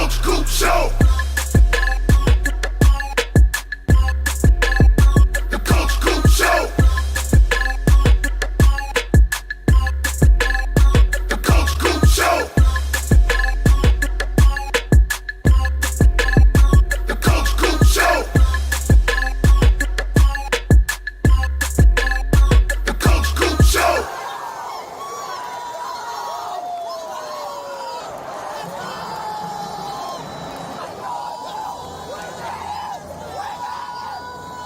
Coach Coop Show. The Coach Coop Show. The Coach Coop Show. The Coach Coop Show. The Coach Coop Show.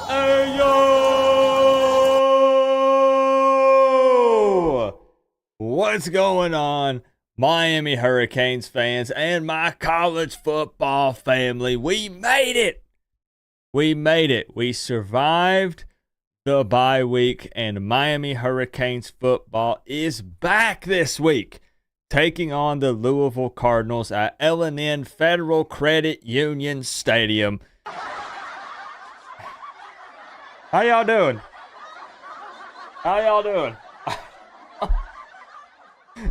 Hey, yo! What's going on, Miami Hurricanes fans and my college football family? We made it! We made it. We survived the bye week, and Miami Hurricanes football is back this week, taking on the Louisville Cardinals at L&N Federal Credit Union Stadium. How y'all doing? How y'all doing?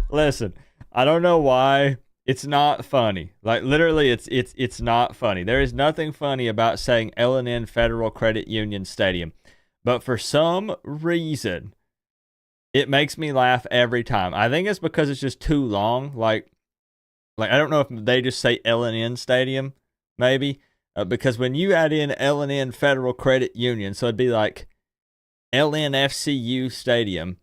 Listen, I don't know why it's not funny. Like literally, it's not funny. There is nothing funny about saying L&N Federal Credit Union Stadium, but for some reason, it makes me laugh every time. I think it's because it's just too long. Like I don't know if they just say L&N Stadium, maybe. Because when you add in L&N Federal Credit Union, so it'd be like LNFCU Stadium,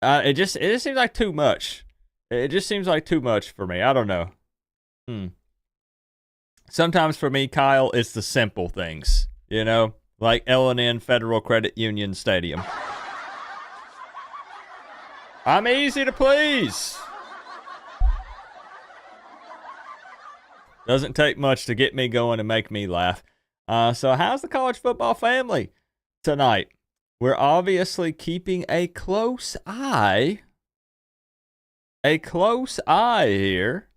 it just seems like too much. It just seems like too much for me. I don't know. Sometimes for me, Kyle, it's the simple things, you know, like L&N Federal Credit Union Stadium. I'm easy to please. Doesn't take much to get me going and make me laugh. So how's the college football family tonight? We're obviously keeping a close eye here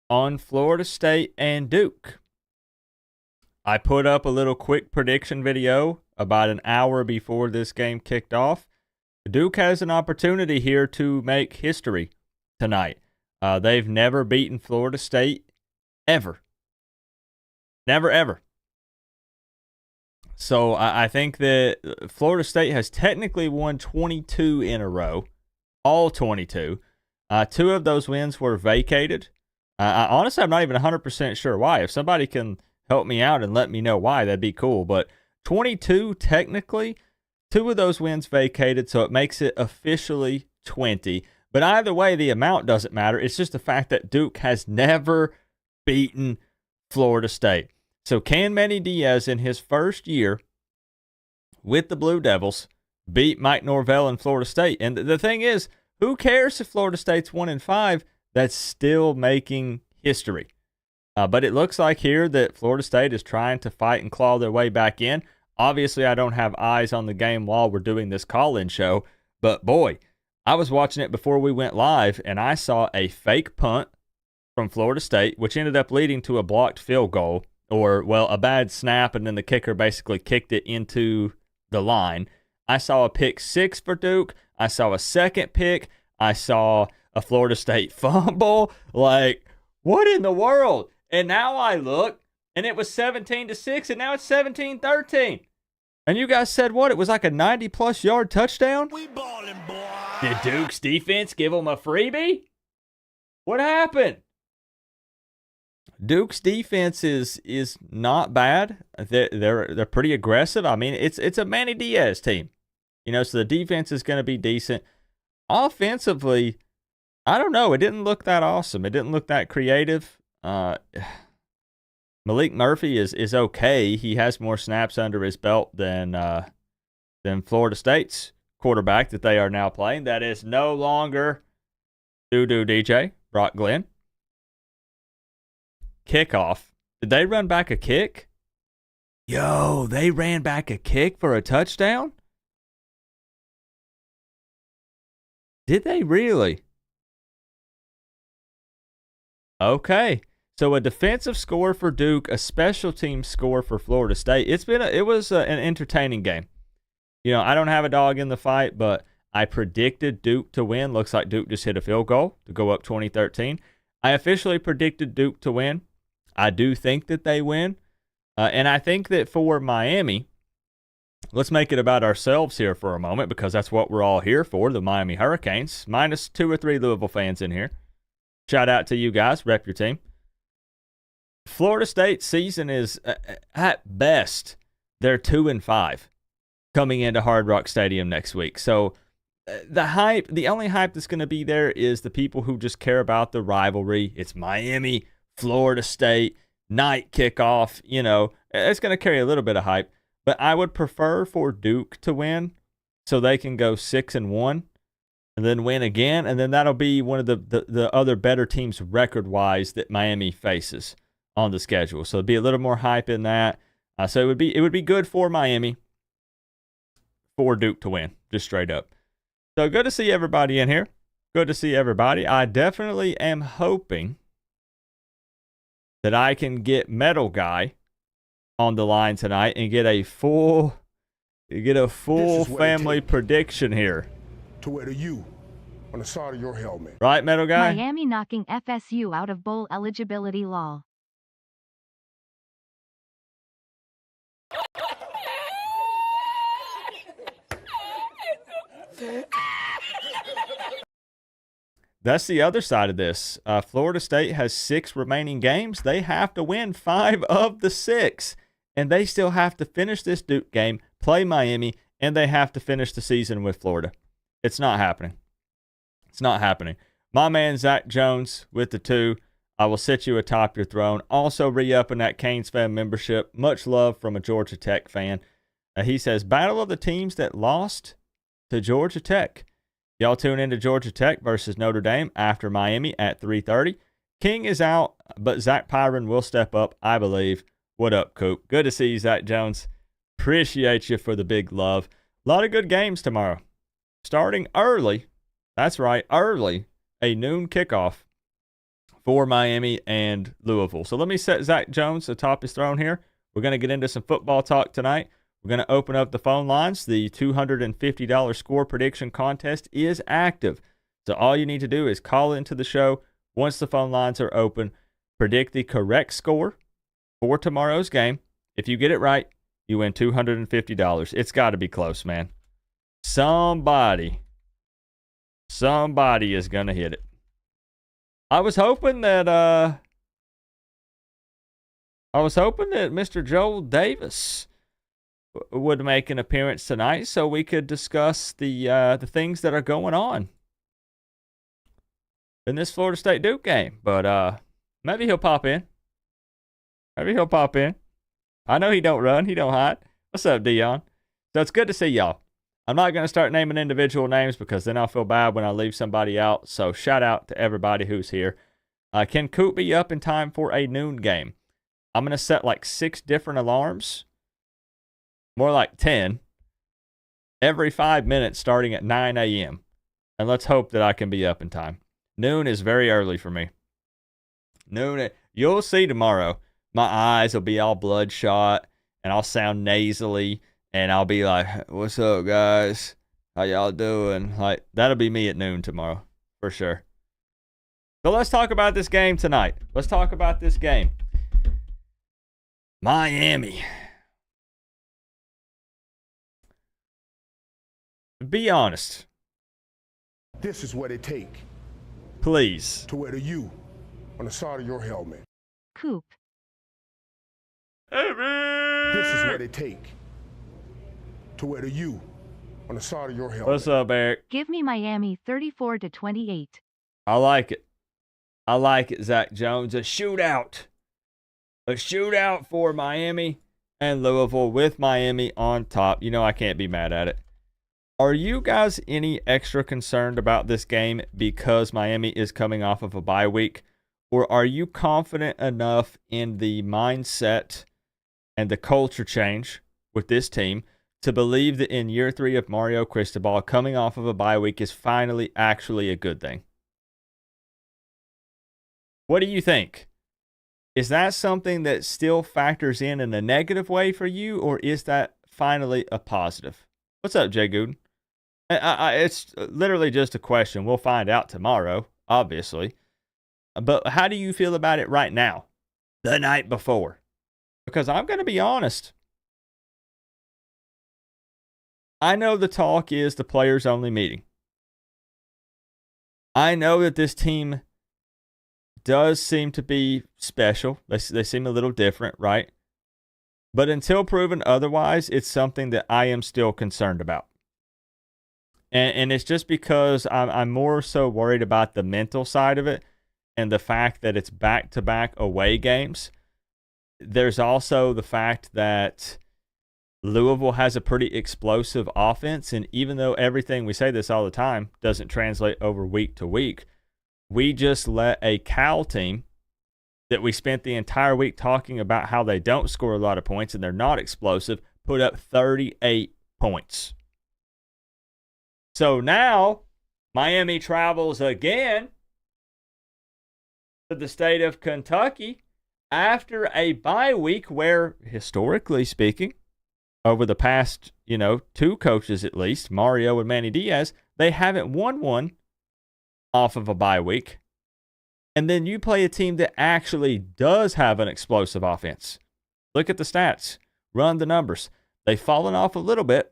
on Florida State and Duke. I put up a little quick prediction video about an hour before this game kicked off. Duke has an opportunity here to make history tonight. They've never beaten Florida State, ever. Never, ever. So I think that Florida State has technically won 22 in a row, all 22. Two of those wins were vacated. Honestly, I'm not even 100% sure why. If somebody can help me out and let me know why, that'd be cool. But 22, technically, two of those wins vacated, so it makes it officially 20. But either way, the amount doesn't matter. It's just the fact that Duke has never beaten Florida State. So can Manny Diaz, in his first year with the Blue Devils, beat Mike Norvell and Florida State? And the thing is, who cares if Florida State's 1-5? That's still making history. But it looks like here that Florida State is trying to fight and claw their way back in. Obviously, I don't have eyes on the game while we're doing this call-in show. But boy, I was watching it before we went live, and I saw a fake punt from Florida State, which ended up leading to a blocked field goal, or, well, a bad snap, and then the kicker basically kicked it into the line. I saw a pick six for Duke. I saw a second pick. I saw a Florida State fumble. Like, what in the world? And now I look, and it was 17-6, and now it's 17-13. And you guys said what? It was like a 90-plus yard touchdown? We ballin', boy. Did Duke's defense give them a freebie? What happened? Duke's defense is not bad. They're pretty aggressive. I mean, it's a Manny Diaz team, you know. So the defense is going to be decent. Offensively, I don't know. It didn't look that awesome. It didn't look that creative. Malik Murphy is okay. He has more snaps under his belt than Florida State's quarterback that they are now playing. That is no longer Doo-Doo DJ, Brock Glenn. Kickoff. Did they run back a kick? Yo, they ran back a kick for a touchdown? Did they really? Okay. So a defensive score for Duke, a special team score for Florida State. It was an entertaining game. You know, I don't have a dog in the fight, but I predicted Duke to win. Looks like Duke just hit a field goal to go up 20-13. I officially predicted Duke to win. I do think that they win. And I think that for Miami, let's make it about ourselves here for a moment because that's what we're all here for, the Miami Hurricanes. Minus 2 or 3 Louisville fans in here. Shout out to you guys. Rep your team. Florida State's season is, at best, they're 2-5 coming into Hard Rock Stadium next week. So the only hype that's going to be there is the people who just care about the rivalry. It's Miami, Florida State, night kickoff. You know, it's going to carry a little bit of hype. But I would prefer for Duke to win so they can go 6-1 and then win again. And then that'll be one of the other better teams record-wise that Miami faces on the schedule. So it'd be a little more hype in that. So it would be good for Miami for Duke to win, just straight up. So good to see everybody in here. Good to see everybody. I definitely am hoping that I can get Metal Guy on the line tonight and get a full family prediction here. To wear the U on the side of your helmet. Right, Metal Guy? Miami knocking FSU out of bowl eligibility law. That's the other side of this. Florida State has 6 remaining games. They have to win 5 of the 6. And they still have to finish this Duke game, play Miami, and they have to finish the season with Florida. It's not happening. It's not happening. My man, Zach Jones, with the 2. I will sit you atop your throne. Also re-upping that Canes fan membership. Much love from a Georgia Tech fan. He says, battle of the teams that lost to Georgia Tech. Y'all tune into Georgia Tech versus Notre Dame after Miami at 3:30. King is out, but Zach Pyron will step up, I believe. What up, Coop? Good to see you, Zach Jones. Appreciate you for the big love. A lot of good games tomorrow. Starting early. That's right, early. A noon kickoff for Miami and Louisville. So let me set Zach Jones atop his throne here. We're going to get into some football talk tonight. We're going to open up the phone lines. The $250 score prediction contest is active. So all you need to do is call into the show once the phone lines are open. Predict the correct score for tomorrow's game. If you get it right, you win $250. It's got to be close, man. Somebody is going to hit it. I was hoping that Mr. Joel Davis would make an appearance tonight so we could discuss the things that are going on in this Florida State Duke game. But maybe he'll pop in. I know he don't run. He don't hide. What's up, Dion? So it's good to see y'all. I'm not going to start naming individual names because then I'll feel bad when I leave somebody out. So shout out to everybody who's here. Can Coop be up in time for a noon game? I'm going to set like 6 different alarms. More like 10. Every 5 minutes starting at 9 a.m. And let's hope that I can be up in time. Noon is very early for me. Noon, you'll see tomorrow. My eyes will be all bloodshot and I'll sound nasally and I'll be like, what's up, guys? How y'all doing? Like, that'll be me at noon tomorrow for sure. So let's talk about this game tonight. Let's talk about this game. Miami. Be honest. This is what it take Please. to wear the U on the side of your helmet. Coop. This is what it take to wear the U on the side of your helmet. What's up, Eric? Give me Miami 34-28. I like it. I like it, Zach Jones. A shootout. A shootout for Miami and Louisville with Miami on top. You know I can't be mad at it. Are you guys any extra concerned about this game because Miami is coming off of a bye week? Or are you confident enough in the mindset and the culture change with this team to believe that in year 3 of Mario Cristobal, coming off of a bye week is finally actually a good thing? What do you think? Is that something that still factors in a negative way for you, or is that finally a positive? What's up, Jay Gooden? It's literally just a question. We'll find out tomorrow, obviously. But how do you feel about it right now, the night before? Because I'm going to be honest. I know the talk is the players only meeting. I know that this team does seem to be special. They seem a little different, right? But until proven otherwise, it's something that I am still concerned about. And it's just because I'm more so worried about the mental side of it and the fact that it's back-to-back away games. There's also the fact that Louisville has a pretty explosive offense, and even though everything, we say this all the time, doesn't translate over week to week, we just let a Cal team that we spent the entire week talking about how they don't score a lot of points and they're not explosive, put up 38 points. So now Miami travels again to the state of Kentucky after a bye week where, historically speaking, over the past, two coaches at least, Mario and Manny Diaz, they haven't won one off of a bye week. And then you play a team that actually does have an explosive offense. Look at the stats. Run the numbers. They've fallen off a little bit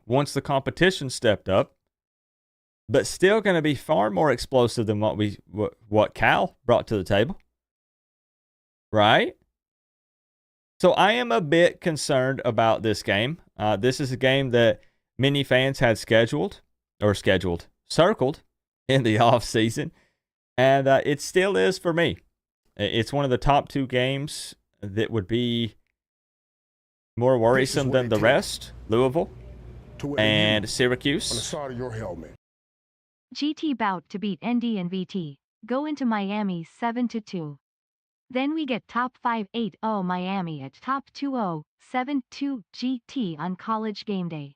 once the competition stepped up, but still going to be far more explosive than what Cal brought to the table. Right? So I am a bit concerned about this game. This is a game that many fans had circled in the offseason, and it still is for me. It's one of the top two games that would be more worrisome than the rest, Louisville and Syracuse. On the side of your helmet. GT bout to beat ND and VT. Go into Miami 7-2. Then we get top 5 8-0 Miami at top 2-0 7-2 GT on college game day.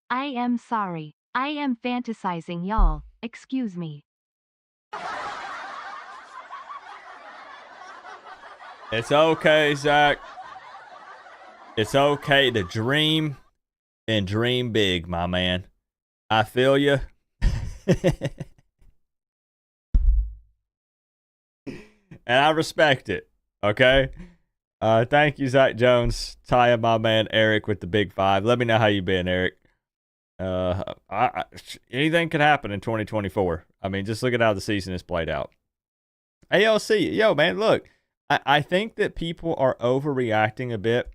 I am sorry. I am fantasizing, y'all. Excuse me. It's okay, Zach. It's okay to dream and dream big, my man. I feel you. And I respect it, okay? Thank you, Zach Jones. Taya, my man, Eric with the big 5. Let me know how you been, Eric. Anything could happen in 2024. I mean, just look at how the season is played out. ALC, yo, man, look. I think that people are overreacting a bit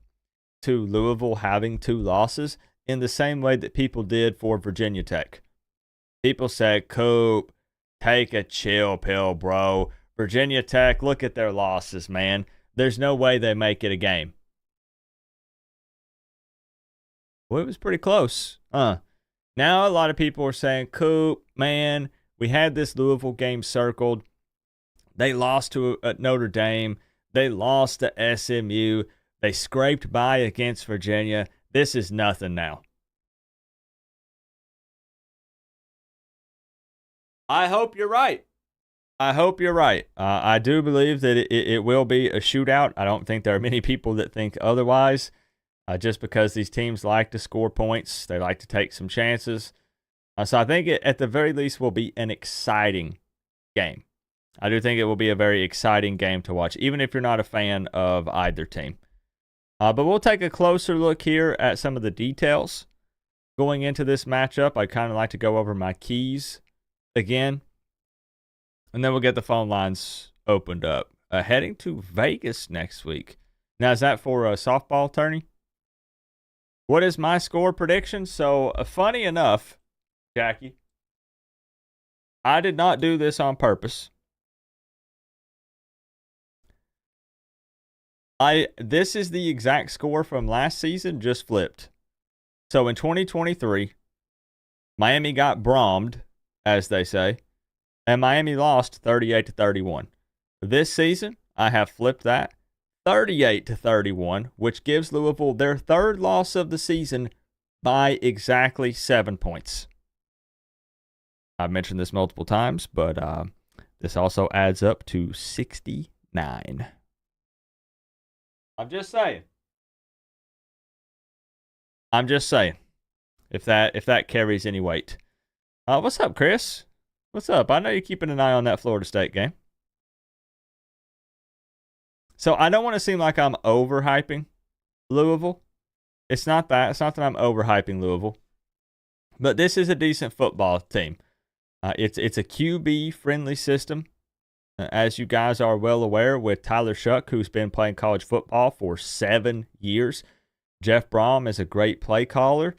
to Louisville having 2 losses in the same way that people did for Virginia Tech. People said, Coop, take a chill pill, bro. Virginia Tech, look at their losses, man. There's no way they make it a game. Well, it was pretty close. Now a lot of people are saying, Coop, man, we had this Louisville game circled. They lost to Notre Dame. They lost to SMU. They scraped by against Virginia. This is nothing now. I hope you're right. I do believe that it will be a shootout. I don't think there are many people that think otherwise. Just because these teams like to score points, they like to take some chances. So I think it, at the very least, will be an exciting game. I do think it will be a very exciting game to watch, even if you're not a fan of either team. But we'll take a closer look here at some of the details going into this matchup. I kind of like to go over my keys again. And then we'll get the phone lines opened up. Heading to Vegas next week. Now, is that for a softball tourney? What is my score prediction? So, funny enough, Jackie, I did not do this on purpose. This is the exact score from last season, just flipped. So, in 2023, Miami got brommed, as they say. And Miami lost 38-31. This season, I have flipped that 38-31, which gives Louisville their 3rd loss of the season by exactly 7 points. I've mentioned this multiple times, but this also adds up to 69. I'm just saying. If that carries any weight. What's up, Chris? What's up? I know you're keeping an eye on that Florida State game. So I don't want to seem like I'm overhyping Louisville. It's not that. It's not that I'm overhyping Louisville. But this is a decent football team. It's a QB-friendly system, as you guys are well aware, with Tyler Shuck, who's been playing college football for 7 years. Jeff Brom is a great play caller.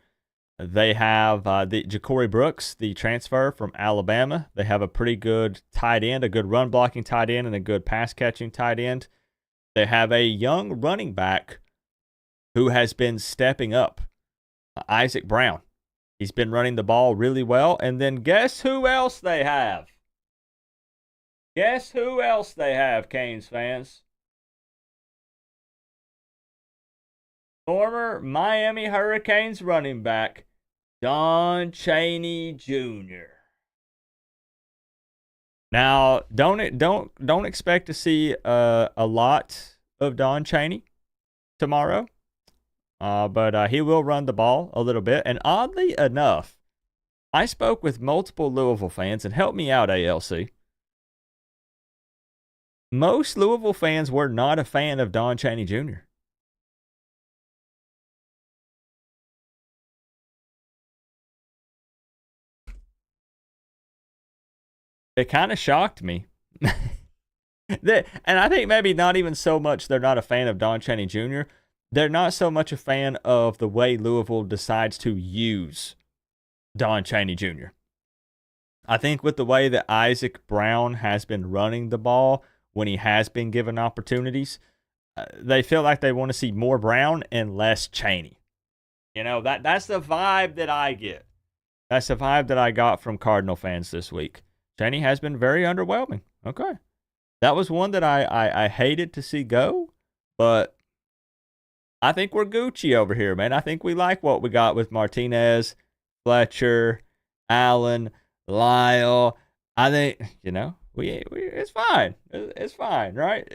They have the Ja'Cory Brooks, the transfer from Alabama. They have a pretty good tight end, a good run-blocking tight end, and a good pass-catching tight end. They have a young running back who has been stepping up, Isaac Brown. He's been running the ball really well. And then guess who else they have? Guess who else they have, Canes fans? Former Miami Hurricanes running back, Don Chaney Jr. Now, don't expect to see a lot of Don Chaney tomorrow. But he will run the ball a little bit. And oddly enough, I spoke with multiple Louisville fans, and help me out, ALC. Most Louisville fans were not a fan of Don Chaney Jr. It kind of shocked me. And I think maybe not even so much they're not a fan of Don Chaney Jr., they're not so much a fan of the way Louisville decides to use Don Chaney Jr. I think with the way that Isaac Brown has been running the ball when he has been given opportunities, they feel like they want to see more Brown and less Chaney. You know, that's the vibe that I get. That's the vibe that I got from Cardinal fans this week. Chaney has been very underwhelming. Okay. That was one that I hated to see go, but I think we're Gucci over here, man. I think we like what we got with Martinez, Fletcher, Allen, Lyle. I think, you know, we it's fine. It's fine, right?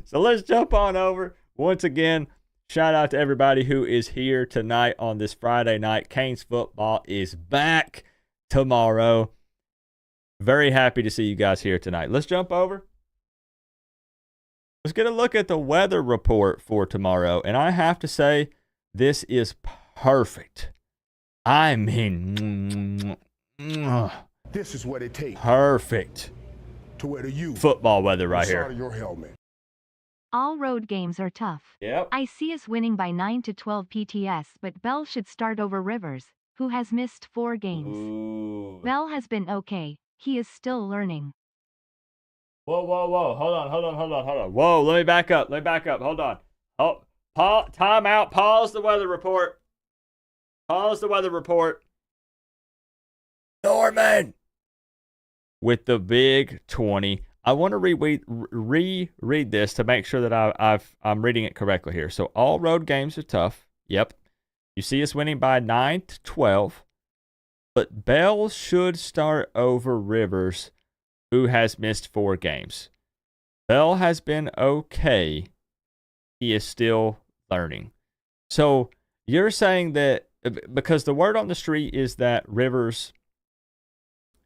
So let's jump on over. Once again, shout out to everybody who is here tonight on this Friday night. Canes football is back tomorrow. Very happy to see you guys here tonight. Let's jump over. Let's get a look at the weather report for tomorrow. And I have to say, this is perfect. I mean, This is what it takes perfect to wear the U football weather right inside here. of your helmet. All road games are tough. Yep. I see us winning by 9 to 12 PTS, but Bell should start over Rivers, who has missed 4 games. Ooh. Bell has been okay. He is still learning. Whoa. Hold on. Whoa, let me back up. Hold on. Oh, time out. Pause the weather report. Norman! With the big 20. I want to reread this to make sure that I'm reading it correctly here. So all road games are tough. Yep. You see us winning by 9 to 12. But Bell should start over Rivers, who has missed 4 games. Bell has been okay. He is still learning. So you're saying that because the word on the street is that Rivers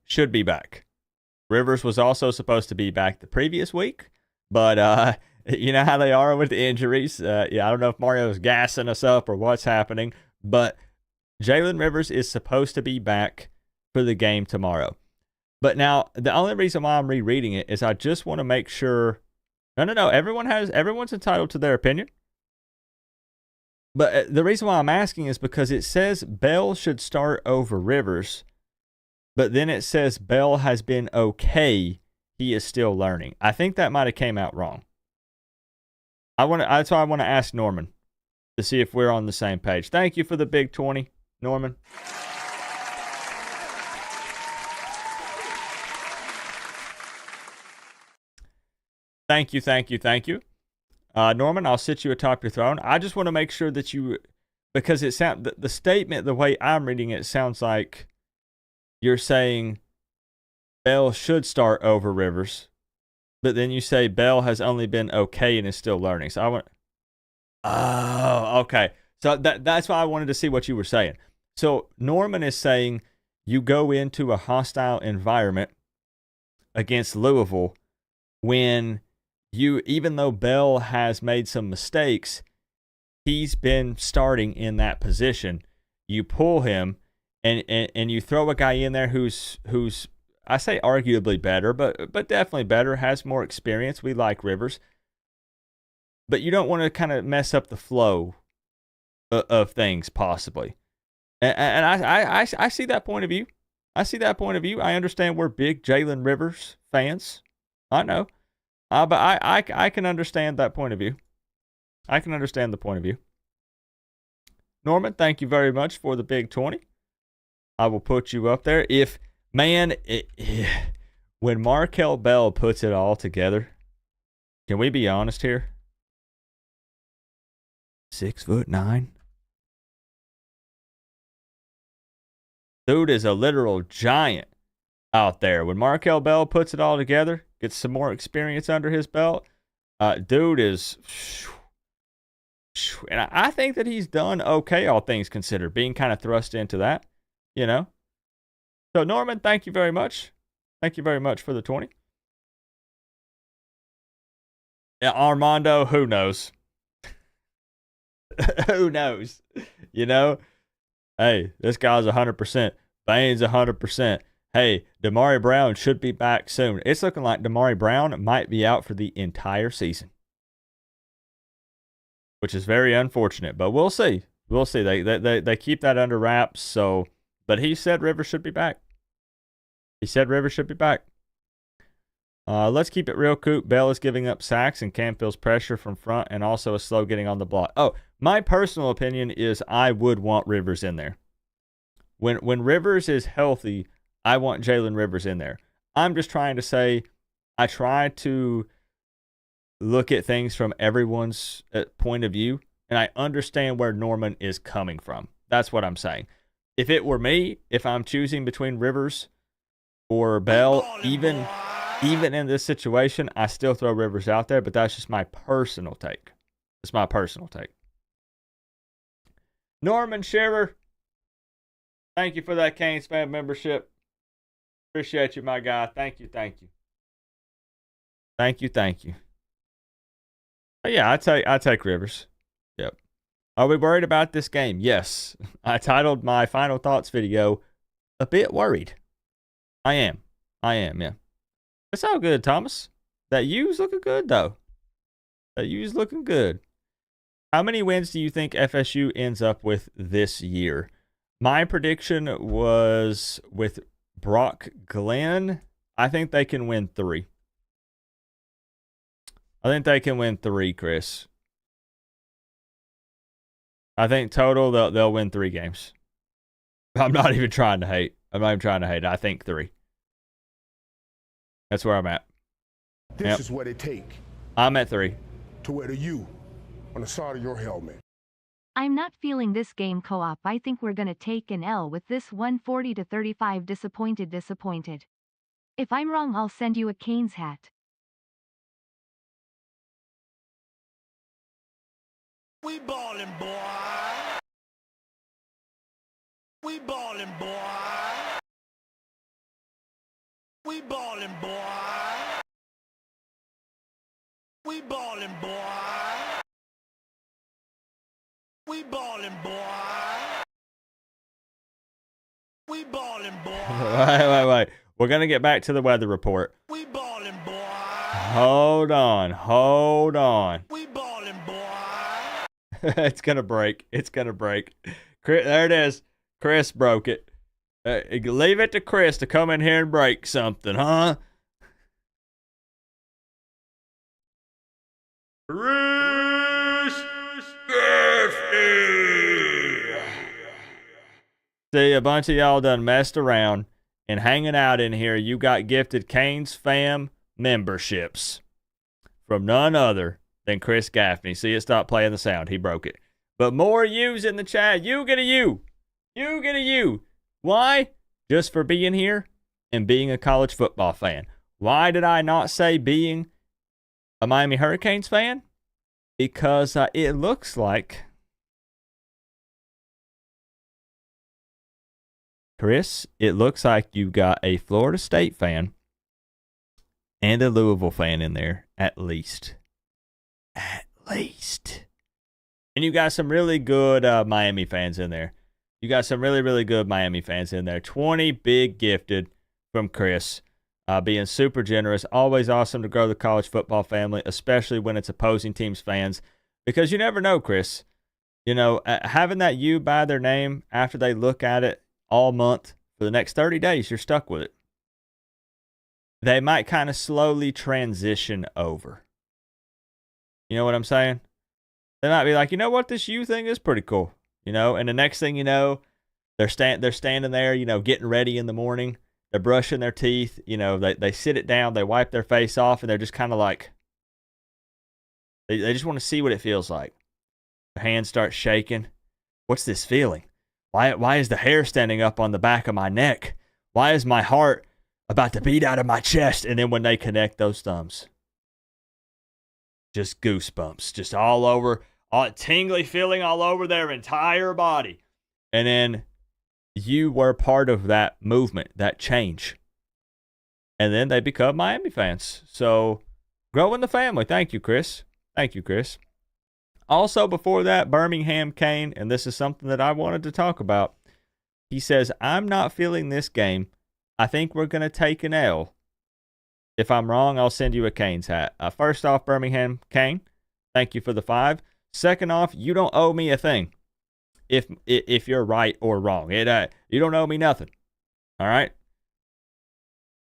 should be back. Rivers was also supposed to be back the previous week, but you know how they are with the injuries. I don't know if Mario's gassing us up or what's happening, but Jalen Rivers is supposed to be back for the game tomorrow. But now, the only reason why I'm rereading it is I just want to make sure. No. Everyone's entitled to their opinion. But the reason why I'm asking is because it says Bell should start over Rivers, but then it says Bell has been okay. He is still learning. I think that might have came out wrong. That's why I want to ask Norman to see if we're on the same page. Thank you for the big 20, Norman. Thank you. Norman, I'll sit you atop your throne. I just want to make sure that you, because the statement, the way I'm reading it, sounds like you're saying Bell should start over Rivers, but then you say Bell has only been okay and is still learning. So okay. So that's why I wanted to see what you were saying. So Norman is saying you go into a hostile environment against Louisville when even though Bell has made some mistakes, he's been starting in that position. You pull him and you throw a guy in there who's I say arguably better, but definitely better, has more experience. We like Rivers. But you don't want to kind of mess up the flow of things, possibly. And I see that point of view. I see that point of view. I understand we're big Jalen Rivers fans. I know. But I can understand that point of view. I can understand the point of view. Norman, thank you very much for the big 20. I will put you up there. When Markel Bell puts it all together, can we be honest here? 6'9". Dude is a literal giant out there. When Markel Bell puts it all together, gets some more experience under his belt, dude is... And I think that he's done okay, all things considered, being kind of thrust into that, you know. So, Norman, thank you very much. Thank you very much for the 20. Yeah, Armando, who knows? Who knows? You know? Hey, this guy's 100%. Bane's 100%. Hey, Damari Brown should be back soon. It's looking like Damari Brown might be out for the entire season, which is very unfortunate, but we'll see. We'll see. They keep that under wraps. So, but he said Rivers should be back. He said Rivers should be back. Let's keep it real, Coop. Bell is giving up sacks and Cam feels pressure from front and also is slow getting on the block. Oh, my personal opinion is I would want Rivers in there. When Rivers is healthy, I want Jalen Rivers in there. I'm just trying to say I try to look at things from everyone's point of view, and I understand where Norman is coming from. That's what I'm saying. If it were me, if I'm choosing between Rivers or Bell, even in this situation, I still throw Rivers out there, but that's just my personal take. It's my personal take. Norman Shearer, thank you for that Canes fan membership. Appreciate you, my guy. Thank you. Thank you. But yeah, I take Rivers. Yep. Are we worried about this game? Yes. I titled my final thoughts video, "A Bit Worried." I am, yeah. It's all good, Thomas. That U's looking good, though. That U's looking good. How many wins do you think FSU ends up with this year? My prediction was with Brock Glenn, I think they can win 3. I think they can win 3, Chris. I think total they'll win 3 games. I'm not even trying to hate. I think 3. That's where I'm at. This is what it take. I'm at 3. To wear the U on the side of your helmet. I'm not feeling this game co-op. I think we're gonna take an L with this 140-35. Disappointed. If I'm wrong, I'll send you a Canes hat. We ballin', boy. We ballin', boy. We ballin', boy. We ballin', boy. We ballin', boy. We ballin', boy. Wait. We're going to get back to the weather report. We ballin', boy. Hold on. We ballin', boy. It's going to break. There it is. Chris broke it. Leave it to Chris to come in here and break something, huh? See, a bunch of y'all done messed around and hanging out in here. You got gifted Canes fam memberships from none other than Chris Gaffney. See, it stopped playing the sound. He broke it. But more U's in the chat. You get a U. You get a U. Why? Just for being here and being a college football fan. Why did I not say being a Miami Hurricanes fan? Because it looks like, Chris, it looks like you got a Florida State fan and a Louisville fan in there, at least. At least. And you got some really good Miami fans in there. You got some really, really good Miami fans in there. 20 big gifted from Chris. Being super generous. Always awesome to grow the college football family, especially when it's opposing teams' fans. Because you never know, Chris. You know, having that U by their name after they look at it all month for the next 30 days, you're stuck with it. They might kind of slowly transition over. You know what I'm saying? They might be like, you know what, this U thing is pretty cool. You know, and the next thing you know, they're standing there, you know, getting ready in the morning. They're brushing their teeth. You know, they sit it down, they wipe their face off, and they're just kind of like, they just want to see what it feels like. Their hands start shaking. What's this feeling? Why is the hair standing up on the back of my neck? Why is my heart about to beat out of my chest? And then when they connect those thumbs, just goosebumps, just all over, all tingly feeling all over their entire body. And then you were part of that movement, that change. And then they become Miami fans. So growing the family. Thank you, Chris. Thank you, Chris. Also, before that, Birmingham Kane, and this is something that I wanted to talk about. He says, I'm not feeling this game. I think we're going to take an L. If I'm wrong, I'll send you a Canes hat. First off, Birmingham Kane, thank you for the 5. Second off, you don't owe me a thing if you're right or wrong. You don't owe me nothing. All right?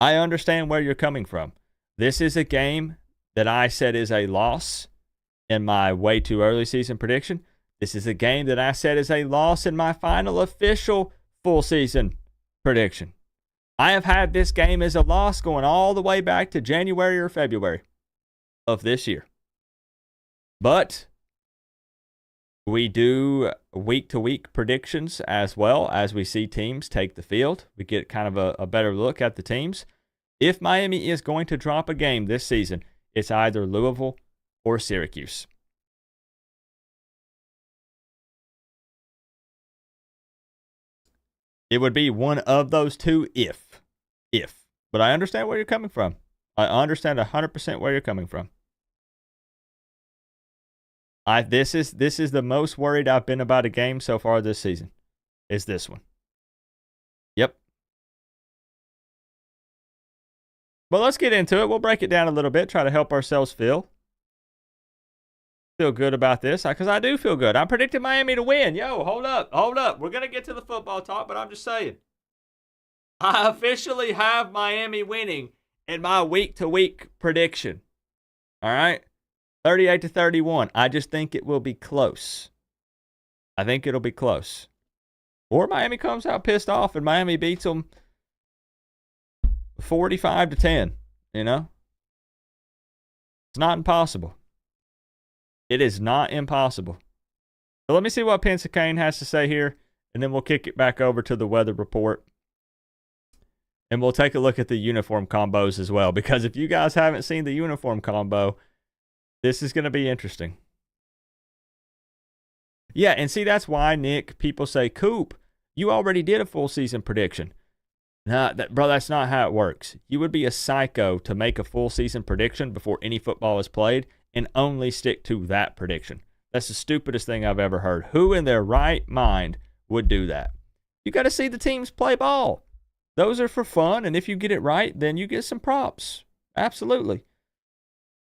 I understand where you're coming from. This is a game that I said is a loss in my way too early season prediction. This is a game that I said is a loss in my final official full season prediction. I have had this game as a loss going all the way back to January or February of this year. But we do week-to-week predictions as well as we see teams take the field. We get kind of a better look at the teams. If Miami is going to drop a game this season, it's either Louisville or Syracuse. It would be one of those two if. But I understand where you're coming from. I understand 100% where you're coming from. This is the most worried I've been about a game so far this season. Is this one. Yep. But let's get into it. We'll break it down a little bit, try to help ourselves feel good about this, because I do feel good. I'm predicting Miami to win. Yo, hold up. We're going to get to the football talk, but I'm just saying. I officially have Miami winning in my week-to-week prediction. All right? 38-31. I just think it will be close. I think it'll be close. Or Miami comes out pissed off and Miami beats them 45-10, you know? It's not impossible. It is not impossible. So let me see what Pensacola has to say here, and then we'll kick it back over to the weather report. And we'll take a look at the uniform combos as well, because if you guys haven't seen the uniform combo, this is going to be interesting. Yeah, and see, that's why, Nick, people say, Coop, you already did a full season prediction. Nah, bro, that's not how it works. You would be a psycho to make a full season prediction before any football is played and only stick to that prediction. That's the stupidest thing I've ever heard. Who in their right mind would do that? You got to see the teams play ball. Those are for fun, and if you get it right, then you get some props. Absolutely.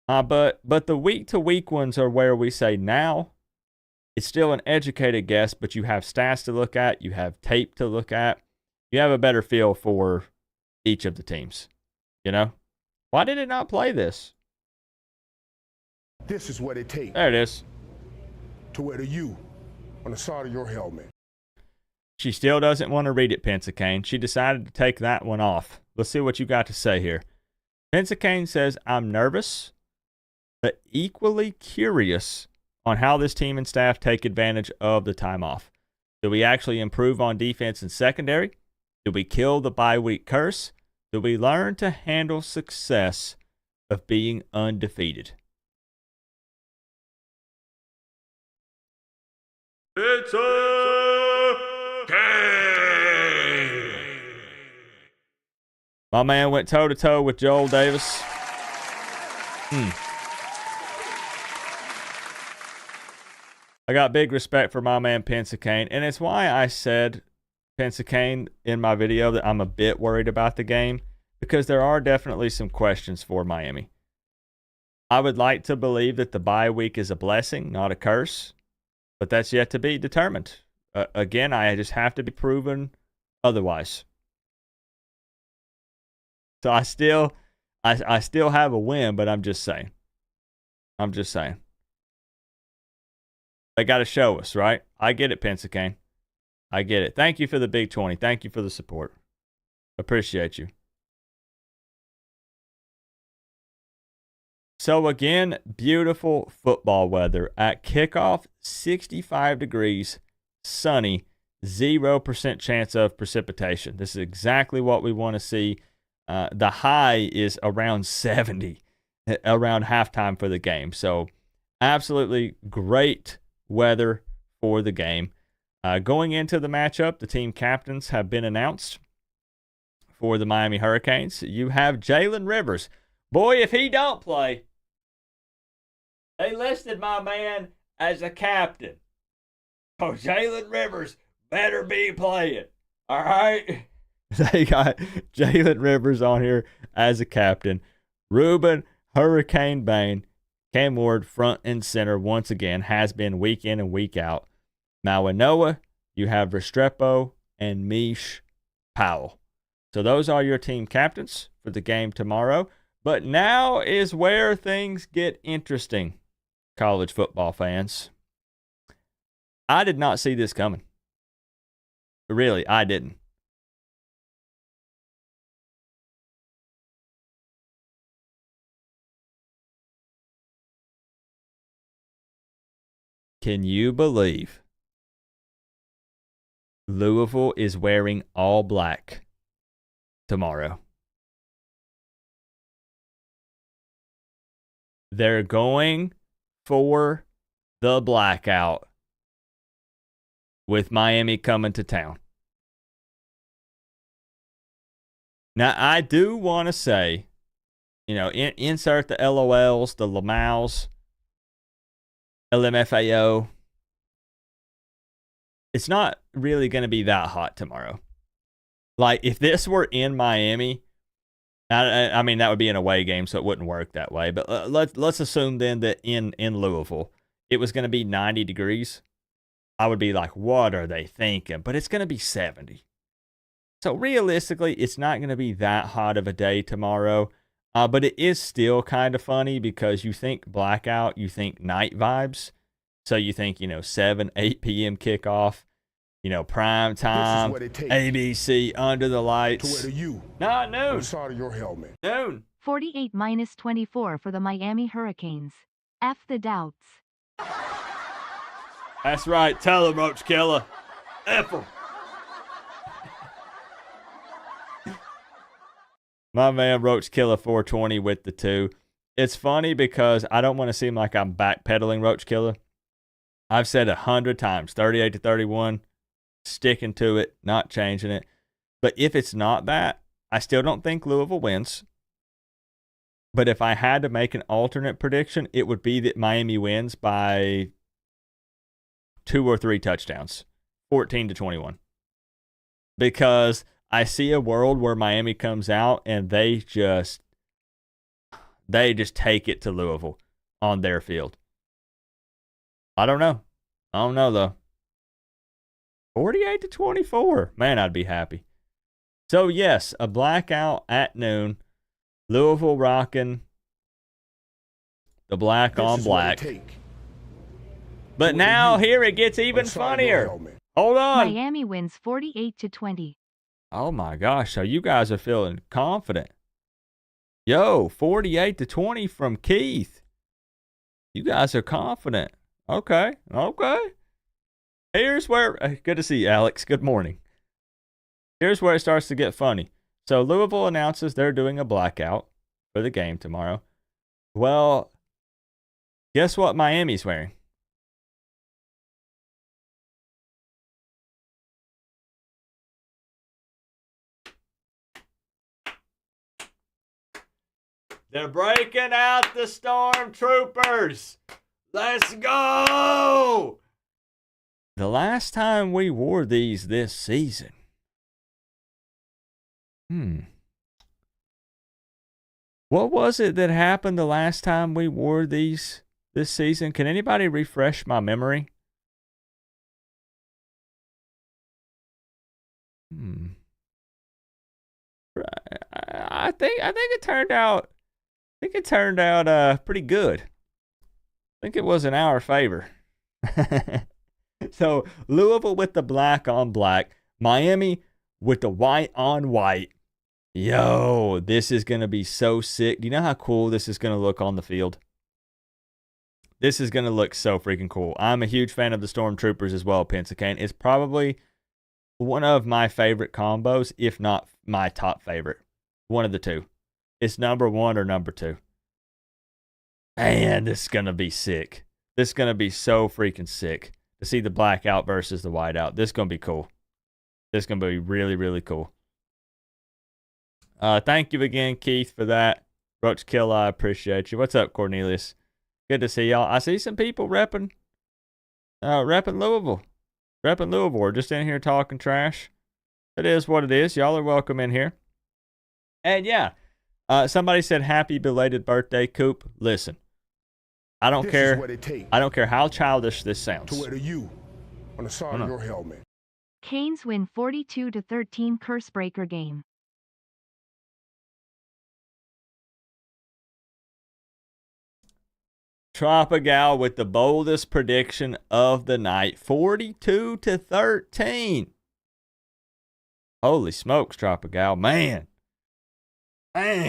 But the week-to-week ones are where we say now, it's still an educated guess, but you have stats to look at, you have tape to look at, you have a better feel for each of the teams. You know? Why did it not play this? This is what it takes. There it is. To wear the U on the side of your helmet. She still doesn't want to read it, Pensacola. She decided to take that one off. Let's see what you got to say here. Pensacola says, I'm nervous, but equally curious on how this team and staff take advantage of the time off. Do we actually improve on defense and secondary? Do we kill the bye week curse? Do we learn to handle success of being undefeated? It's a game. My man went toe-to-toe with Joel Davis. I got big respect for my man Pensacane, and it's why I said Pensacane in my video that I'm a bit worried about the game, because there are definitely some questions for Miami. I would like to believe that the bye week is a blessing, not a curse, but that's yet to be determined. Again, I just have to be proven otherwise. So I still have a win, but I'm just saying. They got to show us, right? I get it, Pensacane. I get it. Thank you for the big 20. Thank you for the support. Appreciate you. So again, beautiful football weather. At kickoff, 65 degrees, sunny, 0% chance of precipitation. This is exactly what we want to see. The high is around 70 around halftime for the game. So absolutely great weather for the game. Going into the matchup, the team captains have been announced for the Miami Hurricanes. You have Jalen Rivers. Boy, if he don't play, they listed my man as a captain. Oh, Jalen Rivers better be playing. All right? They got Jalen Rivers on here as a captain. Ruben Hurricane Bain, Cam Ward, front and center once again, has been week in and week out. Mawanoa, you have Restrepo, and Mish Powell. So those are your team captains for the game tomorrow. But now is where things get interesting, college football fans. I did not see this coming. Really, I didn't. Can you believe Louisville is wearing all black tomorrow? They're going for the blackout with Miami coming to town. Now, I do want to say, insert the LOLs, the Lamals, LMFAO. It's not really going to be that hot tomorrow. Like, if this were in Miami, I mean, that would be an away game, so it wouldn't work that way. But let's assume then that in Louisville, it was going to be 90 degrees. I would be like, what are they thinking? But it's going to be 70. So realistically, it's not going to be that hot of a day tomorrow. But it is still kind of funny because you think blackout, you think night vibes. So you think, 7, 8 p.m. kickoff, prime time, ABC, under the lights. To where you, not on noon. the side of your helmet. Noon. 48-24 for the Miami Hurricanes. F the doubts. That's right. Tell him, Roach Killer. F him. My man Roach Killer 420 with the 2. It's funny because I don't want to seem like I'm backpedaling Roach Killer. I've said 100 times, 38-31, sticking to it, not changing it. But if it's not that, I still don't think Louisville wins. But if I had to make an alternate prediction, it would be that Miami wins by 2 or 3 touchdowns, 14-21. Because I see a world where Miami comes out and they just take it to Louisville on their field. I don't know though. 48-24. Man, I'd be happy. So yes, a blackout at noon. Louisville rocking the black on black. But now here it gets even funnier. Hold on. Miami wins 48-20. Oh my gosh, so you guys are feeling confident. Yo, 48-20 from Keith. You guys are confident. Okay. Here's where, good to see you, Alex. Good morning. Here's where it starts to get funny. So Louisville announces they're doing a blackout for the game tomorrow. Well, guess what Miami's wearing? They're breaking out the Stormtroopers. Let's go. The last time we wore these this season. What was it that happened the last time we wore these this season? Can anybody refresh my memory? I think it turned out. I think it turned out pretty good. I think it was in our favor. So Louisville with the black on black, Miami with the white on white. Yo, this is gonna be so sick. Do you know how cool this is gonna look on the field? This is gonna look so freaking cool. I'm a huge fan of the Stormtroopers as well, Pensacane. It's probably one of my favorite combos, if not my top favorite. One of the two. It's number one or number two. Man, this is going to be sick. This is going to be so freaking sick to see the black out versus the white out. This is going to be cool. This is going to be really, really cool. Thank you again, Keith, for that. Roach Kill, I appreciate you. What's up, Cornelius? Good to see y'all. I see some people repping Louisville. Repping Louisville. We're just in here talking trash. It is what it is. Y'all are welcome in here. And yeah, somebody said happy belated birthday, Coop. Listen, I don't care. I don't care how childish this sounds. To wear the U on the side of your helmet. Canes win 42-13 curse breaker game. Tropigal with the boldest prediction of the night, 42-13. Holy smokes, Tropigal, man. Woo!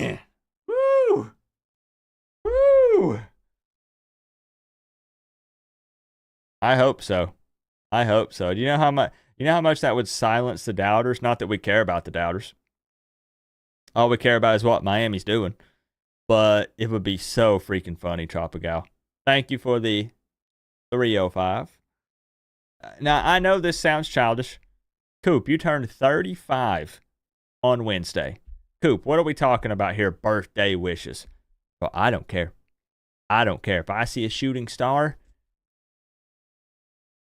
I hope so. Do you know how much? You know how much that would silence the doubters? Not that we care about the doubters. All we care about is what Miami's doing. But it would be so freaking funny, Tropigal. Thank you for the 305. Now, I know this sounds childish. Coop, you turned 35 on Wednesday. Coop, what are we talking about here? Birthday wishes. Well, I don't care. If I see a shooting star,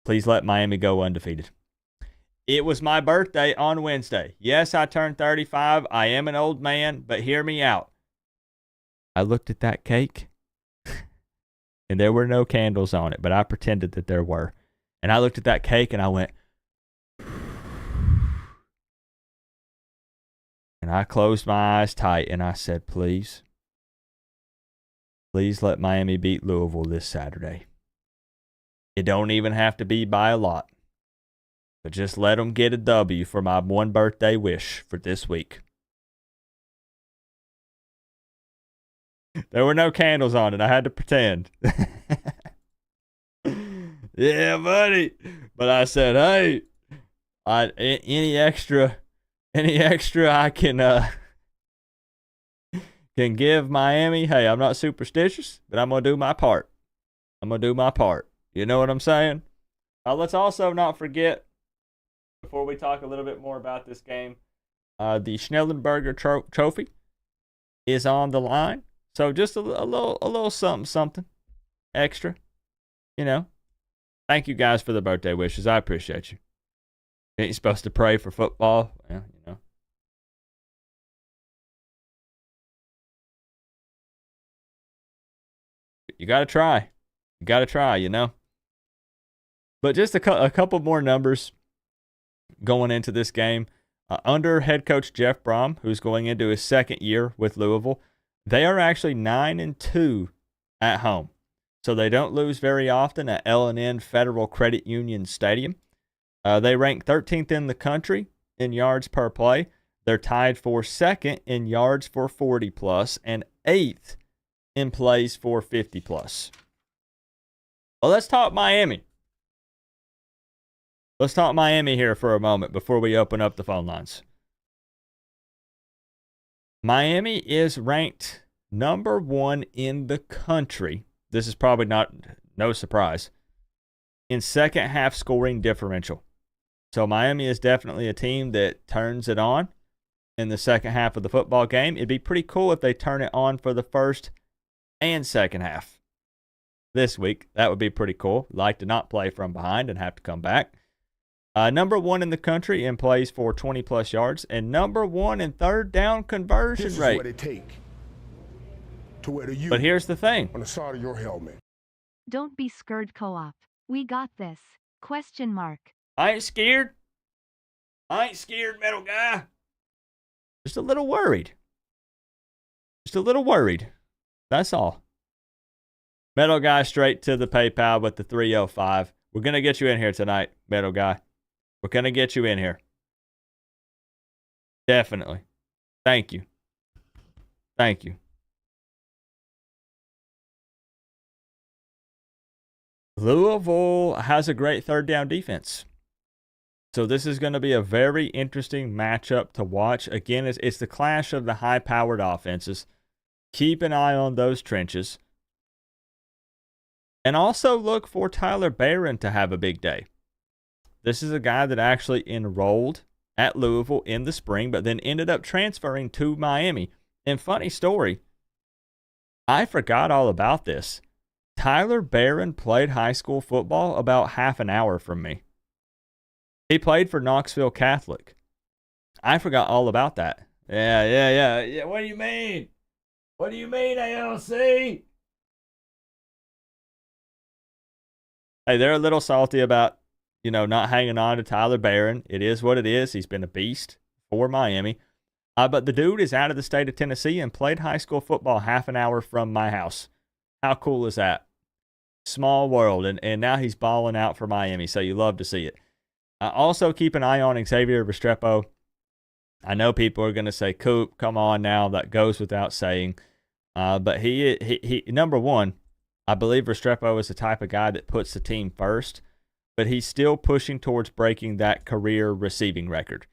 please let Miami go undefeated. It was my birthday on Wednesday. Yes, I turned 35. I am an old man, but hear me out. I looked at that cake, and there were no candles on it, but I pretended that there were. And I looked at that cake, and I went, and I closed my eyes tight, and I said, please let Miami beat Louisville this Saturday. It don't even have to be by a lot, but just let them get a W for my one birthday wish for this week. There were no candles on it. I had to pretend. Yeah, buddy. But I said, hey, any extra I can give Miami. Hey, I'm not superstitious, but I'm gonna do my part. You know what I'm saying? Let's also not forget, before we talk a little bit more about this game, the Schnellenberger Trophy is on the line. So just a little something extra, you know. Thank you guys for the birthday wishes. I appreciate you. Ain't you supposed to pray for football? Yeah, you know. You gotta try. You know. But just a couple more numbers going into this game. Under head coach Jeff Brom, who's going into his second year with Louisville, they are actually 9-2 at home. So they don't lose very often at L&N Federal Credit Union Stadium. They rank 13th in the country in yards per play. They're tied for second in yards for 40+, and 8th in plays for 50+. Well, let's talk Miami. Let's talk Miami here for a moment before we open up the phone lines. Miami is ranked number 1 in the country. This is probably no surprise. In second half scoring differential. So Miami is definitely a team that turns it on. in the second half of the football game. It'd be pretty cool if they turn it on for the first and second half this week. That would be pretty cool. Like to not play from behind and have to come back. Number 1 in the country in plays for 20-plus yards, and number 1 in third down conversion This is rate. what it take to wear the U But here's the thing. on the side of your helmet. Don't be scared, co-op. We got this. Question mark. I ain't scared. I ain't scared, metal guy. Just a little worried. Just a little worried. That's all. Metal guy straight to the PayPal with the 305. We're going to get you in here tonight, metal guy. We're going to get you in here. Definitely. Thank you. Thank you. Louisville has a great third down defense. So this is going to be a very interesting matchup to watch. Again, it's the clash of the high-powered offenses. Keep an eye on those trenches. And also look for Tyler Barron to have a big day. This is a guy that actually enrolled at Louisville in the spring, but then ended up transferring to Miami. And funny story, I forgot all about this. Tyler Barron played high school football about half an hour from me. He played for Knoxville Catholic. I forgot all about that. Yeah. What do you mean? What do you mean, ALC? Hey, they're a little salty about, not hanging on to Tyler Barron. It is what it is. He's been a beast for Miami. But the dude is out of the state of Tennessee and played high school football half an hour from my house. How cool is that? Small world. And now he's balling out for Miami, so you love to see it. Also, keep an eye on Xavier Restrepo. I know people are going to say, Coop, come on now. That goes without saying. But he number one, I believe Restrepo is the type of guy that puts the team first, but he's still pushing towards breaking that career receiving record.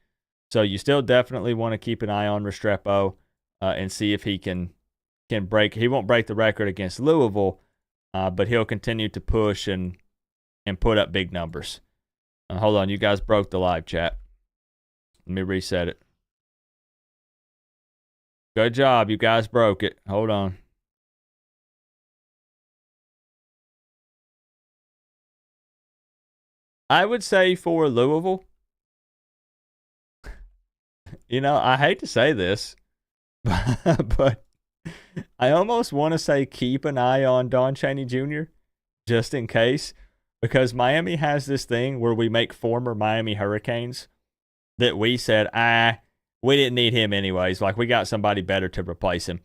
So you still definitely want to keep an eye on Restrepo and see if he can break. He won't break the record against Louisville, but he'll continue to push and put up big numbers. Hold on, you guys broke the live chat. Let me reset it. Good job, you guys broke it. Hold on. I would say for Louisville, I hate to say this, but I almost want to say keep an eye on Don Chaney Jr. just in case, because Miami has this thing where we make former Miami Hurricanes that we said, we didn't need him anyways. Like, we got somebody better to replace him.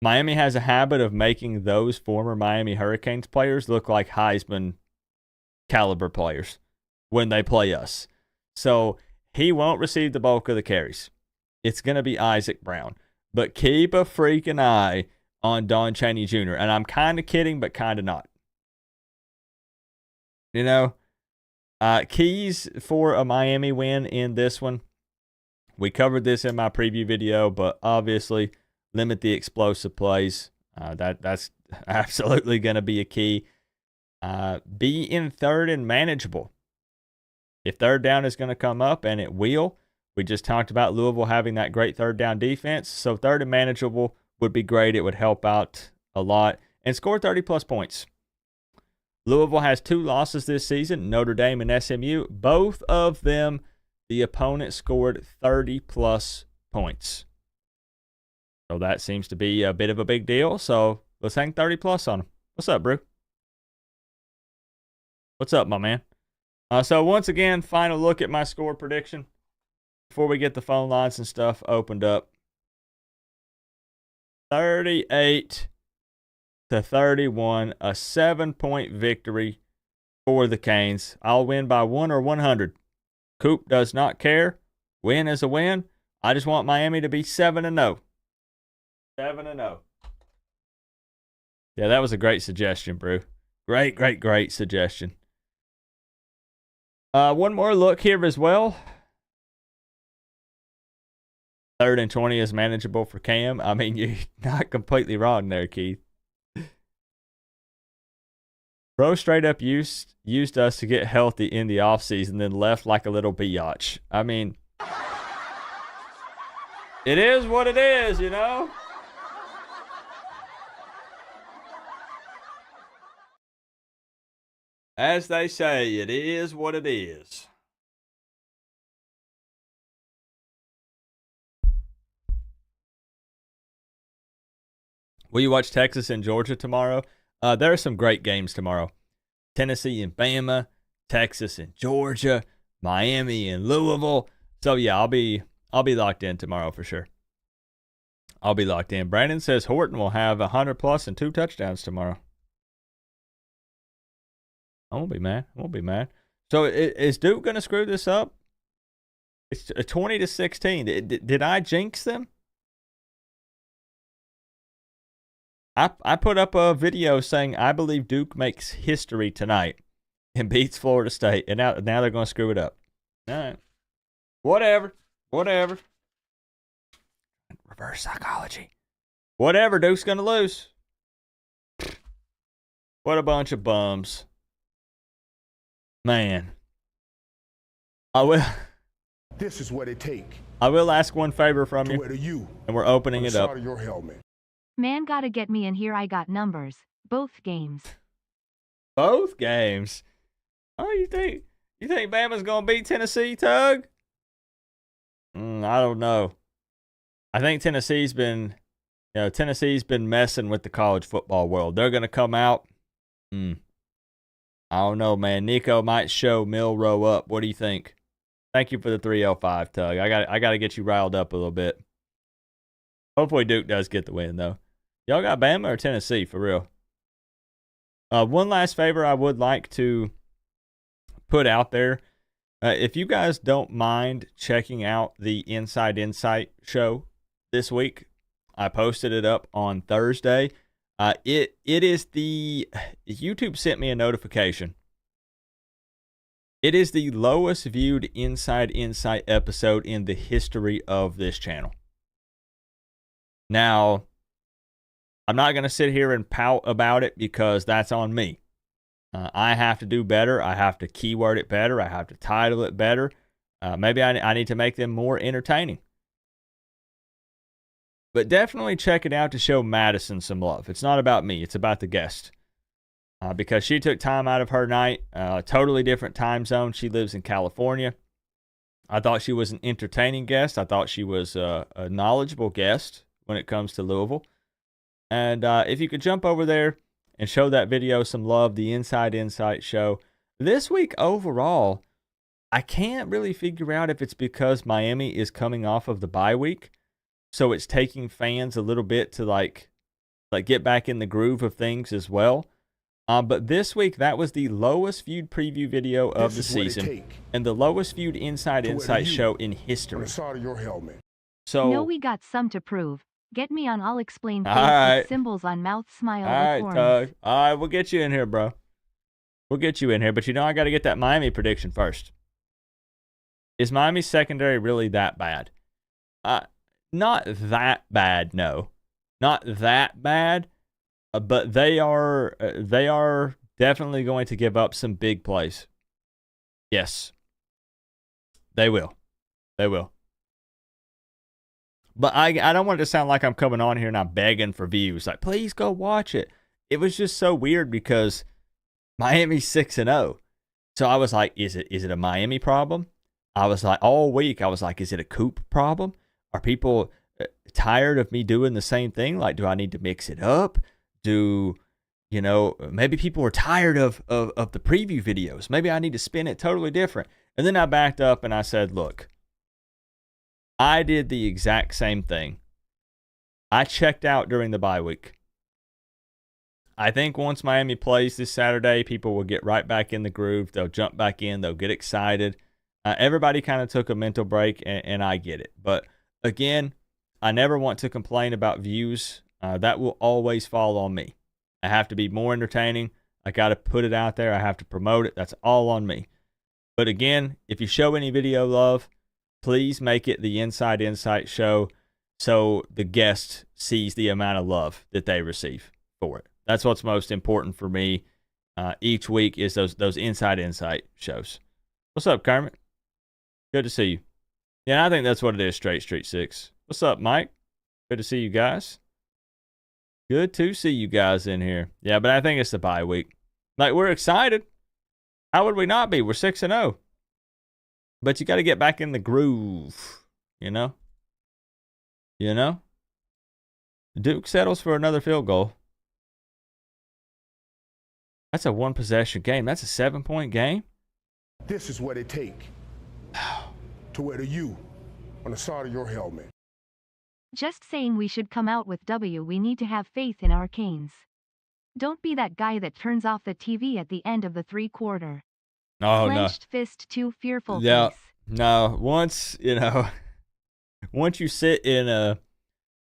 Miami has a habit of making those former Miami Hurricanes players look like Heisman caliber players when they play us. So he won't receive the bulk of the carries. It's going to be Isaac Brown. But keep a freaking eye on Don Chaney Jr. And I'm kind of kidding, but kind of not. Keys for a Miami win in this one. We covered this in my preview video, but obviously limit the explosive plays. That's absolutely going to be a key. Be in third and manageable. If third down is going to come up, and it will, we just talked about Louisville having that great third down defense. So third and manageable would be great. It would help out a lot. And score 30-plus points. Louisville has 2 losses this season, Notre Dame and SMU. Both of them, the opponent scored 30-plus points. So that seems to be a bit of a big deal. So let's hang 30-plus on them. What's up, Brew? What's up, my man? So once again, final look at my score prediction before we get the phone lines and stuff opened up. 38-31, a 7-point victory for the Canes. I'll win by 1 or 100. Coop does not care. Win is a win. I just want Miami to be 7-0. 7-0. Yeah, that was a great suggestion, Brew. Great suggestion. One more look here as well. 3rd and 20 is manageable for Cam. I mean, you're not completely wrong there, Keith. Bro straight up used us to get healthy in the offseason, then left like a little biatch. I mean, It is what it is, you know? As they say, it is what it is. Will you watch Texas and Georgia tomorrow? There are some great games tomorrow. Tennessee and Bama, Texas and Georgia, Miami and Louisville. So yeah, I'll be locked in tomorrow for sure. I'll be locked in. Brandon says Horton will have 100 plus and 2 touchdowns tomorrow. I won't be mad. So is Duke going to screw this up? It's 20-16. Did I jinx them? I put up a video saying I believe Duke makes history tonight and beats Florida State, and now they're going to screw it up. All right. Whatever. Reverse psychology. Whatever, Duke's going to lose. What a bunch of bums. Man. This is what it take. I will ask one favor from you, and we're opening it up. Your helmet. Man gotta get me in here. I got numbers. Both games. Both games? Oh, you think Bama's going to beat Tennessee, Tug? I don't know. I think Tennessee's been messing with the college football world. They're going to come out. I don't know, man. Nico might show Milrow up. What do you think? Thank you for the 305, Tug. I got to get you riled up a little bit. Hopefully Duke does get the win, though. Y'all got Bama or Tennessee, for real? One last favor I would like to put out there. If you guys don't mind checking out the Inside Insight show this week, I posted it up on Thursday. It is YouTube sent me a notification. It is the lowest viewed Inside Insight episode in the history of this channel. Now, I'm not going to sit here and pout about it because that's on me. I have to do better. I have to keyword it better. I have to title it better. Maybe I need to make them more entertaining. But definitely check it out to show Madison some love. It's not about me. It's about the guest. Because she took time out of her night. Totally different time zone. She lives in California. I thought she was an entertaining guest. I thought she was a knowledgeable guest when it comes to Louisville. And if you could jump over there and show that video some love, the Inside Insight show. This week overall, I can't really figure out if it's because Miami is coming off of the bye week, so it's taking fans a little bit to like get back in the groove of things as well. But this week, that was the lowest viewed preview video of the season and the lowest viewed Inside Insight show in history. On the side of your helmet. So, no, we got some to prove. Get me on. I'll explain face with symbols on mouth smile. All right, Tug. All right, we'll get you in here, bro. We'll get you in here, but I got to get that Miami prediction first. Is Miami's secondary really that bad? Not that bad, no. Not that bad, but they are definitely going to give up some big plays. Yes. They will. They will. But I don't want it to sound like I'm coming on here and I'm begging for views. Like, please go watch it. It was just so weird because Miami's 6-0. So I was like, is it a Miami problem? I was like, all week, I was like, is it a Coop problem? Are people tired of me doing the same thing? Like, do I need to mix it up? Maybe people are tired of the preview videos. Maybe I need to spin it totally different. And then I backed up and I said, look, I did the exact same thing. I checked out during the bye week. I think once Miami plays this Saturday, people will get right back in the groove. They'll jump back in. They'll get excited. Everybody kind of took a mental break, and I get it. But again, I never want to complain about views. That will always fall on me. I have to be more entertaining. I got to put it out there. I have to promote it. That's all on me. But again, if you show any video love, please make it the Inside Insight show so the guest sees the amount of love that they receive for it. That's what's most important for me each week is those Inside Insight shows. What's up, Kermit? Good to see you. Yeah, I think that's what it is, Straight Street 6. What's up, Mike? Good to see you guys. Good to see you guys in here. Yeah, but I think it's the bye week. Like, we're excited. How would we not be? We're 6-0. But you got to get back in the groove, you know? You know? Duke settles for another field goal. That's a one-possession game. That's a 7-point game. This is what it take to wear the U on the side of your helmet. Just saying we should come out with W. We need to have faith in our Canes. Don't be that guy that turns off the TV at the end of the 3/4. Oh, Clenched fist, too fearful Yeah. face. No, once you sit in a,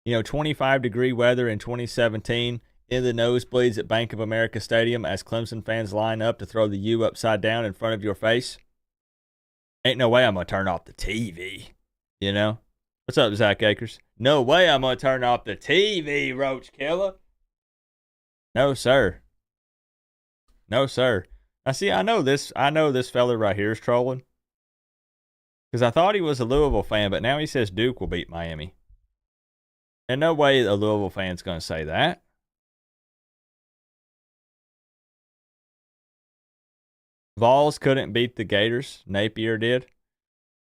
25-degree weather in 2017 in the nosebleeds at Bank of America Stadium as Clemson fans line up to throw the U upside down in front of your face, ain't no way I'm going to turn off the TV, you know? What's up, Zach Akers? No way I'm going to turn off the TV, Roach Killer. No, sir. No, sir. Now, see, I know this fella right here is trolling. Because I thought he was a Louisville fan, but now he says Duke will beat Miami. And no way a Louisville fan's going to say that. Vols couldn't beat the Gators. Napier did.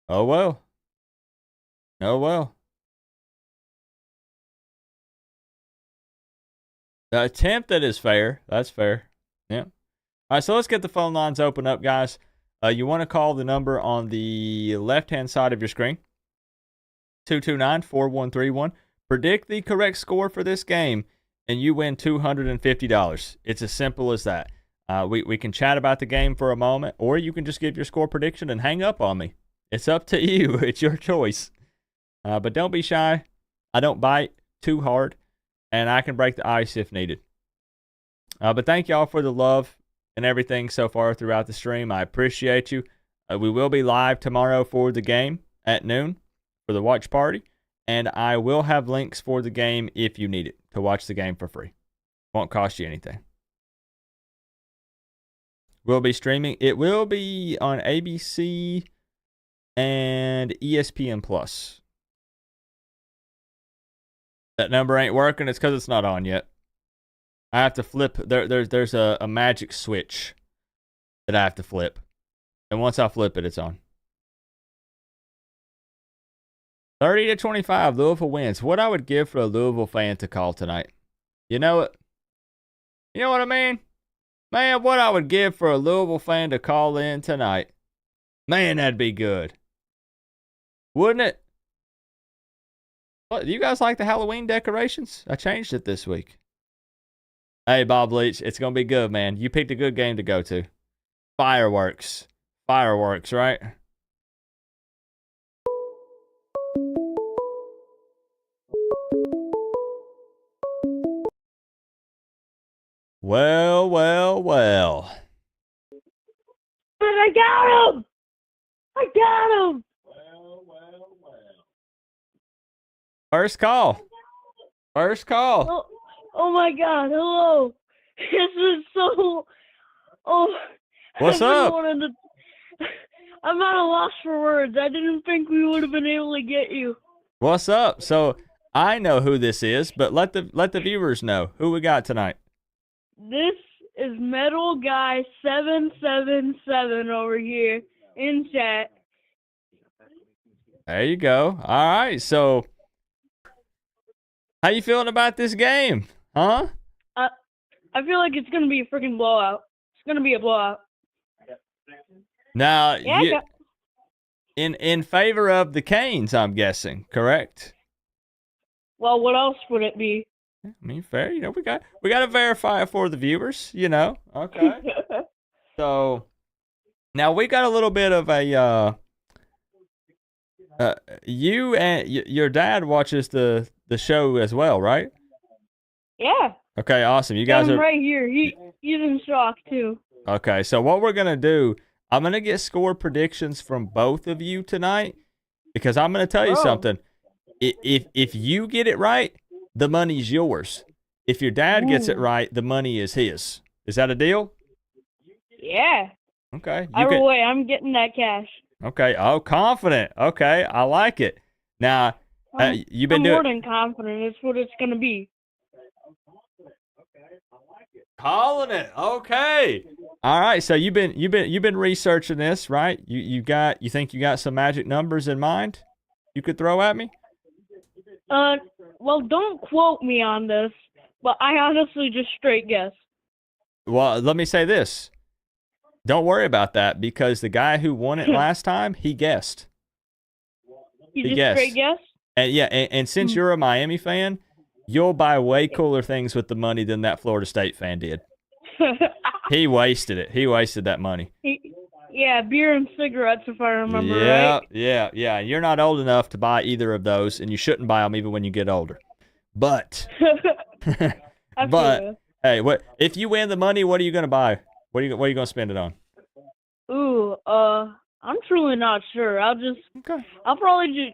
Oh, well. Oh, well. The attempt that is fair. That's fair. Yeah. All right, so let's get the phone lines open up, guys. You want to call the number on the left-hand side of your screen. 229-4131. Predict the correct score for this game, and you win $250. It's as simple as that. We can chat about the game for a moment, or you can just give your score prediction and hang up on me. It's up to you. It's your choice. But don't be shy. I don't bite too hard, and I can break the ice if needed. But thank y'all for the love and everything so far throughout the stream. I appreciate you. We will be live tomorrow for the game at noon for the watch party, and I will have links for the game if you need it to watch the game for free. Won't cost you anything. We'll be streaming. It will be on ABC and ESPN Plus. That number ain't working. It's because it's not on yet. I have to flip. There's a magic switch that I have to flip. And once I flip it, it's on. 30-25, Louisville wins. What I would give for a Louisville fan to call tonight. You know it. You know what I mean? Man, what I would give for a Louisville fan to call in tonight. Man, that'd be good. Wouldn't it? What, do you guys like the Halloween decorations? I changed it this week. Hey, Bob Leach, it's going to be good, man. You picked a good game to go to. Fireworks. Fireworks, right? Well, well, well. I got him! I got him! Well, well, well. First call. First call. Oh my God! Hello. This is so. Oh. What's up? I'm at a loss for words. I didn't think we would have been able to get you. What's up? So I know who this is, but let the viewers know who we got tonight. This is Metal Guy 777 over here in chat. There you go. All right. So, how you feeling about this game? Huh? I feel like it's gonna be a freaking blowout. It's gonna be a blowout. Now, Yeah. in favor of the Canes, I'm guessing, correct? Well, what else would it be? I mean, fair. You know, we got to verify it for the viewers. You know. Okay. So, now we got a little bit of a. You and your dad watches the show as well, right? Yeah. Okay, awesome. You guys are right here. He's in shock too. okay. So what we're gonna do? I'm gonna get score predictions from both of you tonight because I'm gonna tell you something. If you get it right, the money's yours. If your dad gets it right, the money is his. Is that a deal? Yeah. Okay. Either way, I'm getting that cash. Okay. Oh, confident. Okay, I like it. Now, You've been I'm more doing than confident it's what it's gonna be. calling it. Okay. All right. So you've been researching this, right? You think you got some magic numbers in mind you could throw at me? Well, don't quote me on this, but I honestly just straight guess. Well, let me say this. Don't worry about that because the guy who won it last time, he guessed. You He just guessed. straight guess? And yeah, and since you're a Miami fan, you'll buy way cooler things with the money than that Florida State fan did. He wasted it. He wasted that money. Yeah, beer and cigarettes, if I remember right. Yeah. You're not old enough to buy either of those, and you shouldn't buy them even when you get older. But, hey, what if you win the money? What are you gonna buy? What are you gonna spend it on? Ooh, I'm truly not sure. I'll probably just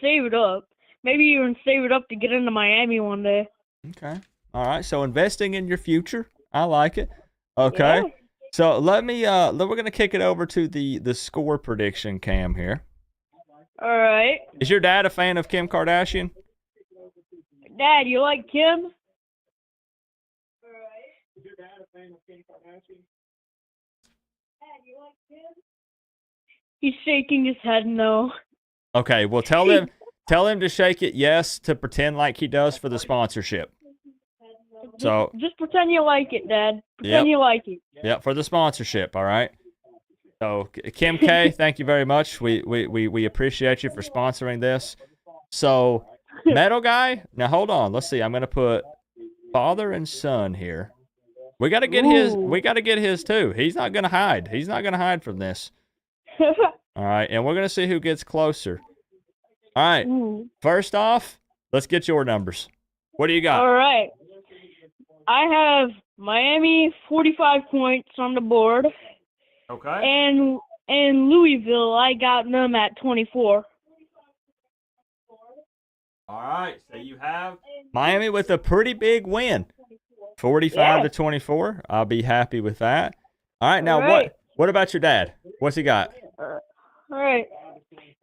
save it up. Maybe even save it up to get into Miami one day. Okay. All right. So investing in your future, I like it. Okay. Yeah. So we're gonna kick it over to the score prediction cam here. All right. Is your dad a fan of Kim Kardashian? Dad, you like Kim? All right. Is your dad a fan of Kim Kardashian? Dad, you like Kim? He's shaking his head no. Okay. Well, tell him to shake it yes to pretend like he does for the sponsorship. So just pretend you like it, Dad. Pretend you like it. Yep, for the sponsorship, all right? So, Kim K, thank you very much. We appreciate you for sponsoring this. So, Metal Guy, now hold on. Let's see. I'm going to put father and son here. We got to get his. We got to get his too. He's not going to hide. He's not going to hide from this. All right, and we're going to see who gets closer. All right. First off, let's get your numbers. What do you got? All right. I have Miami 45 points on the board. Okay. And Louisville, I got them at 24. All right. So you have Miami with a pretty big win. 45 to 24. I'll be happy with that. All right. Now what about your dad? What's he got? All right.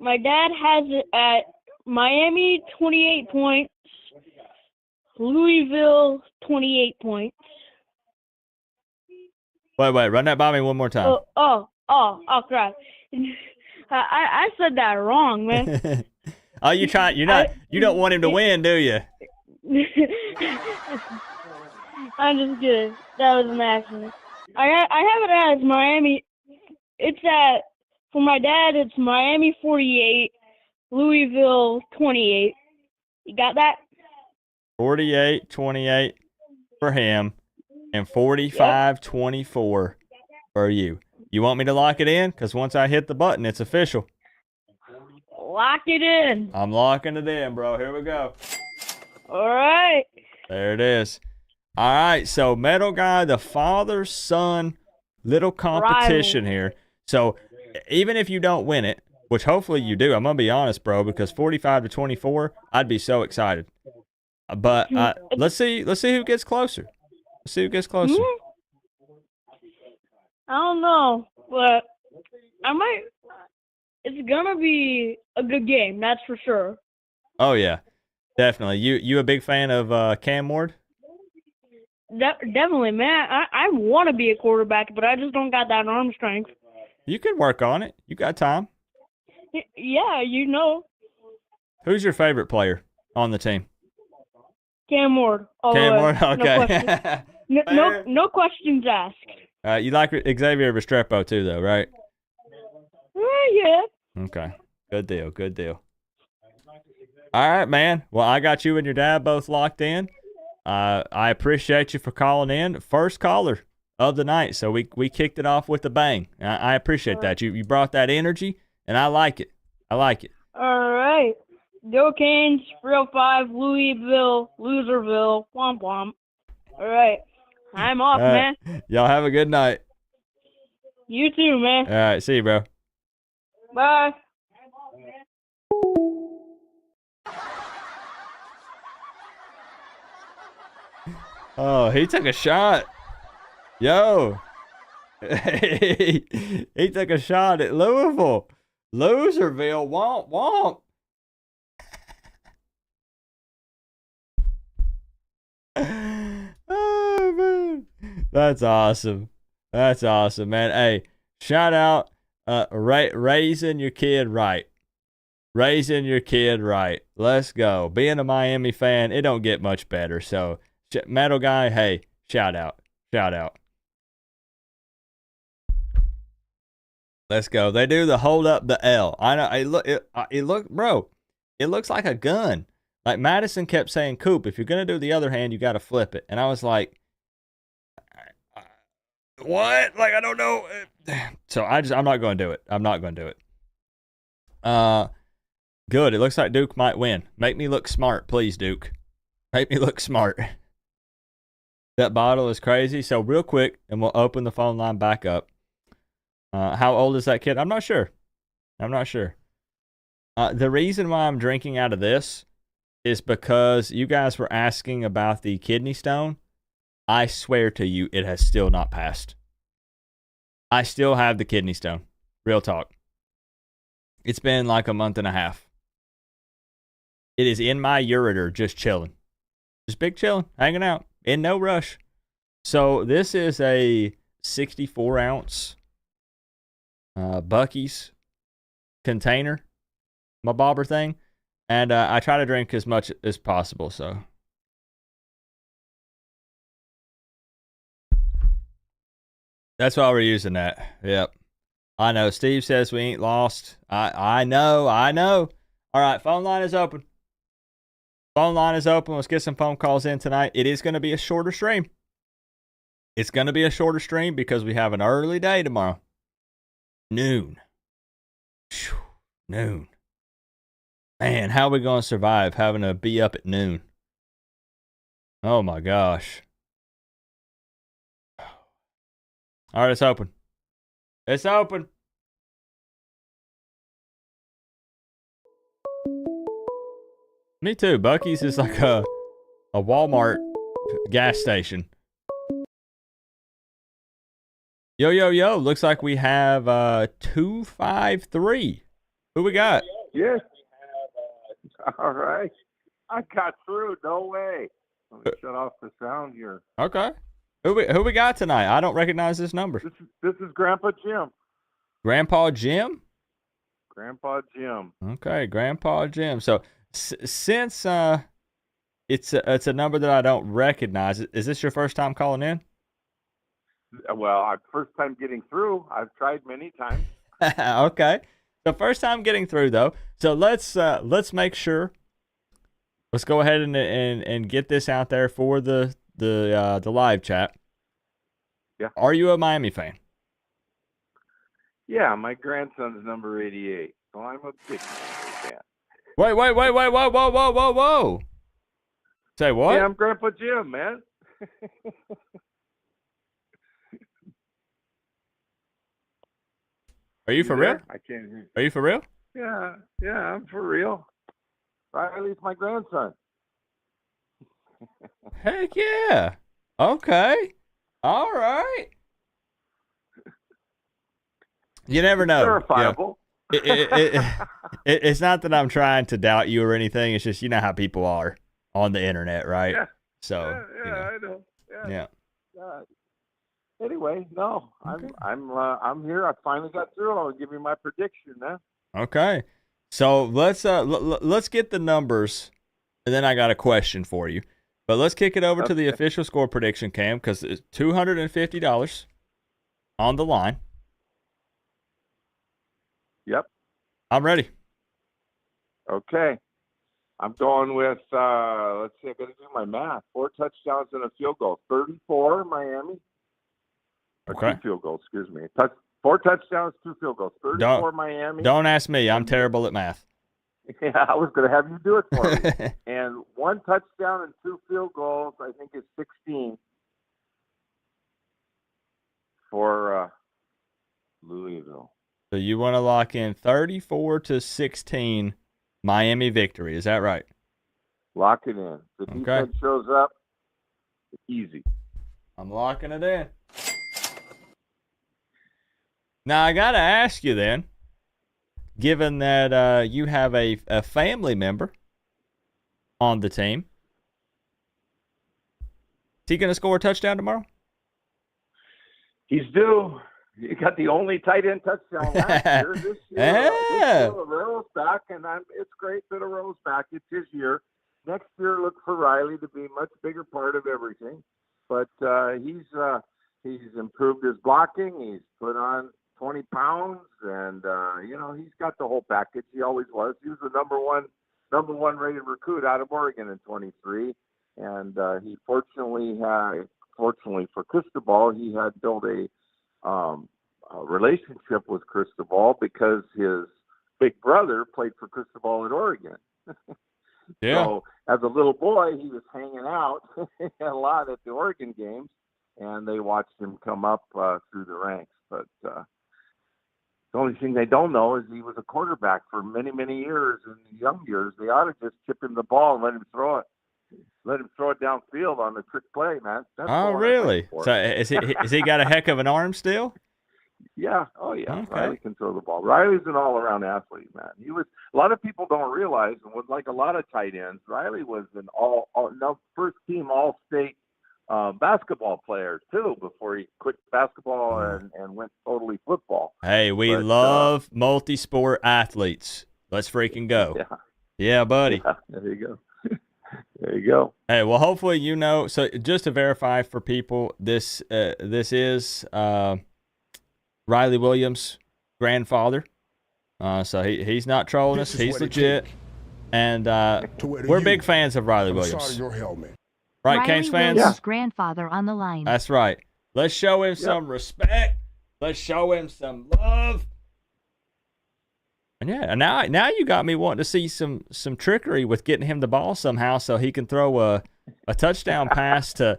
My dad has it at Miami 28 points. Louisville, 28 points. Wait, run that by me one more time. Oh, crap. I said that wrong, man. Oh, you don't want him to win, do you? I'm just kidding. That was an accident. I have it as Miami. For my dad, it's Miami 48, Louisville 28. You got that? 48-28 for him, and 45-24 for you. You want me to lock it in? Because once I hit the button, it's official. Lock it in. I'm locking it in, bro. Here we go. All right. There it is. All right, so Metal Guy, the father-son little competition here. So even if you don't win it, which hopefully you do, I'm going to be honest, bro, because 45-24, I'd be so excited. But let's see who gets closer. Let's see who gets closer. I don't know, but I might. It's gonna be a good game, that's for sure. Oh yeah, definitely. You a big fan of Cam Ward? Definitely, man. I want to be a quarterback, but I just don't got that arm strength. You can work on it. You got time. Yeah, you know. Who's your favorite player on the team? Cam Ward. Cam Ward, okay. No questions asked. You like Xavier Restrepo too, though, right? Yeah. Okay. Good deal. All right, man. Well, I got you and your dad both locked in. I appreciate you for calling in. First caller of the night, so we kicked it off with a bang. I appreciate that. You brought that energy, and I like it. All right. Go Canes, 305, Louisville, Loserville, womp womp. All right. I'm off, man. Y'all have a good night. You too, man. All right. See you, bro. Bye. Oh, he took a shot. Yo. He took a shot at Louisville. Loserville, womp womp. That's awesome. That's awesome, man. Hey, shout out raising your kid right. Raising your kid right. Let's go. Being a Miami fan, it don't get much better. So, Metal Guy, hey, shout out. Shout out. Let's go. They do the hold up the L. I know. Bro, it looks like a gun. Like Madison kept saying, Coop, if you're going to do the other hand, you got to flip it. And I was like, what? Like, I don't know. So I'm not going to do it. I'm not going to do it. Good. It looks like Duke might win. Make me look smart, please, Duke. Make me look smart. That bottle is crazy. So real quick, and we'll open the phone line back up. How old is that kid? I'm not sure. The reason why I'm drinking out of this is because you guys were asking about the kidney stone. I swear to you, it has still not passed. I still have the kidney stone. Real talk. It's been like a month and a half. It is in my ureter, just chilling. Just big chilling, hanging out, in no rush. So this is a 64-ounce Buc-ee's container, my bobber thing. And I try to drink as much as possible, so. That's why we're using that. Yep. I know. Steve says we ain't lost. I know. All right, phone line is open. Phone line is open. Let's get some phone calls in tonight. It is going to be a shorter stream. It's going to be a shorter stream because we have an early day tomorrow. Noon. Whew, noon. Man, how are we going to survive having to be up at noon? Oh, my gosh. All right, it's open. It's open. Me too. Buc-ee's is like a Walmart gas station. Yo. Looks like we have 253. Who we got? Yes. All right. I got through. No way. Let me shut off the sound here. Okay. Who we got tonight? I don't recognize this number. This is Grandpa Jim. Grandpa Jim? Grandpa Jim. Okay, Grandpa Jim. So since it's a number that I don't recognize, is this your first time calling in? Well, first time getting through. I've tried many times. Okay. So first time getting through though. So let's make sure. Let's go ahead and get this out there for the live chat. Yeah. Are you a Miami fan? Yeah, my grandson's number 88, so I'm a big fan. Wait, whoa. Say what? Yeah, I'm Grandpa Jim, man. Are you for real? I can't hear you. Are you for real? Yeah, I'm for real. Riley's my grandson. Heck yeah. Okay. All right. You never know. Verifiable. Yeah. It's not that I'm trying to doubt you or anything. It's just, you know how people are on the internet, right? Yeah. So, I know. Yeah. Anyway, no, Okay. I'm here. I finally got through. I'll give you my prediction, man. Okay. So let's get the numbers, and then I got a question for you. But let's kick it over to the official score prediction, Cam, because it's $250 on the line. Yep. I'm ready. Okay. I'm going with, let's see, I got to do my math. 4 touchdowns and a field goal. 34, Miami. Or Okay. 2 field goals, excuse me. 4 touchdowns, 2 field goals. 34, Miami. Don't ask me. I'm terrible at math. Yeah, I was going to have you do it for me. And 1 touchdown and 2 field goals, I think it's 16 for Louisville. So you want to lock in 34-16 Miami victory. Is that right? Lock it in. The defense shows up, easy. I'm locking it in. Now, I got to ask you then, given that you have a family member on the team, is he going to score a touchdown tomorrow? He's due. He got the only tight end touchdown last year. This year, Arroyo's back, and it's great that Arroyo's back. It's his year. Next year, look for Riley to be a much bigger part of everything. But he's improved his blocking. He's put on 20 pounds, and he's got the whole package. He always was. He was the number one rated recruit out of Oregon in 23, and he fortunately for Cristobal, he had built a relationship with Cristobal because his big brother played for Cristobal at Oregon. Yeah. So as a little boy, he was hanging out a lot at the Oregon games, and they watched him come up through the ranks. But the only thing they don't know is he was a quarterback for many, many years. In the young years, they ought to just chip him the ball and let him throw it. Let him throw it downfield on the trick play, man. That's really? So is he got a heck of an arm still? Yeah. Oh, yeah. Okay. Riley can throw the ball. Riley's an all-around athlete, man. He was. A lot of people don't realize, and with like a lot of tight ends, Riley was an first-team All-State basketball player too before he quit basketball and went totally football. Hey, we love multi-sport athletes. Let's freaking go. Yeah, buddy. Yeah, there you go. There you go. Hey, well, hopefully so just to verify for people, this is Riley Williams' grandfather. So he's not trolling us. He's legit. And we're big fans of Riley Williams. Your helmet. Right, Riley Canes fans? Williams' grandfather on the line. That's right. Let's show him some respect. Let's show him some love. And yeah, now you got me wanting to see some trickery with getting him the ball somehow so he can throw a touchdown pass to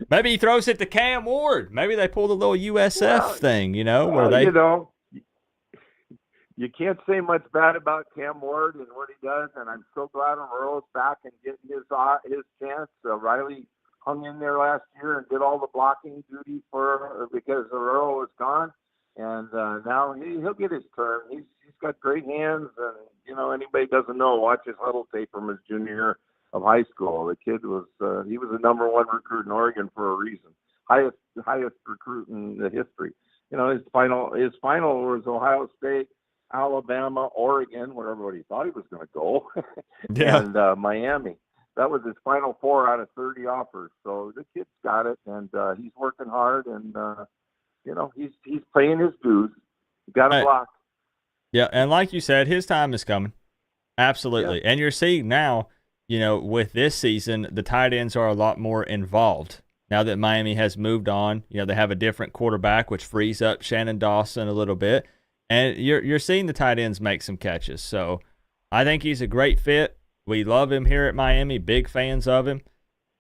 maybe he throws it to Cam Ward. Maybe they pull the little USF thing, where they you can't say much bad about Cam Ward and what he does, and I'm so glad Auror's back and getting his chance. Riley hung in there last year and did all the blocking duty because Aurora was gone, and now he'll get his turn. He's got great hands, and anybody doesn't know, watch his huddle tape from his junior year of high school. The kid was he was the number one recruit in Oregon for a reason, highest recruit in the history. His final was Ohio State, Alabama, Oregon, where everybody thought he was going to go, and Miami. That was his final 4 out of 30 offers. So the kid's got it, and he's working hard, and he's paying his dues. He got a block. Yeah, and like you said, his time is coming. Absolutely. Yeah. And you're seeing now, with this season, the tight ends are a lot more involved. Now that Miami has moved on, they have a different quarterback, which frees up Shannon Dawson a little bit. And you're seeing the tight ends make some catches. So I think he's a great fit. We love him here at Miami, big fans of him.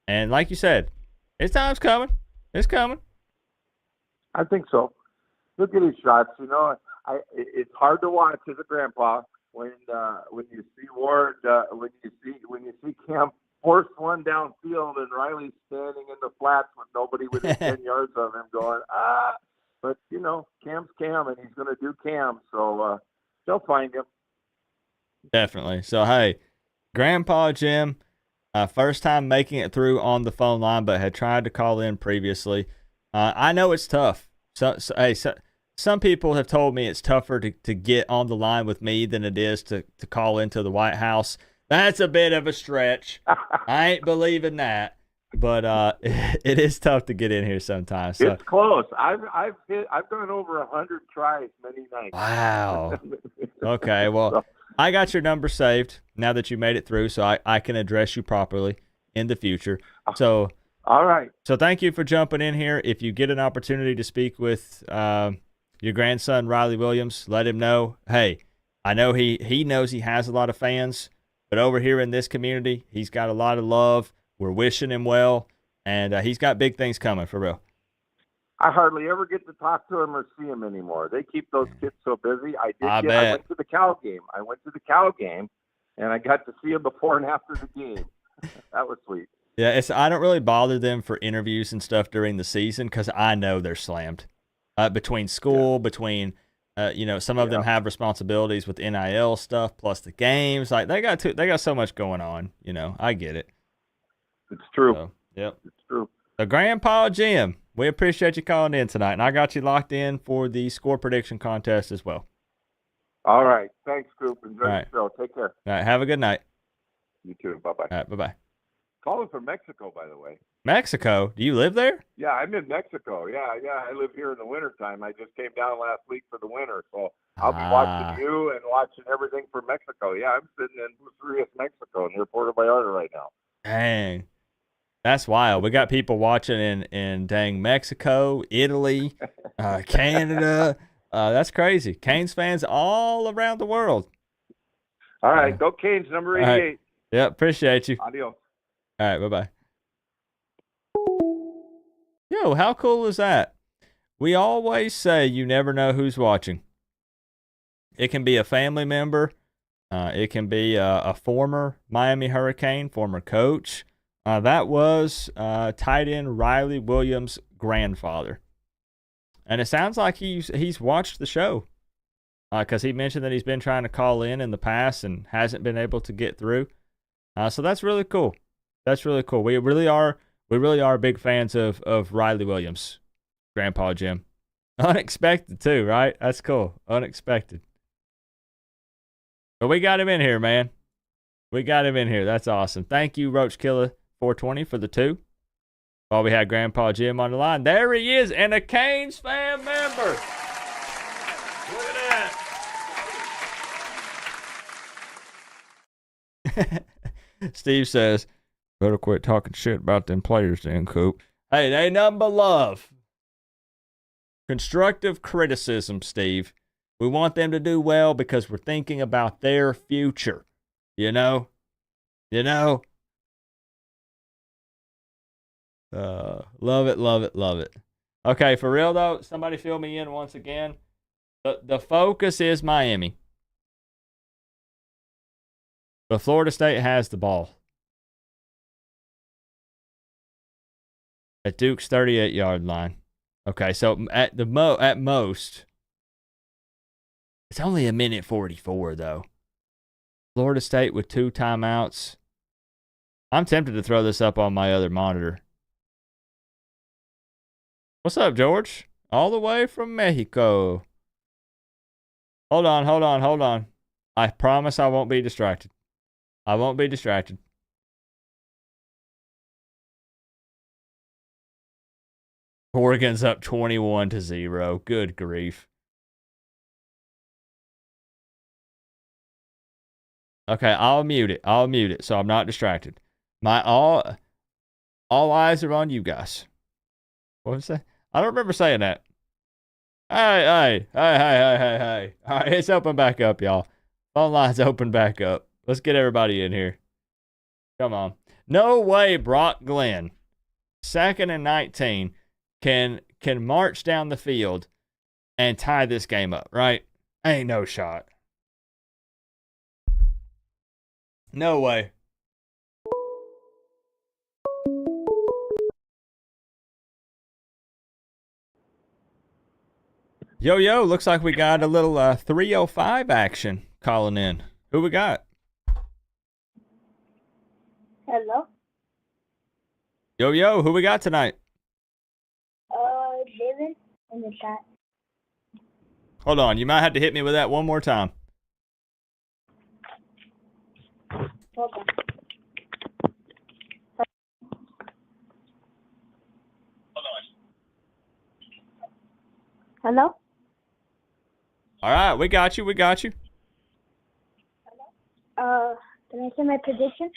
And like you said, his time's coming. It's coming. I think so. Look at his shots. It's hard to watch as a grandpa when you see Ward, when you see Cam force one downfield and Riley standing in the flats with nobody within 10 yards of him going, But, Cam's Cam, and he's going to do Cam, so they'll find him. Definitely. So, hey, Grandpa Jim, first time making it through on the phone line, but had tried to call in previously. I know it's tough. Some people have told me it's tougher to get on the line with me than it is to call into the White House. That's a bit of a stretch. I ain't believing that. But it is tough to get in here sometimes. So. It's close. I've gone over 100 tries many nights. Wow. Okay, well, I got your number saved now that you made it through, so I can address you properly in the future. So, all right. So thank you for jumping in here. If you get an opportunity to speak with your grandson, Riley Williams, let him know, hey, I know he knows he has a lot of fans, but over here in this community, he's got a lot of love. We're wishing him well, and he's got big things coming, for real. I hardly ever get to talk to him or see him anymore. They keep those kids so busy. I went to the Cal game. And I got to see him before and after the game. That was sweet. Yeah, I don't really bother them for interviews and stuff during the season because I know they're slammed. Between school, some of them have responsibilities with NIL stuff plus the games. Like they got so much going on. I get it. It's true. So, yep. It's true. So Grandpa Jim, We appreciate you calling in tonight, and I got you locked in for the score prediction contest as well. All right. Thanks, Coop. Enjoy All the right. show. Take care. All right, have a good night. You too. Bye-bye. All right, bye-bye. Calling from Mexico, by the way. Mexico? Do you live there? Yeah, I'm in Mexico. Yeah. I live here in the wintertime. I just came down last week for the winter, so I'll be watching you and watching everything from Mexico. Yeah, I'm sitting in Bucerias, Mexico, near Puerto Vallarta right now. Dang. That's wild. We got people watching in dang Mexico, Italy, Canada. That's crazy. Canes fans all around the world. All right. Go Canes, number 88. Right. Yep, appreciate you. Adios. All right, bye-bye. Yo, how cool is that? We always say you never know who's watching. It can be a family member. It can be a former Miami Hurricane, former coach. That was tight end Riley Williams' grandfather. And it sounds like he's watched the show because he mentioned that he's been trying to call in the past and hasn't been able to get through. So that's really cool. That's really cool. We really are big fans of Riley Williams, Grandpa Jim. Unexpected too, right? That's cool. Unexpected. But we got him in here, man. We got him in here. That's awesome. Thank you, Roach Killer 420 for the 2. While we had Grandpa Jim on the line. There he is, and a Canes fan member. Look at that. Steve says, better quit talking shit about them players then, Coop. Hey, they nothing but love. Constructive criticism, Steve. We want them to do well because we're thinking about their future. You know? Love it, love it, love it. Okay, for real though, somebody fill me in once again. The focus is Miami. But Florida State has the ball. At Duke's 38-yard line. Okay, so at most, it's only a minute 44 though. Florida State with 2 timeouts. I'm tempted to throw this up on my other monitor. What's up, George? All the way from Mexico. Hold on. I promise I won't be distracted. Oregon's up 21-0. Good grief. Okay, I'll mute it so I'm not distracted. My all eyes are on you guys. What was that? I don't remember saying that. Hey. All right, it's open back up, y'all. Phone line's open back up. Let's get everybody in here. Come on. No way Brock Glenn, 2nd and 19, can march down the field and tie this game up, right? Ain't no shot. No way. Yo, looks like we got a little 305 action calling in. Who we got? Hello? Yo, who we got tonight? David in the chat. Hold on, you might have to hit me with that one more time. Hold on. Hello? All right, we got you. Can I say my prediction?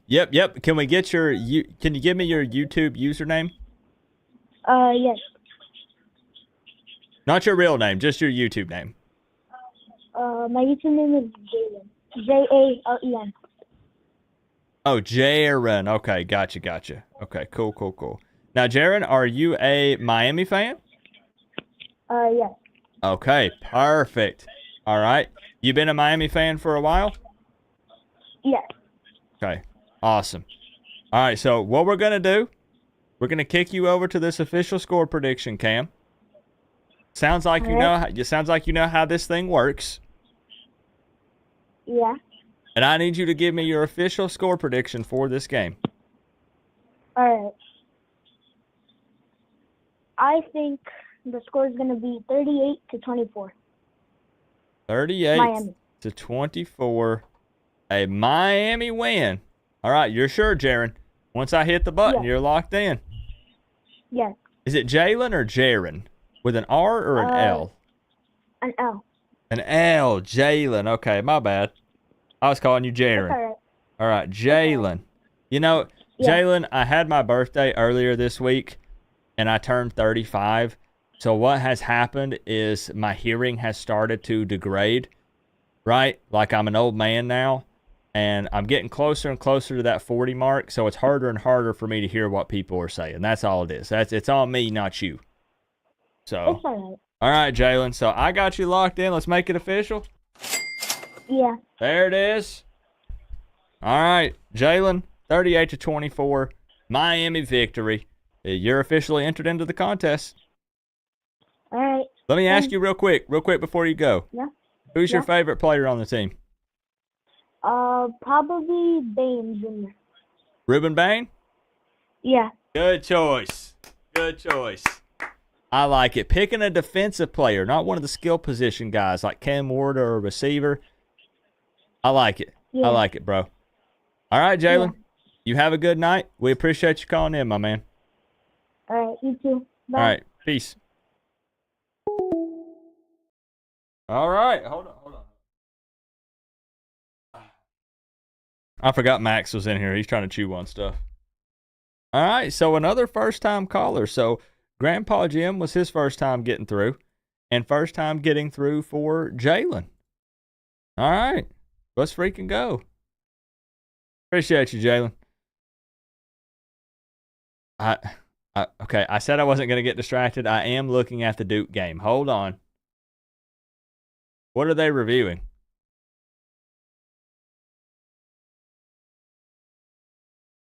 Yep. Can we get can you give me your YouTube username? Yes. Not your real name, just your YouTube name. My YouTube name is Jalen. Jalen. Oh, Jaren. Okay, gotcha. Okay, cool. Now, Jaren, are you a Miami fan? Yes. Okay, perfect. All right. You been a Miami fan for a while? Yes. Okay, awesome. All right, so what we're going to do, we're going to kick you over to this official score prediction cam. Sounds like you know how this thing works. Yeah. And I need you to give me your official score prediction for this game. All right. I think the score is going to be 38-24. 38 Miami. to 24. A Miami win. All right, you're sure, Jaron. Once I hit the button, Yeah. you're locked in. Yes. Is it Jalen or Jaron? With an R or an L? An L. An L. Jalen. Okay, my bad. I was calling you That's Jaron. all right. All right, Jalen. You know, Yeah. Jalen, I had my birthday earlier this week, and I turned 35. So what has happened is my hearing has started to degrade, right? Like I'm an old man now, and I'm getting closer and closer to that 40 mark, so it's harder and harder for me to hear what people are saying. That's all it is. It's on me, not you. So, It's all all right, Jalen. So I got you locked in. Let's make it official. right. Yeah. There it is. All right, Jalen, 38 to 24, Miami victory. You're officially entered into the contest. All right. Let me ask you real quick before you go. Yeah. Who's your Yeah. favorite player on the team? Probably Bain Jr. Ruben Bain? Yeah. Good choice. Good choice. I like it. Picking a defensive player, not one of the skill position guys like Cam Ward or a receiver. I like it. Yeah. I like it, bro. All right, Jalen. Yeah. You have a good night. We appreciate you calling in, my man. All right. You too. Bye. All right. Peace. All right. Hold on. I forgot Max was in here. He's trying to chew on stuff. All right. So another first-time caller. So Grandpa Jim was his first time getting through, and first time getting through for Jalen. All right. Let's freaking go. Appreciate you, Jalen. Okay, I said I wasn't going to get distracted. I am looking at the Duke game. Hold on. What are they reviewing?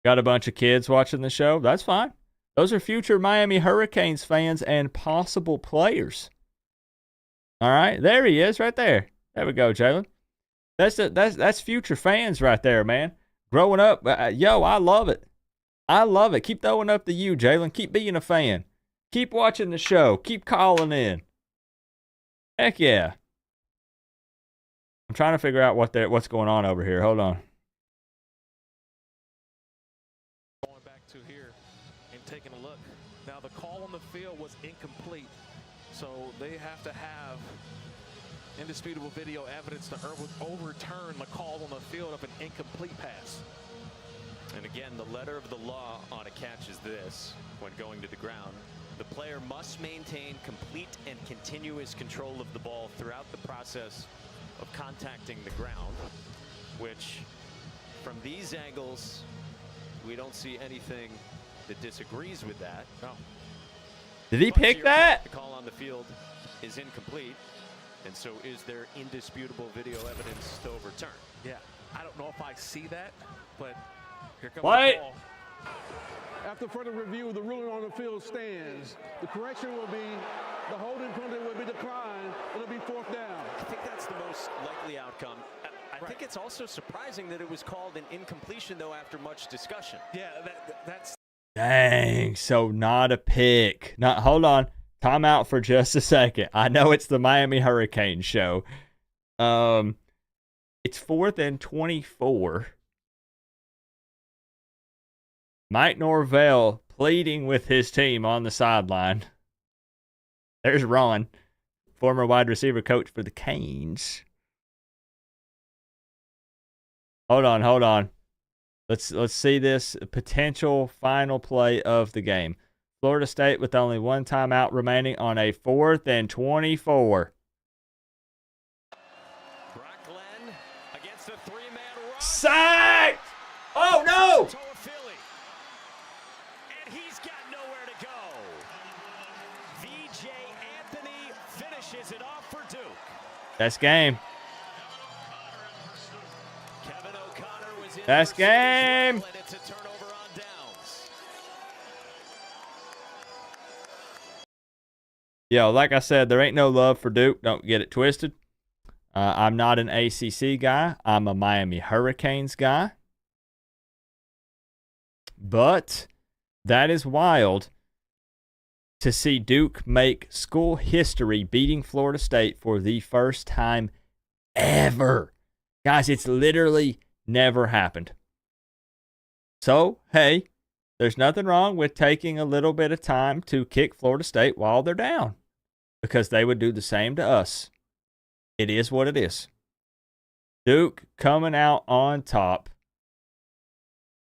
Got a bunch of kids watching the show. That's fine. Those are future Miami Hurricanes fans and possible players. All right, there he is, right there. There we go, Jalen. That's future fans right there, man. Growing up, yo, I love it. I love it. Keep throwing up the U, Jalen. Keep being a fan. Keep watching the show. Keep calling in. Heck yeah. I'm trying to figure out what's going on over here. Hold on. Going back to here and taking a look. Now the call on the field was incomplete, so they have to have indisputable video evidence to overturn the call on the field of an incomplete pass. And again, the letter of the law on a catch is this: when going to the ground, the player must maintain complete and continuous control of the ball throughout the process of contacting the ground, which from these angles, we don't see anything that disagrees with that. No. Did he But to pick your that? point, the call on the field is incomplete, and so is there indisputable video evidence to overturn? Yeah, I don't know if I see that, but here comes What? the call. After further review, the ruling on the field stands. The correction will be the holding penalty will be declined. It'll be fourth down. I think that's the most likely outcome. I think it's also surprising that it was called an incompletion, though, after much discussion. Yeah, that's Dang, so not a pick. Not, hold on. Time out for just a second. I know it's the Miami Hurricanes show. It's 4th and 24. Mike Norvell pleading with his team on the sideline. There's Ron, former wide receiver coach for the Canes. Hold on. Let's see this potential final play of the game. Florida State with only one timeout remaining on a 4th and 24. Brock Glenn against a three-man rush. Sacked! Oh no! To a Philly. And he's got nowhere to go. VJ Anthony finishes it off for Duke. That's game. Kevin O'Connor was in That's for City as game. well, and it's a turnover on downs. Yo, like I said, there ain't no love for Duke. Don't get it twisted. I'm not an ACC guy. I'm a Miami Hurricanes guy. But that is wild to see Duke make school history beating Florida State for the first time ever. Guys, it's literally never happened. So, hey, there's nothing wrong with taking a little bit of time to kick Florida State while they're down, because they would do the same to us. It is what it is. Duke coming out on top.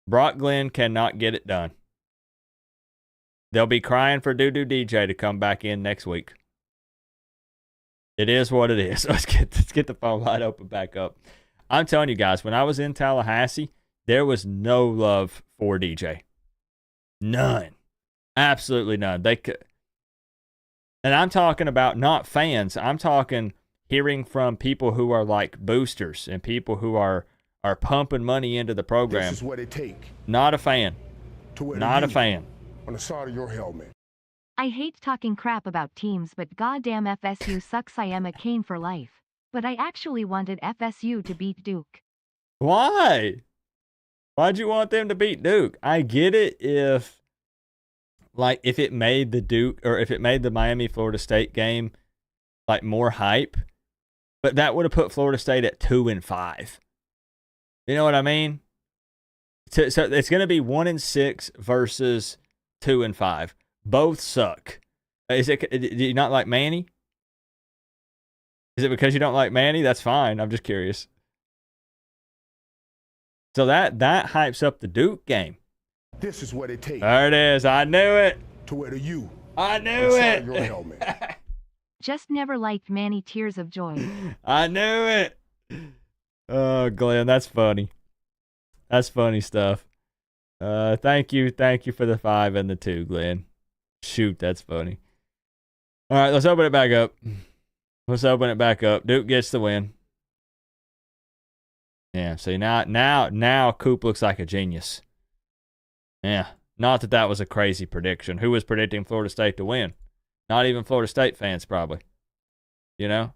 Brock Glenn cannot get it done. They'll be crying for Doo-Doo DJ to come back in next week. It is what it is. Let's get the phone line open back up. I'm telling you guys, when I was in Tallahassee, there was no love for DJ. None. Absolutely none. They could, and I'm talking about not fans. I'm talking hearing from people who are like boosters and people who are pumping money into the program. This is what it takes. Not a fan. Not a fan. On the side of your helmet. I hate talking crap about teams, but goddamn FSU sucks. I am a Cane for life. But I actually wanted FSU to beat Duke. Why? Why'd you want them to beat Duke? I get it if it made the Duke, or if it made the Miami-Florida State game like more hype, but that would have put Florida State at 2-5. You know what I mean? So it's going to be 1-6 versus 2-5. Both suck. Do you not like Manny? Is it because you don't like Manny? That's fine. I'm just curious. So that hypes up the Duke game. This is what it takes. There it is. I knew it. To wear the U. I knew it. Your helmet. Just never liked Manny Tears of Joy. I knew it. Oh, Glenn, that's funny. That's funny stuff. Thank you for the 5 and the 2, Glenn. Shoot, that's funny. All right, let's open it back up. Duke gets the win. Yeah, see, now Coop looks like a genius. Yeah, not that was a crazy prediction. Who was predicting Florida State to win? Not even Florida State fans, probably. You know?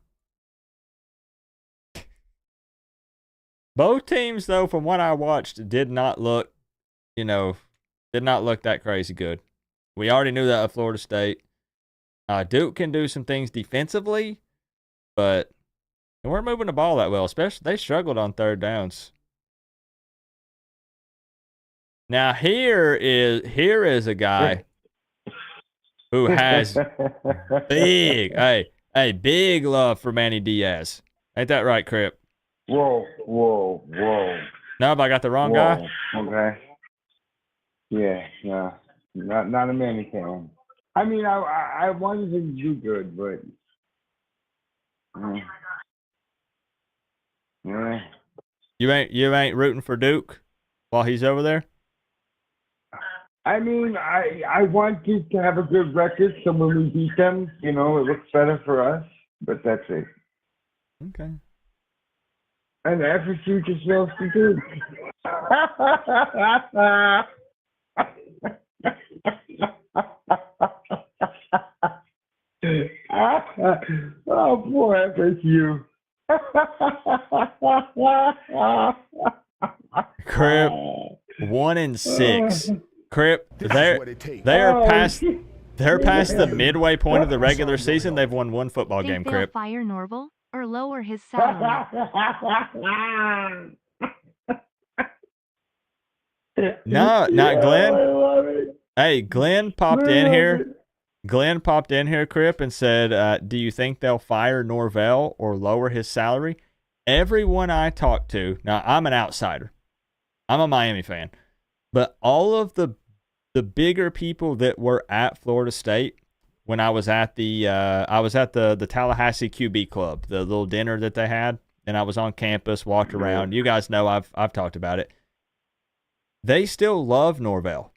Both teams, though, from what I watched, did not look that crazy good. We already knew that of Florida State. Duke can do some things defensively, but they weren't moving the ball that well. Especially, they struggled on third downs. Now here is a guy who has big love for Manny Diaz. Ain't that right, Crip? Whoa. No, but I got the wrong guy. Okay. Yeah. Not a Manny fan. I mean, I wanted him to do good, but yeah. You ain't rooting for Duke while he's over there? I mean, I want Duke to have a good record, so when we beat them, it looks better for us. But that's it. Okay. And FSU just loves to do. Oh, poor FSU. Crip, 1-6. Crip, they're past the midway point of the regular season. They've won one football game, Think Crip. they'll fire Norville or lower his salary? No, not Glenn. Hey, Glenn popped in here. Crip, and said, do you think they'll fire Norvell or lower his salary? Everyone I talked to, now I'm an outsider. I'm a Miami fan. But all of the bigger people that were at Florida State when I was at the Tallahassee QB Club, the little dinner that they had, and I was on campus, walked around. You guys know I've talked about it. They still love Norvell.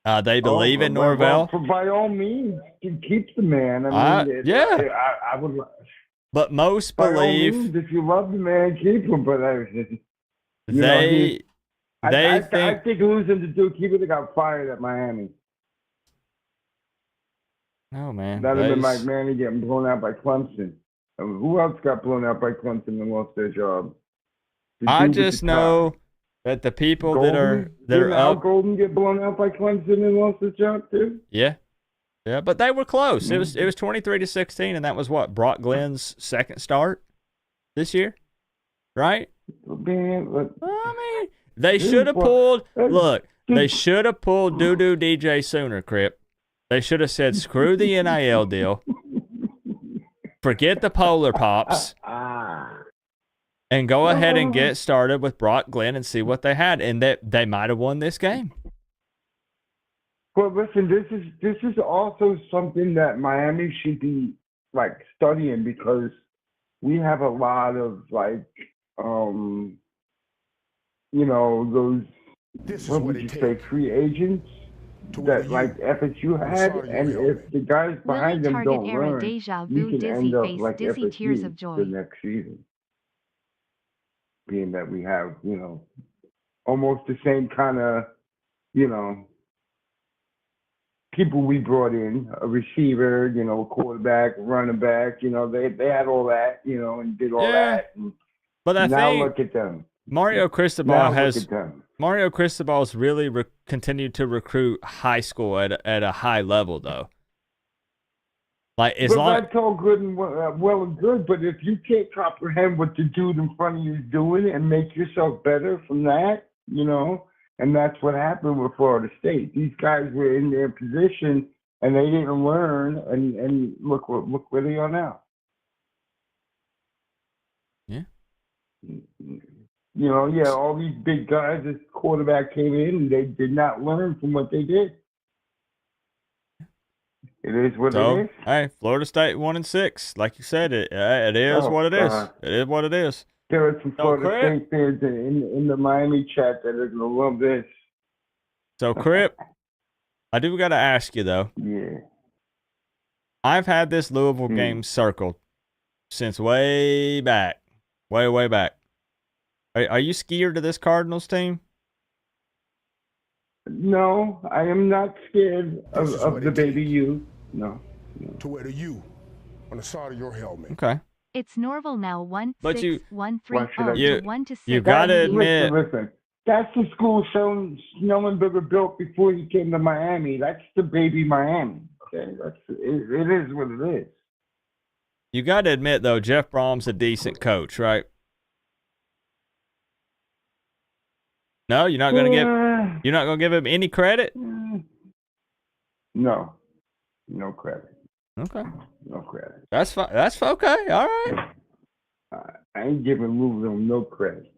They believe in Norvell. By all means, keep the man. I would. But most by believe all means, if you love the man, keep him. But I think losing to Duke, he would have got fired at Miami. Oh man, that'd have been like Manny getting blown out by Clemson. Who else got blown out by Clemson and lost their job? I just know But the people Golden, that are Al up, Golden get blown out by Clemson and lost his job too. yeah, but they were close. It was 23-16, and that was what Brock Glenn's second start this year, right? Man, I mean, they should have pulled. Look, they should have pulled Doo-Doo DJ sooner, Crip. They should have said, screw the NIL deal, forget the Polar Pops, and go ahead and get started with Brock Glenn and see what they had, and that they might have won this game. But listen, this is also something that Miami should be like studying, because we have a lot of like those This is what what would you it say, takes free agents to where that like FSU had, sorry, and you if the guys behind them Target don't era learn, deja you vu can dizzy end up face like dizzy tears FSU of joy. the next season. Being that we have, almost the same kind of, people we brought in, a receiver, quarterback, running back, they had all that, and did all that. And but I now think look at them. Mario Cristobal Now has look at them. Mario Cristobal's really continued to recruit high school at a high level, though. Like That's all good and well and good, but if you can't comprehend what the dude in front of you is doing and make yourself better from that, and that's what happened with Florida State. These guys were in their position and they didn't learn, and look where they are now. Yeah. All these big guys, this quarterback came in and they did not learn from what they did. It is what it is. Hey, Florida State 1-6, like you said, it is what it is. It is what it is. There are some Florida State fans in the Miami chat that are gonna love this. So, Crip, I do got to ask you though. Yeah. I've had this Louisville game circled since way back, way back. Are you scared of this Cardinals team? No, I am not scared of the baby U. No. to wear the U on the side of your helmet. Okay. It's Norville now 1 But 6 1 3 Why should I- 0 1 to 6. You gotta admit, Listen. That's the school Snellenberger built before he came to Miami. That's the baby Miami. Okay, it is what it is. you got to admit though, Jeff Brom's a decent coach, right? No, you're not gonna give him any credit. No credit. Okay, No credit. that's fine. That's okay. All right. I ain't giving Louisville no credit.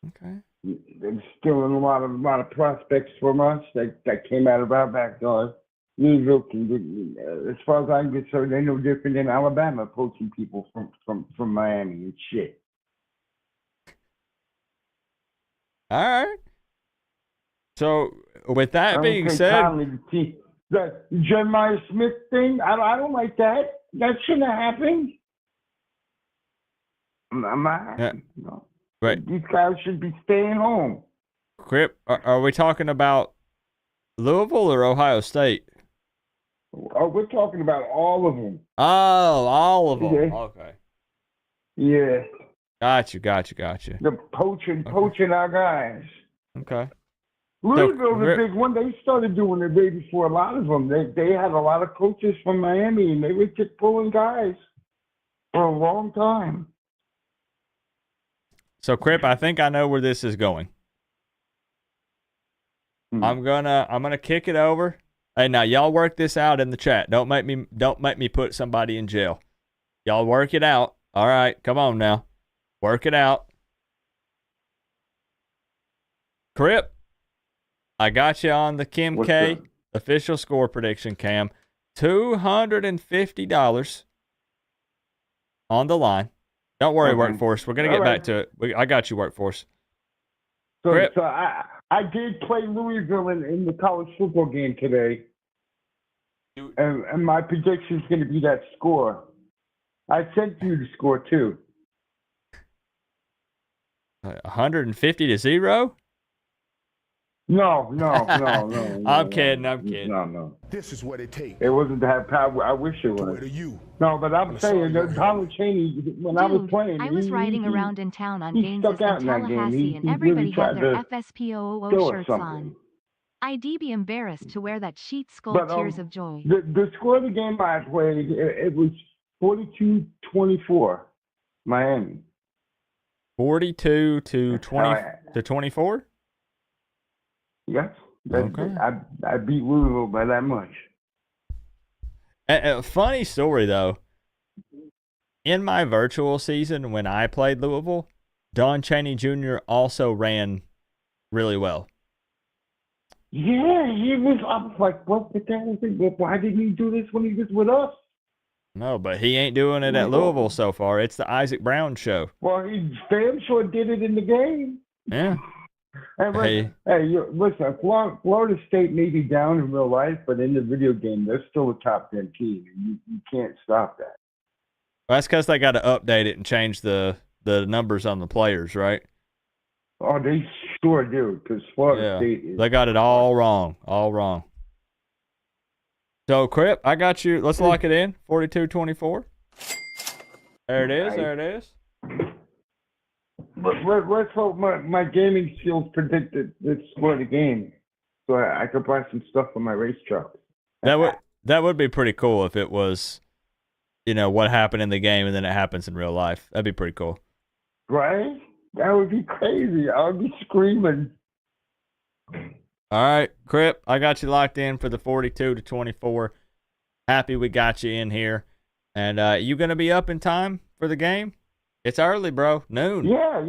Okay. They're stealing a lot of prospects from us that came out of our backyard. Louisville can, as far as I'm concerned, they're no different than Alabama poaching people from Miami and shit. All right. So, with that being Okay, said, Conley, the Jeremiah Smith thing, I don't like that. That shouldn't have happened. I'm not happy. No. right, These guys should be staying home. Crip, are we talking about Louisville or Ohio State? Oh, we're talking about all of them. Oh, all of them. Okay. Okay. Yeah. Got you. The poaching our guys. Okay. Louisville's a big one. They started doing it way before a lot of them. They had a lot of coaches from Miami, and they were just pulling guys for a long time. So, Crip, I think I know where this is going. I'm gonna kick it over. Hey, now y'all work this out in the chat. Don't make me put somebody in jail. Y'all work it out. All right, come on now, work it out. Crip, I got you on the Kim What's K that? official score prediction, Cam. $250 on the line. Don't worry, Okay. Workforce. We're gonna get back to it. I got you, Workforce. So Crip. I did play Louisville in the college football game today, and my prediction is going to be that score. I sent you the score too. 150-0. No. I'm kidding. No. This is what it takes It wasn't to have power. I wish it to was. where the you. No, but I'm I'm saying sorry, that Donald Cheney, when I was Dude, playing, I was he- riding he- around in town on he games stuck in out in that game. Tallahassee, He and really everybody had tried their to FSPOOO show us shirts something. on. I'd be embarrassed to wear that sheet skull But tears of joy. the score of the game I played, it was 42-24, Miami. 42 to 20 to 24. Yes. Okay. I beat Louisville by that much. A funny story though. In my virtual season, when I played Louisville, Don Chaney Jr. also ran really well. Yeah, he was. I was like, what the hell is it? Why didn't he do this when he was with us? No, but he ain't doing it at Louisville so far. It's the Isaac Brown show. Well, he damn sure did it in the game. Yeah. And Hey. listen, Florida State may be down in real life, but in the video game, they're still a top 10 team. You can't stop that. Well, that's because they got to update it and change the numbers on the players, right? Oh, they sure do, because Florida State is. They got it all wrong. All wrong. So, Crip, I got you. Let's lock it in. 42-24. There it is. Right. There it is. But let's hope my gaming skills predicted the score of the game, so I could buy some stuff for my race truck. That would be pretty cool if it was, what happened in the game and then it happens in real life. That'd be pretty cool. Right? That would be crazy. I would be screaming. All right, Crip, I got you locked in for the 42-24. Happy we got you in here. And you going to be up in time for the game? It's early, bro. Noon. Yeah.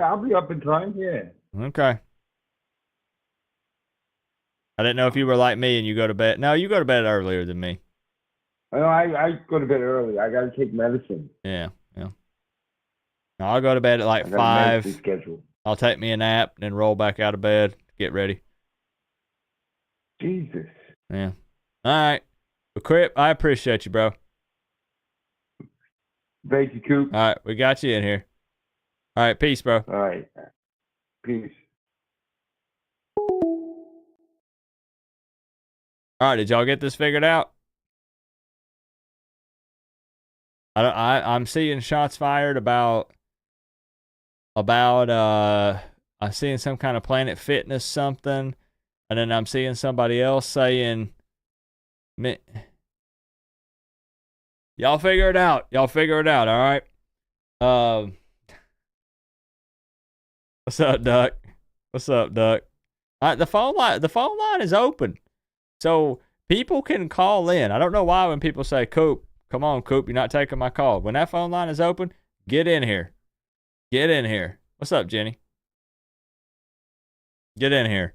I'll be up in time, yeah. Okay. I didn't know if you were like me and you go to bed. No, you go to bed earlier than me. I go to bed early. I got to take medicine. Yeah. No, I'll go to bed at like 5. Schedule. I'll take me a nap, then roll back out of bed, get ready. Jesus. Yeah. All right. Well, Crip, I appreciate you, bro. Thank you, Coop. All right, we got you in here. All right, peace, bro. All right. Peace. All right, did y'all get this figured out? I'm seeing shots fired about I'm seeing some kind of Planet Fitness something, and then I'm seeing somebody else saying, y'all figure it out. All right. What's up, Duck? The phone line is open, so people can call in. I don't know why when people say, "Coop, come on, Coop, you're not taking my call." When that phone line is open, get in here. What's up, Jenny? Get in here.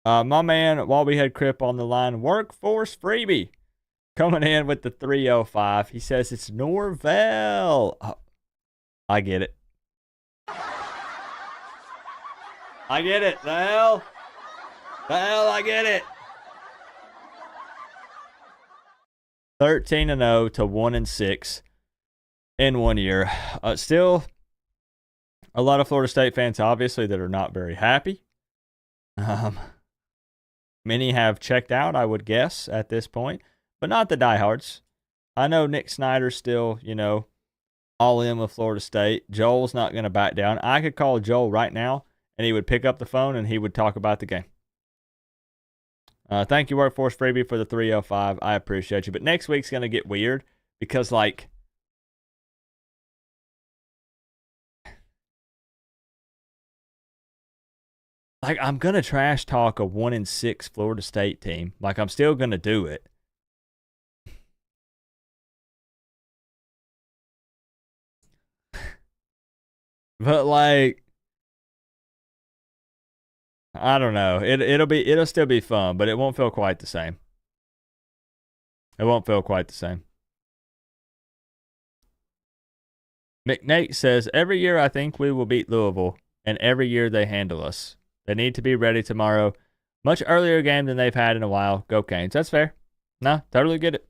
My man, while we had Crip on the line, Workforce Freebie coming in with the 305. He says it's Norvell. Oh, I get it. I get it. The hell, I get it. 13-0 to 1-6 in 1 year. Still, a lot of Florida State fans, obviously, that are not very happy. Many have checked out, I would guess, at this point, but not the diehards. I know Nick Snyder's still, all in with Florida State. Joel's not going to back down. I could call Joel right now, and he would pick up the phone, and he would talk about the game. Thank you, Workforce Freebie, for the 305. I appreciate you. But next week's going to get weird because, I'm going to trash talk a 1-6 Florida State team. I'm still going to do it. But, I don't know. It'll still be fun, but it won't feel quite the same. McNate says, every year I think we will beat Louisville, and every year they handle us. They need to be ready tomorrow. Much earlier game than they've had in a while. Go Canes. That's fair. No, totally get it.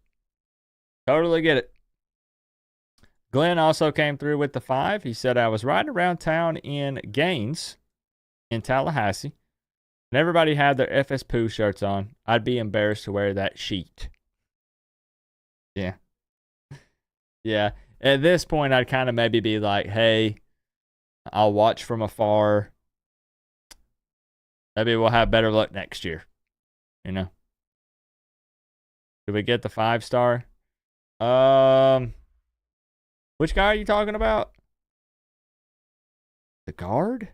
Glenn also came through with the 5. He said, I was riding around town in Gaines in Tallahassee. and everybody had their FS Pooh shirts on, I'd be embarrassed to wear that sheet. Yeah. Yeah. At this point, I'd kind of maybe be like, hey, I'll watch from afar. Maybe we'll have better luck next year. You know? Did we get the 5-star? Which guy are you talking about? The guard?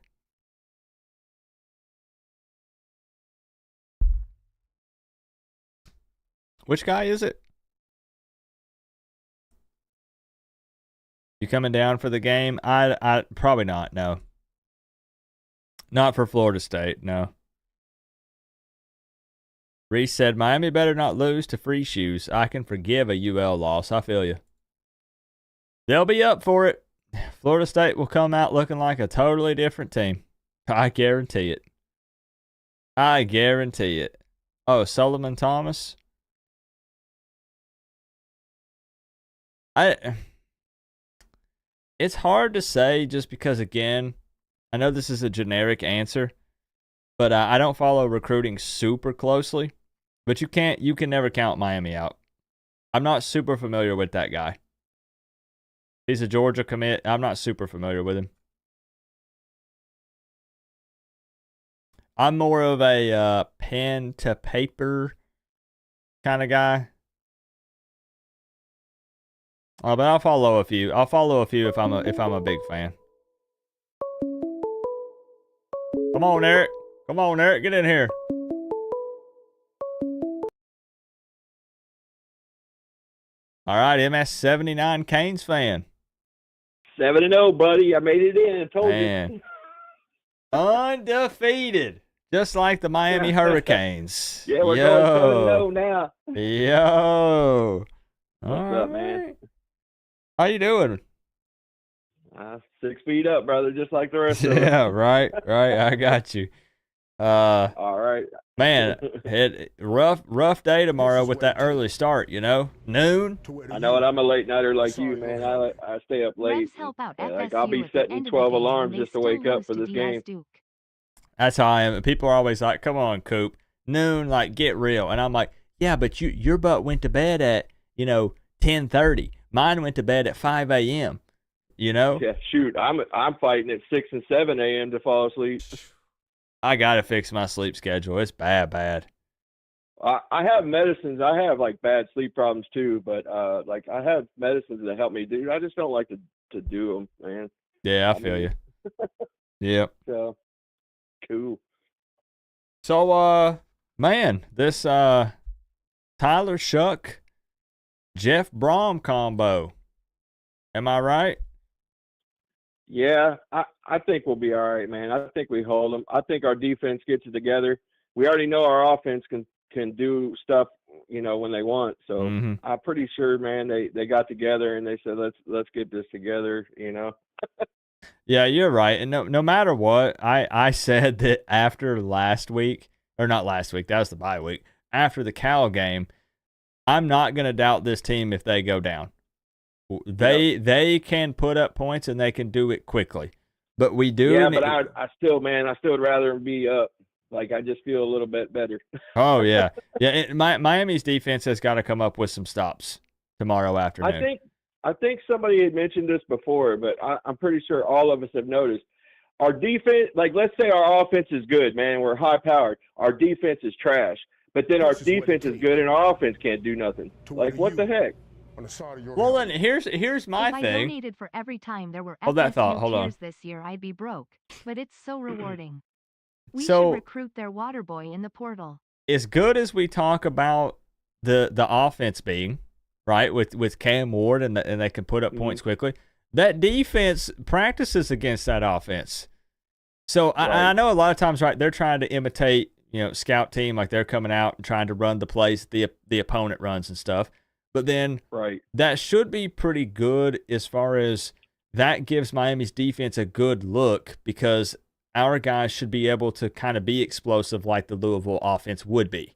Which guy is it? You coming down for the game? I probably not, no. Not for Florida State, no. Reese said, Miami better not lose to Free Shoes. I can forgive a UL loss. I feel you. They'll be up for it. Florida State will come out looking like a totally different team. I guarantee it. I guarantee it. Oh, Solomon Thomas? It's hard to say just because, again, I know this is a generic answer, but I don't follow recruiting super closely. But you can never count Miami out. I'm not super familiar with that guy. He's a Georgia commit. I'm not super familiar with him. I'm more of a pen to paper kind of guy. But I'll follow a few. I'll follow a few if I'm a big fan. Come on, Eric. Come on, Eric. Get in here. All right, MS79 Canes fan. 7-0, buddy. I made it in. I told Man. you. Undefeated. Just like the Miami Hurricanes. Yeah, we're going 7-0 now. Yo. What's up, man? How you doing? 6 feet up, brother, just like the rest of us. Yeah, right. I got you. All right. Man, rough day tomorrow with that early start, you know? Noon. I know it. I'm a late nighter like you, man. I stay up late. Help out Like, FSU I'll be at the setting end of the 12 game alarms when they just to wake still up lose for to this DS game. Duke. That's how I am. People are always like, come on, Coop. Noon, like, get real. And I'm like, yeah, but your butt went to bed at, 10:30. Mine went to bed at 5 a.m., Yeah, shoot. I'm fighting at 6 and 7 a.m. to fall asleep. I got to fix my sleep schedule. It's bad. I have medicines. I have, like, bad sleep problems, too. But, like, I have medicines that help me, dude. I just don't like to do them, man. Yeah, I feel you. Yep. So, cool. So, man, this Tyler Shuck, Jeff Brom combo. Am I right? Yeah, I think we'll be all right, man. I think we hold them. I think our defense gets it together. We already know our offense can do stuff, when they want. So I'm pretty sure, man, they got together and they said, let's get this together, Yeah, you're right. And no matter what, I said that after last week, or not last week, that was the bye week, after the Cal game, I'm not going to doubt this team if they go down. They can put up points and they can do it quickly. But we do. Yeah, but I still would rather be up. Like, I just feel a little bit better. Oh, yeah. Yeah, Miami's defense has got to come up with some stops tomorrow afternoon. I think somebody had mentioned this before, but I'm pretty sure all of us have noticed. Our defense, like, let's say our offense is good, man. We're high-powered. Our defense is trash. But then our defense is good and our offense can't do nothing. Like, what the heck? Well, then here's my if thing. I donated for every time there were Hold that thought. FSU Hold on. cheers this year, I'd be broke. But it's so rewarding. We So- should recruit their water boy in the portal. As good as we talk about the offense being, right, with Cam Ward and they can put up points quickly, that defense practices against that offense. So Right. I know a lot of times, right, they're trying to imitate, scout team, like they're coming out and trying to run the plays the opponent runs and stuff. But then that should be pretty good as far as that gives Miami's defense a good look because our guys should be able to kind of be explosive like the Louisville offense would be.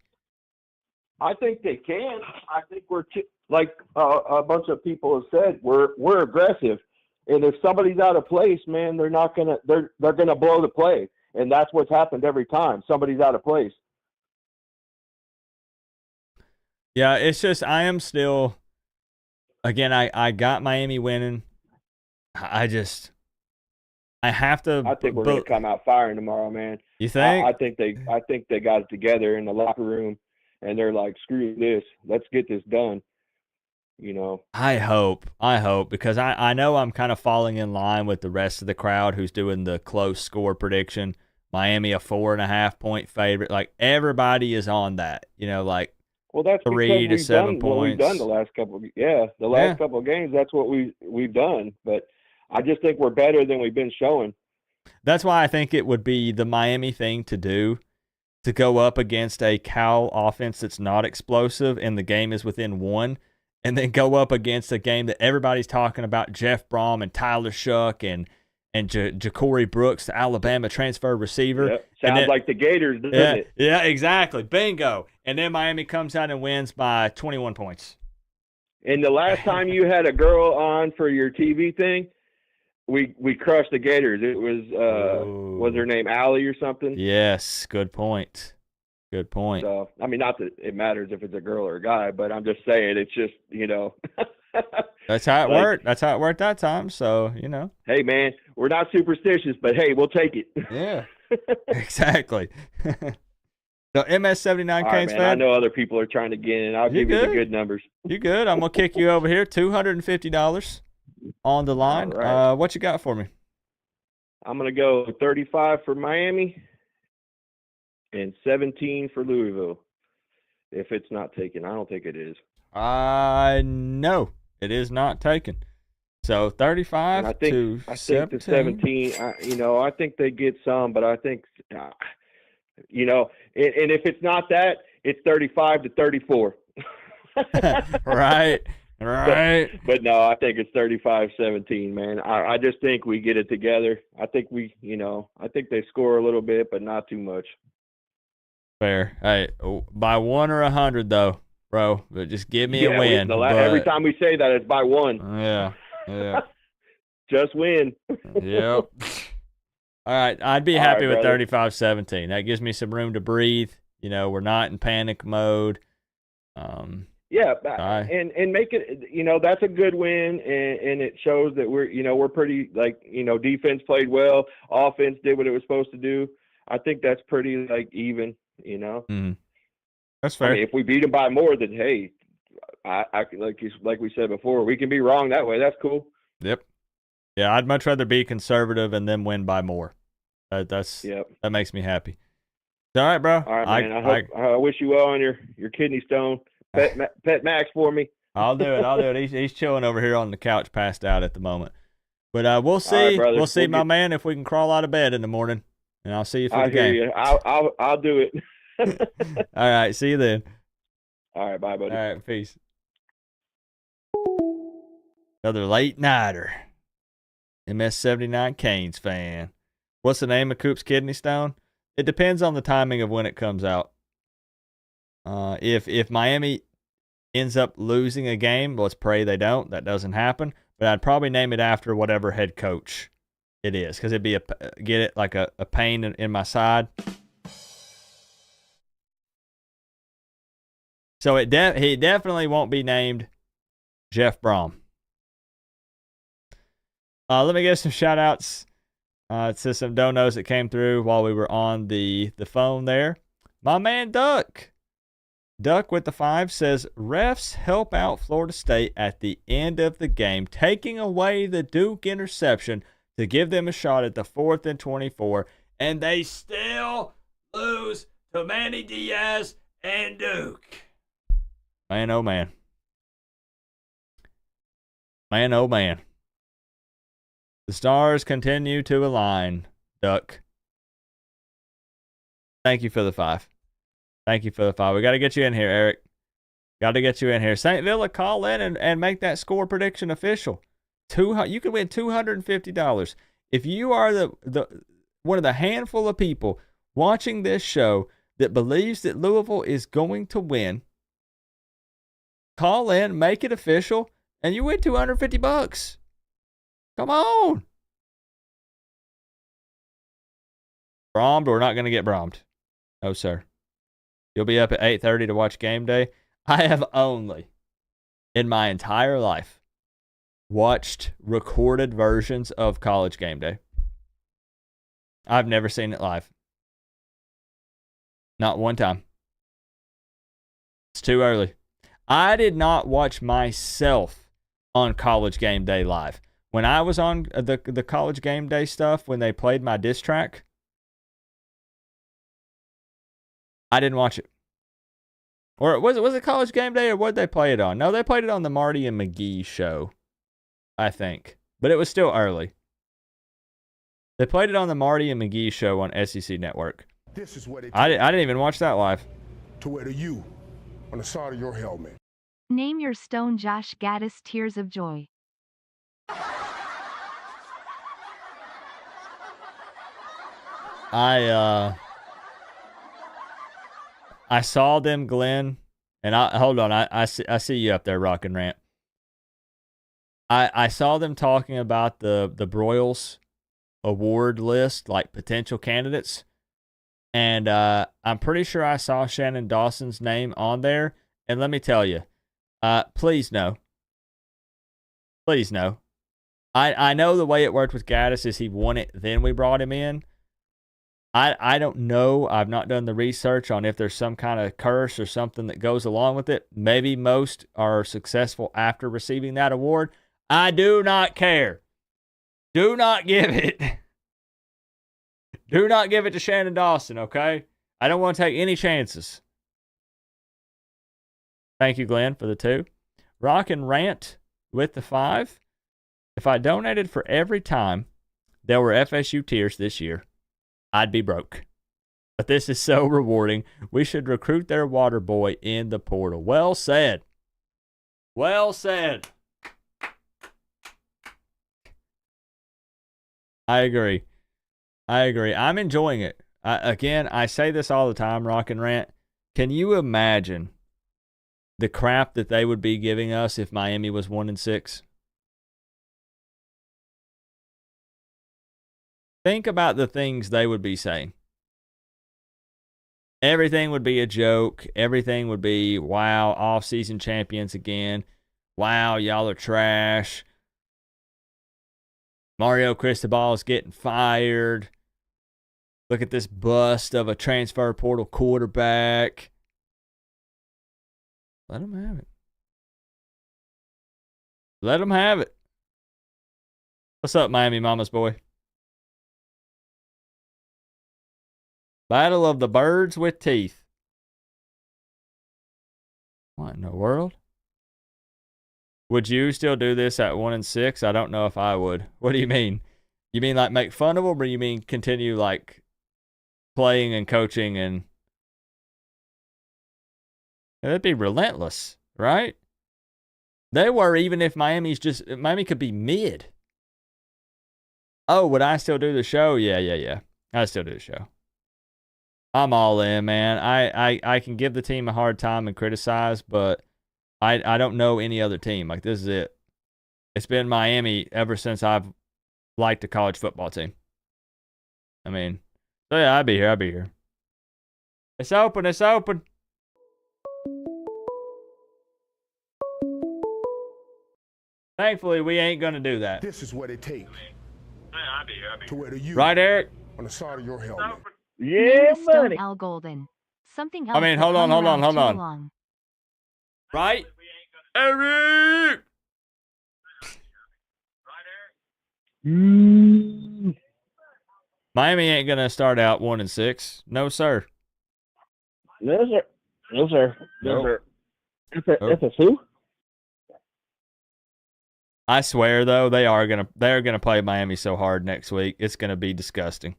I think they can. I think we're like a bunch of people have said, we're aggressive, and if somebody's out of place, man, they're gonna blow the play. And that's what's happened every time. Somebody's out of place. Yeah, it's just I am still. Again, I got Miami winning. I have to. I think we're going to come out firing tomorrow, man. You think? I think they got it together in the locker room, and they're like, screw this, let's get this done. You know. I hope because I know I'm kind of falling in line with the rest of the crowd who's doing the close score prediction. Miami a 4.5 point favorite. Like everybody is on that. You know, like. Well, that's 3 to 7 points. What we've done the last couple. Couple of games. That's what we've done. But I just think we're better than we've been showing. That's why I think it would be the Miami thing to do, to go up against a Cal offense that's not explosive and the game is within 1, and then go up against a game that everybody's talking about, Jeff Brom and Tyler Shuck and Ja'Cory Brooks, the Alabama transfer receiver. Yep. Sounds like the Gators, doesn't it? Yeah, exactly. Bingo. And then Miami comes out and wins by 21 points. And the last time you had a girl on for your TV thing, we crushed the Gators. It was her name Allie or something? Yes, good point. Good point. So, I mean, not that it matters if it's a girl or a guy, but I'm just saying it's just, you know. That's how it worked. That's how it worked that time. So, you know. Hey, man, we're not superstitious, but hey, we'll take it. Yeah, exactly. So, MS79 Canes fan. I know other people are trying to get in. I'll give you the good numbers. You good? I'm going to kick you over here. $250 on the line. Right. What you got for me? I'm going to go 35 for Miami and 17 for Louisville. If it's not taken, I don't think it is. No, it is not taken. So 35 I think, to I 17. think the 17, I think they get some, but I think, and if it's not that, it's 35 to 34. Right. But no, I think it's 35-17, man. I just think we get it together. I think I think they score a little bit, but not too much. Fair. Hey, by 1 or 100 though, bro. But just give me a win. Every time we say that, it's by 1. Yeah. Just win. Yep. All right, I'd be happy with brother. 35-17. That gives me some room to breathe. You know, we're not in panic mode. Yeah, and make it. That's a good win, and it shows that we're pretty defense played well, offense did what it was supposed to do. I think that's pretty even. That's fair. I mean, if we beat them by more, then hey, I like we said before, we can be wrong that way. That's cool. Yep. Yeah, I'd much rather be conservative and then win by more. That makes me happy. All right, bro. All right, man. I wish you well on your kidney stone. Pet Max for me. I'll do it. He's chilling over here on the couch, passed out at the moment. But we'll see. Right, we'll see, my man, if we can crawl out of bed in the morning. And I'll see you for the game. You. I'll do it. All right. See you then. All right. Bye, buddy. All right. Peace. Another late nighter. MS79 Canes fan. What's the name of Coop's kidney stone? It depends on the timing of when it comes out. If Miami ends up losing a game, let's pray they don't. That doesn't happen. But I'd probably name it after whatever head coach it is, because it'd be a pain in my side. So he definitely won't be named Jeff Brom. Let me get some shout outs to some donos that came through while we were on the phone there. My man Duck with the 5 says, refs help out Florida State at the end of the game, taking away the Duke interception to give them a shot at the 4th and 24, and they still lose to Manny Diaz and Duke. Man, oh man. Man, oh man. The stars continue to align, Duck. Thank you for the 5. Thank you for the 5. We got to get you in here, Eric. Got to get you in here. St. Villa, call in and make that score prediction official. You can win $250 if you are the one of the handful of people watching this show that believes that Louisville is going to win. Call in, make it official, and you win $250. Come on. Brahmed, we're not going to get brahmed. No, sir. You'll be up at 8:30 to watch game day. I have only, in my entire life, watched recorded versions of College Game Day. I've never seen it live. Not one time. It's too early. I did not watch myself on College Game Day live. When I was on the College Game Day stuff, when they played my diss track, I didn't watch it. Or was it College Game Day, or what did they play it on? No, they played it on the Marty and McGee show, I think. But it was still early. They played it on the Marty and McGee show on SEC Network. This is what it I didn't even watch that live. to wear the U on the side of your helmet. Name your stone Josh Gaddis tears of joy. I saw them, Glenn, and hold on. I see you up there, Rock and Rant. I saw them talking about the Broyles award list, like potential candidates, and I'm pretty sure I saw Shannon Dawson's name on there. And let me tell you, please no. Please no. I know the way it worked with Gaddis is he won it, then we brought him in. I don't know. I've not done the research on if there's some kind of curse or something that goes along with it. Maybe most are successful after receiving that award. I do not care. Do not give it. Do not give it to Shannon Dawson, okay? I don't want to take any chances. Thank you, Glenn, for the 2. Rock and Rant with the 5. If I donated for every time there were FSU tears this year, I'd be broke. But this is so rewarding. We should recruit their water boy in the portal. Well said. Well said. I agree. I'm enjoying it. Again, I say this all the time, Rock and Rant. Can you imagine the crap that they would be giving us if Miami was 1-6? Think about the things they would be saying. Everything would be a joke. Everything would be, wow, off-season champions again. Wow, y'all are trash. Mario Cristobal is getting fired. Look at this bust of a transfer portal quarterback. Let them have it. Let them have it. What's up, Miami Mama's boy? Battle of the birds with teeth. What in the world? Would you still do this at 1-6? I don't know if I would. What do you mean? You mean like make fun of them, or you mean continue like playing and coaching and... That'd be relentless, right? They were, even if Miami could be mid. Oh, would I still do the show? Yeah. I'd still do the show. I'm all in, man. I can give the team a hard time and criticize, but I don't know any other team. Like, this is it. It's been Miami ever since I've liked the college football team. I mean, so yeah, I'll be here. It's open. Thankfully, we ain't going to do that. This is what it takes to wear the U right, Eric? on the side of your helmet. Yeah, Stone L. Golden. Something else. I mean, hold on. Right? Eric! Miami ain't going to start out 1-6. No, sir. No, sir. Nope. It's a who? I swear, though, they're gonna play Miami so hard next week. It's gonna be disgusting.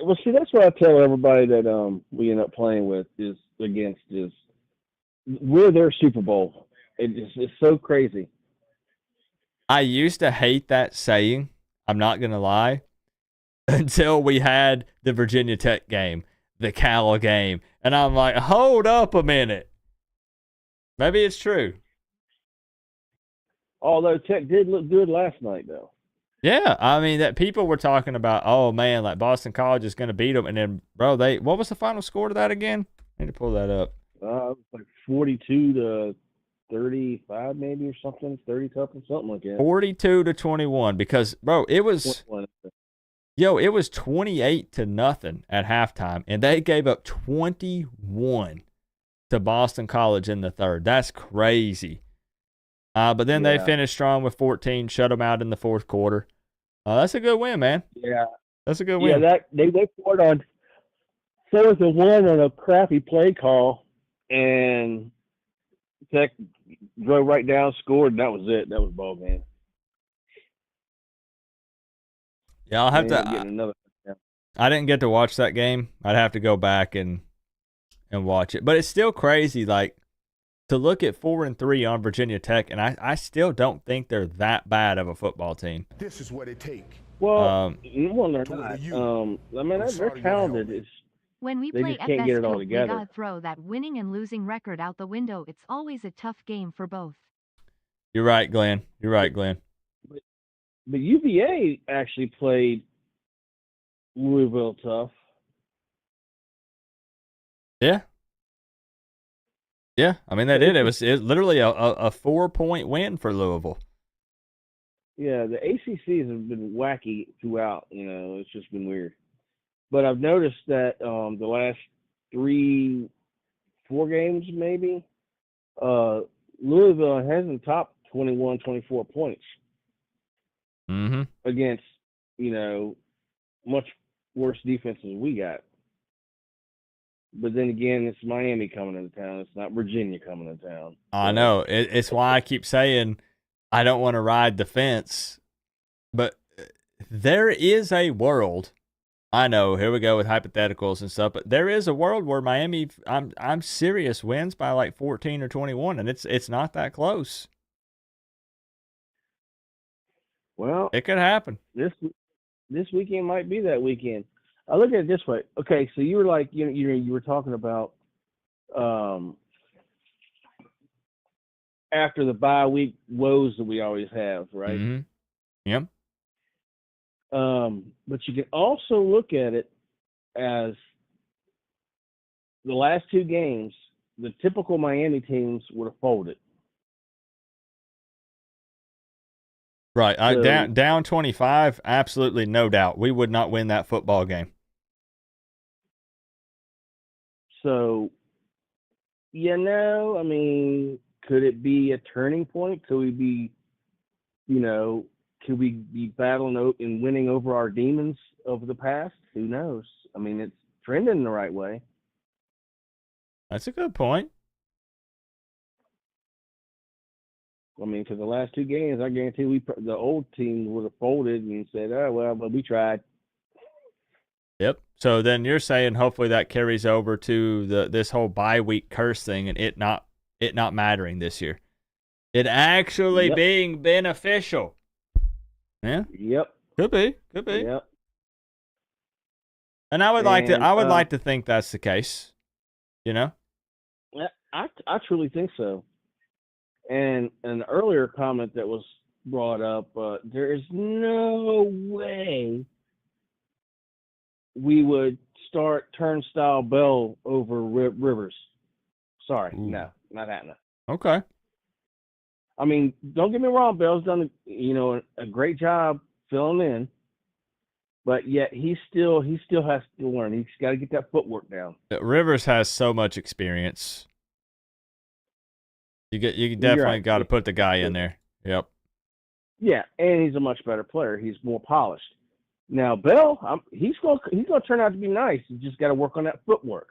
Well, see, that's what I tell everybody that we end up playing with is we're their Super Bowl. It's so crazy. I used to hate that saying. I'm not gonna lie. Until we had the Virginia Tech game, the Cal game, and I'm like, hold up a minute. Maybe it's true. Although Tech did look good last night, though. Yeah, I mean that people were talking about, oh man, like Boston College is going to beat them, and then bro, what was the final score to that again? I need to pull that up. Like 42 to 35 maybe or something, 30 something like that. 42-21 because bro, it was 21. it was 28-0 at halftime, and they gave up 21 to Boston College in the third. That's crazy. But then they finished strong with 14, shut them out in the fourth quarter. That's a good win, man. Yeah. That's a good win. Yeah, they went for it on 4th and 1 on a crappy play call, and Tech drove right down, scored, and that was it. That was ball game. Yeah, I'll have to. I didn't get to watch that game. I'd have to go back and watch it. But it's still crazy, like, to look at 4-3 on Virginia Tech, and I still don't think they're that bad of a football team. This is what it takes. Well, they're not. I mean, they're talented. When we they play just can't get it all FS Coop, we together. gotta throw that winning and losing record out the window. It's always a tough game for both. You're right, Glenn. But UVA actually played Louisville tough. Yeah. Yeah, I mean, they did. It was literally a 4-point win for Louisville. Yeah, the ACCs have been wacky throughout. It's just been weird. But I've noticed that the last 3-4 games, maybe, Louisville hasn't topped 21, 24 points against, much worse defenses we got. But then again, it's Miami coming into town. It's not Virginia coming into town. I know. It's why I keep saying I don't want to ride the fence. But there is a world. I know. Here we go with hypotheticals and stuff. But there is a world where Miami, I'm serious, wins by like 14 or 21, and it's not that close. Well, it could happen. This weekend might be that weekend. I look at it this way. Okay, so you were like, you were talking about after the bye week woes that we always have, right? Mm-hmm. Yep. But you can also look at it as the last 2 games, the typical Miami teams would have folded. Right. Down 25, absolutely no doubt. We would not win that football game. So, I mean, could it be a turning point? Could we be, could we be battling and winning over our demons of the past? Who knows? I mean, it's trending the right way. That's a good point. I mean, for the last 2 games, I guarantee the old team would have folded and said, "Oh well, but we tried." Yep. So then you're saying hopefully that carries over to this whole bye week curse thing and it not mattering this year. It actually being beneficial. Yeah. Yep. Could be. Yep. And I would like to think that's the case. I truly think so. And an earlier comment that was brought up, there is no way we would start Turnstile Bell over Rivers. Sorry, no, not happening. Okay. I mean, don't get me wrong, Bell's done a great job filling in, but yet he still has to learn. He's got to get that footwork down. Rivers has so much experience. You definitely got to put the guy in there. Yep. Yeah, and he's a much better player. He's more polished. Now Bell, he's going to turn out to be nice. You just got to work on that footwork.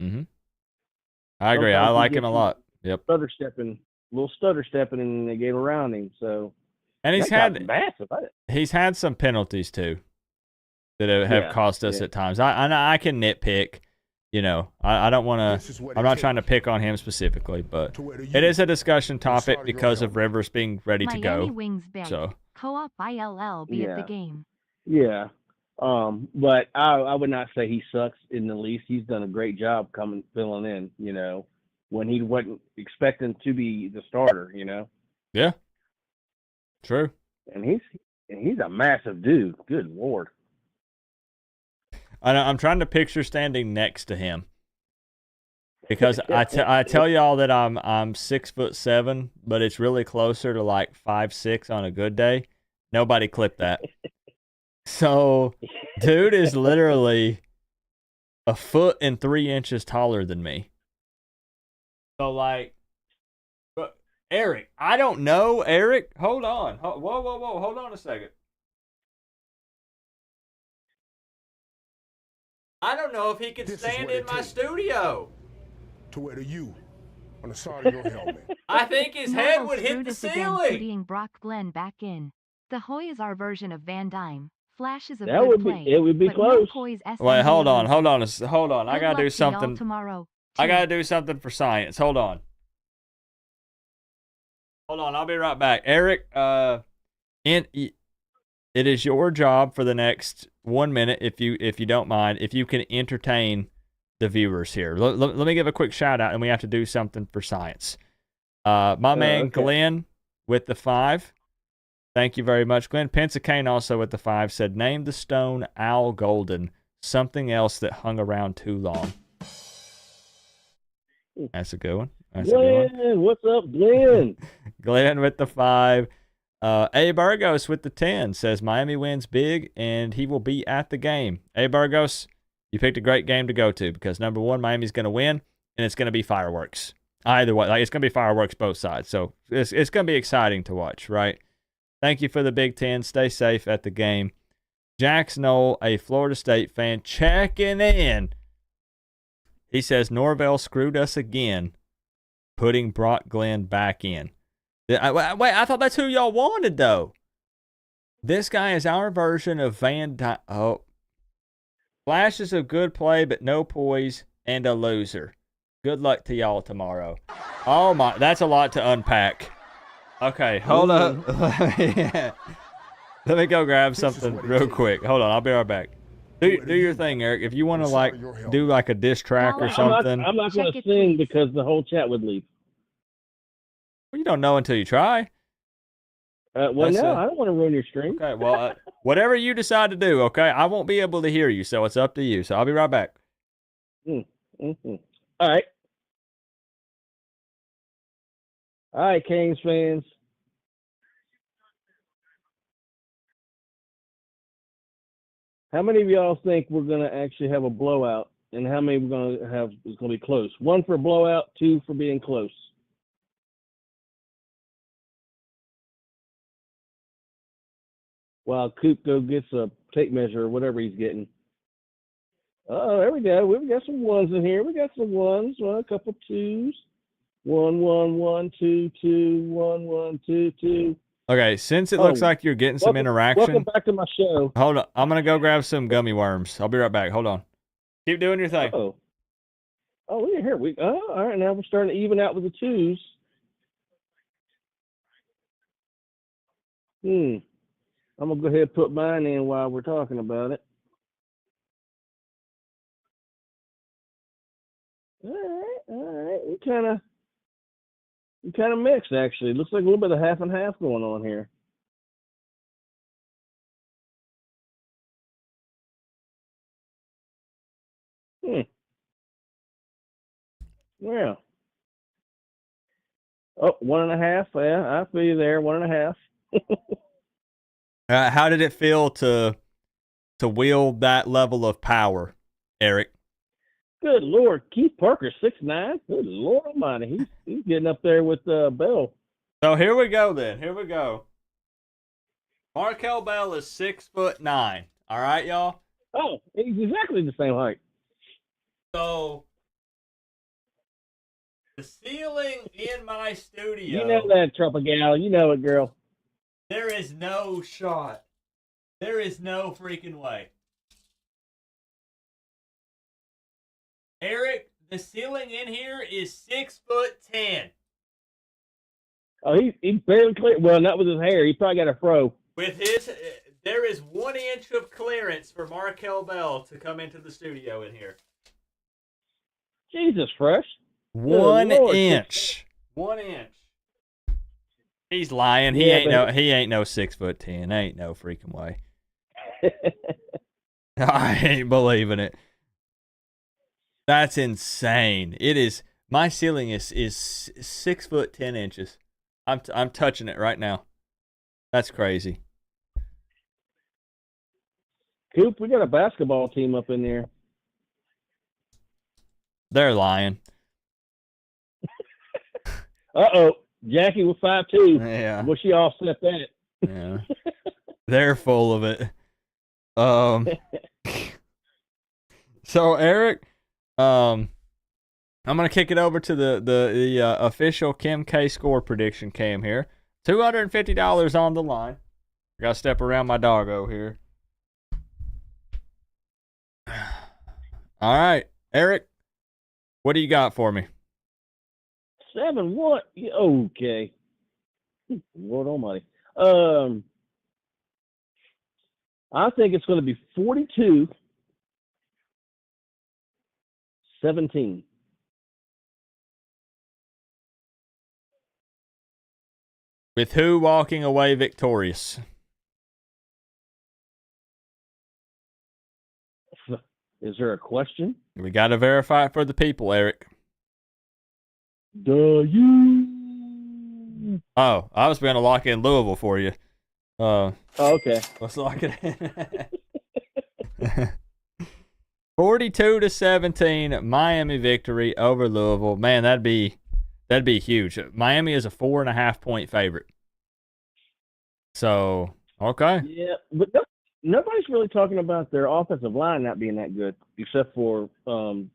Mm-hmm. I agree. I like him a lot. Yep. Stutter stepping, and they gave around him. So, and he's had massive. He's had some penalties too that have cost us at times. I can nitpick. I don't want to. I'm not trying to pick on him specifically, but it is a discussion topic because of Rivers being ready to go. Wings big. So Co-op ILL be at the game. Yeah. But I would not say he sucks in the least. He's done a great job filling in, when he wasn't expecting to be the starter, Yeah. True. And he's a massive dude. Good Lord. I'm trying to picture standing next to him. Because I tell y'all that I'm 6'7", but it's really closer to like 5'6" on a good day. Nobody clipped that. So, dude is literally 1'3" taller than me. So like, but Eric, I don't know, Eric. Hold on, whoa, hold on a second. I don't know if he can stand in my studio. To wear to you on the side of your helmet. I think his head Norville would hit screwed the us again, ceiling. putting Brock Glenn back in. The Hoy is our version of Van Dyne. Flashes of That good would play, be. It would be but close. no poise. Wait, hold on. Good I gotta do luck to y'all something. tomorrow. I gotta do something for science. Hold on. I'll be right back. Eric, it is your job for the next 1 minute, if you don't mind, if you can entertain the viewers here. Let me give a quick shout out, and we have to do something for science. My man okay. Glenn with the 5. Thank you very much, Glenn. Pensacane also with the 5 said, name the stone Al Golden, something else that hung around too long. That's a good one. Glenn, what's up, Glenn? Glenn with the 5. A. Burgos with the 10 says Miami wins big and he will be at the game. A. Burgos, you picked a great game to go to because number one, Miami's going to win and it's going to be fireworks. Either way, like it's going to be fireworks both sides. So it's going to be exciting to watch, right? Thank you for the Big 10. Stay safe at the game. Jax Knoll, a Florida State fan, checking in. He says Norvell screwed us again, putting Brock Glenn back in. Wait, I thought that's who y'all wanted, though. This guy is our version of Van Dyne. Oh. Flashes of good play, but no poise, and a loser. Good luck to y'all tomorrow. Oh, my. That's a lot to unpack. Okay, hold up. Let me go grab something real quick. Hold on, I'll be right back. Do your thing, Eric. If you want to, like, do, like, a diss track or something. I'm not going to sing because the whole chat would leave. Well, you don't know until you try. Well, no, I don't want to ruin your stream. Okay, well, whatever you decide to do, okay? I won't be able to hear you, so it's up to you. So I'll be right back. Mm-hmm. All right. All right, Canes fans. How many of y'all think we're going to actually have a blowout, and how many we're going to have is going to be close? 1 for a blowout, 2 for being close. While Coop gets a tape measure or whatever he's getting. Oh, there we go. We've got some ones in here. We got some ones. Well, a couple twos. 1, 1, 1, 2, 2, 1, 1, 2, 2. Okay, since it looks like you're getting some interaction. Welcome back to my show. Hold on. I'm going to go grab some gummy worms. I'll be right back. Hold on. Keep doing your thing. Oh, yeah, here. All right, now we're starting to even out with the twos. I'm going to go ahead and put mine in while we're talking about it. All right. We kind of mixed, actually. Looks like a little bit of half and half going on here. Yeah. Oh, 1.5. Yeah, I feel you there. 1.5. How did it feel to wield that level of power, Eric? Good Lord, Keith Parker, 6'9". Good Lord Almighty, he's getting up there with Bell. So here we go then. Here we go. Markel Bell is 6'9". All right, y'all. Oh, he's exactly the same height. So the ceiling in my studio. You know that, Tropical. You know it, girl. There is no shot. There is no freaking way. Eric, the ceiling in here is 6'10". Oh, he's barely clear. Well, not with his hair. He probably got a fro. With his, there is 1 inch of clearance for Markel Bell to come into the studio in here. Jesus, fresh. 1 inch. 1 inch. He's lying. He ain't no 6'10". Ain't no freaking way. I ain't believing it. That's insane. It is. My ceiling is 6'10". I'm touching it right now. That's crazy. Coop, we got a basketball team up in there. They're lying. Uh-oh. Jackie was 5'2". Yeah. Well, she offset that. Yeah. They're full of it. So Eric, I'm gonna kick it over to the official Kim K score prediction cam here. $250 on the line. Gotta step around my doggo here. All right, Eric, what do you got for me? 7 what? Okay. Lord almighty. I think it's going to be 42-17. With who walking away victorious? Is there a question? We got to verify it for the people, Eric. You. Oh, I was going to lock in Louisville for you. Okay. Let's lock it in. 42-17, Miami victory over Louisville. Man, that'd be huge. Miami is a 4.5-point favorite. So, okay. Yeah, but nobody's really talking about their offensive line not being that good, except for the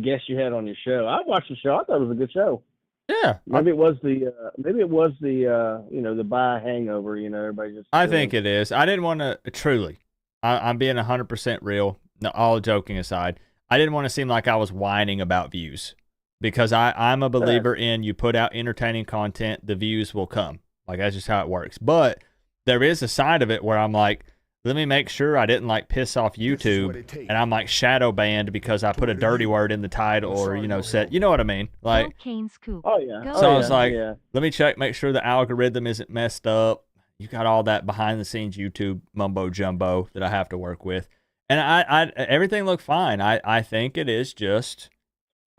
guest you had on your show. I watched the show. I thought it was a good show. Yeah. Maybe it was the the bye hangover. Everybody just. I think it is. I didn't want to truly. I'm being 100% real. No, all joking aside, I didn't want to seem like I was whining about views because I'm a believer in you put out entertaining content, the views will come. Like that's just how it works. But there is a side of it where I'm like, let me make sure I didn't like piss off YouTube and I'm like shadow banned because I put a dirty word in the title or said, you know what I mean? Like, oh yeah. So I was like, let me check, make sure the algorithm isn't messed up. You got all that behind the scenes YouTube mumbo jumbo that I have to work with. And I everything looked fine. I think it is just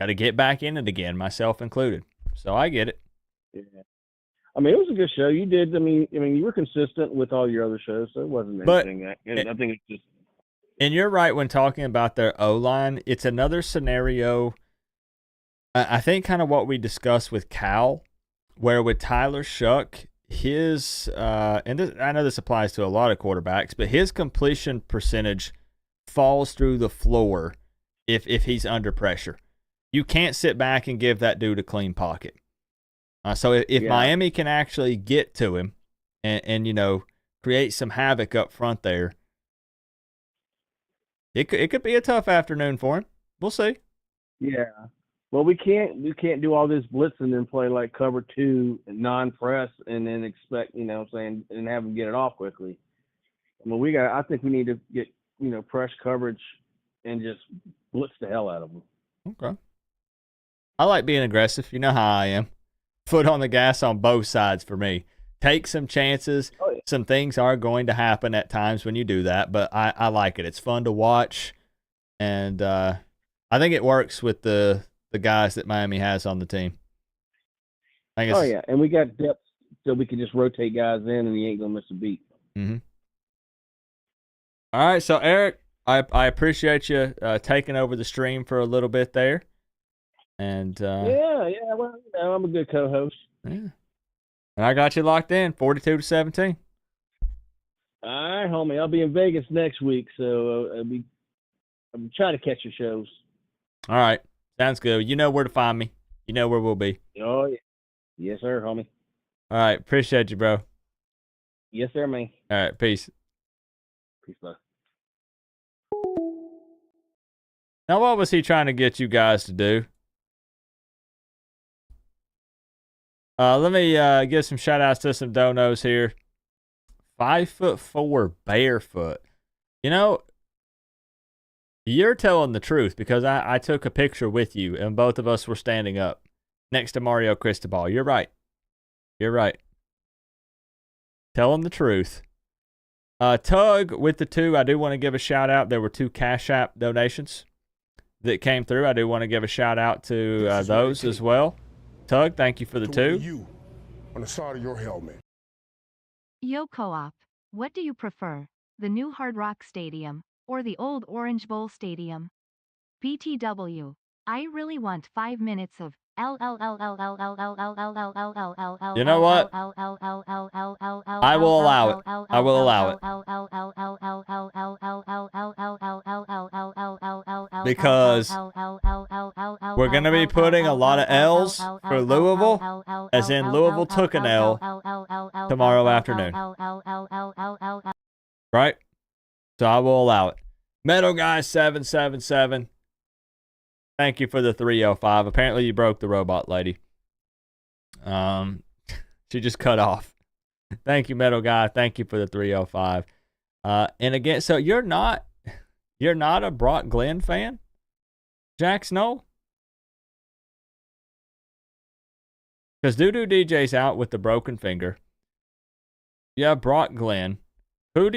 got to get back in it again, myself included. So I get it. Yeah. I mean, it was a good show. You did. I mean, you were consistent with all your other shows, so it wasn't anything. I think it's just. And you're right when talking about their O-line. It's another scenario. I think kind of what we discussed with Cal, where with Tyler Shuck, his and this, I know this applies to a lot of quarterbacks, but his completion percentage falls through the floor if he's under pressure. You can't sit back and give that dude a clean pocket. So if Miami can actually get to him and create some havoc up front there, it could be a tough afternoon for him. We'll see. Yeah. Well, we can't do all this blitz and then play like cover 2 non-press and then expect, and have them get it off quickly. I mean, I think we need to get, press coverage and just blitz the hell out of them. Okay. I like being aggressive. You know how I am. Foot on the gas on both sides for me. Take some chances. Oh, yeah. Some things are going to happen at times when you do that, but I like it. It's fun to watch, and I think it works with the guys that Miami has on the team. Yeah, and we got depth so we can just rotate guys in, and he ain't gonna miss a beat. Mm-hmm. All right, so Eric, I appreciate you taking over the stream for a little bit there. And well, I'm a good co-host. Yeah, and I got you locked in 42-17. All right, homie. I'll be in Vegas next week, so I'm trying to catch your shows. All right, sounds good. You know where to find me. You know where we'll be. Oh yeah, yes sir, homie. All right, appreciate you, bro. Yes sir, man. All right, peace. Peace, bud. Now, what was he trying to get you guys to do? Let me give some shout outs to some donos here. 5'4" barefoot. You're telling the truth because I took a picture with you and both of us were standing up next to Mario Cristobal. You're right. You're right. Tell them the truth. Tug with the 2, I do want to give a shout out. There were 2 Cash App donations that came through. I do want to give a shout out to those as well. Tug, thank you for the 2. You on the side of your helmet. Yo Co-op, what do you prefer? The new Hard Rock Stadium or the old Orange Bowl Stadium? BTW, I really want 5 minutes of You know what? I will allow it. I will allow it. Because we're going to be putting a lot of L's for Louisville, as in Louisville took an L tomorrow afternoon. Right? So I will allow it. Metal Guy 777. Thank you for the 305. Apparently you broke the robot lady. She just cut off. Thank you, Metal Guy. Thank you for the 305. And again, so you're not a Brock Glenn fan, Jack Snow? Because Doo-Doo DJ's out with the broken finger. Yeah, Brock Glenn. Who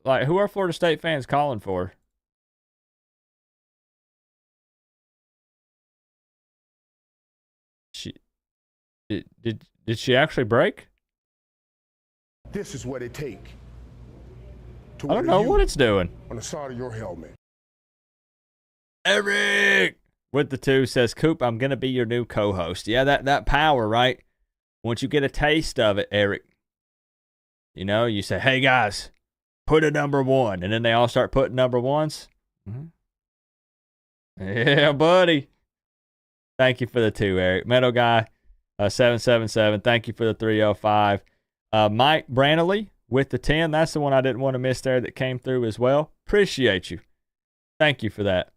are Florida State fans calling for? Did she actually break? This is what it take. I don't know what it's doing. On the side of your helmet. Eric with the 2 says, Coop, I'm going to be your new co-host. Yeah, that power, right? Once you get a taste of it, Eric, you know, you say, hey, guys, put a number 1. And then they all start putting number 1s. Mm-hmm. Yeah, buddy. Thank you for the 2, Eric. Metal Guy 777. Thank you for the 305. Mike Brantley with the 10. That's the one I didn't want to miss there that came through as well. Appreciate you. Thank you for that.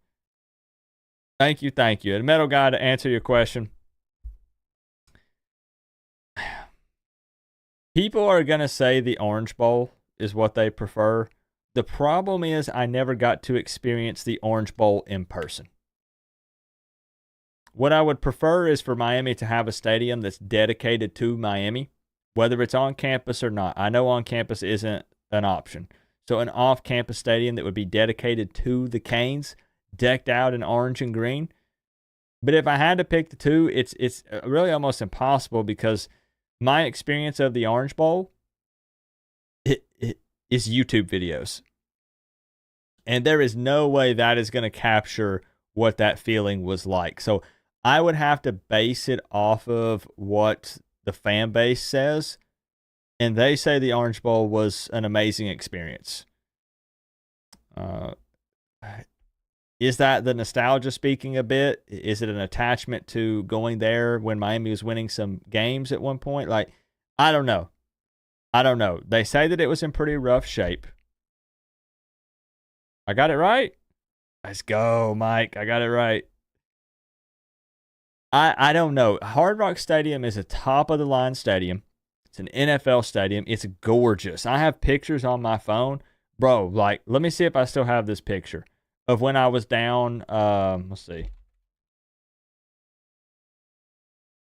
Thank you. And Metal Guy, to answer your question, people are going to say the Orange Bowl is what they prefer. The problem is I never got to experience the Orange Bowl in person. What I would prefer is for Miami to have a stadium that's dedicated to Miami, whether it's on campus or not. I know on campus isn't an option. So an off-campus stadium that would be dedicated to the Canes, decked out in orange and green. But if I had to pick the 2, it's really almost impossible because my experience of the Orange Bowl it is YouTube videos. And there is no way that is going to capture what that feeling was like. So I would have to base it off of what the fan base says. And they say the Orange Bowl was an amazing experience. Is that the nostalgia speaking a bit? Is it an attachment to going there when Miami was winning some games at one point? Like, I don't know. They say that it was in pretty rough shape. I got it right? Let's go, Mike. I got it right. I don't know. Hard Rock Stadium is a top-of-the-line stadium. It's an NFL stadium. It's gorgeous. I have pictures on my phone. Bro, like, let me see if I still have this picture of when I was down. Let's see.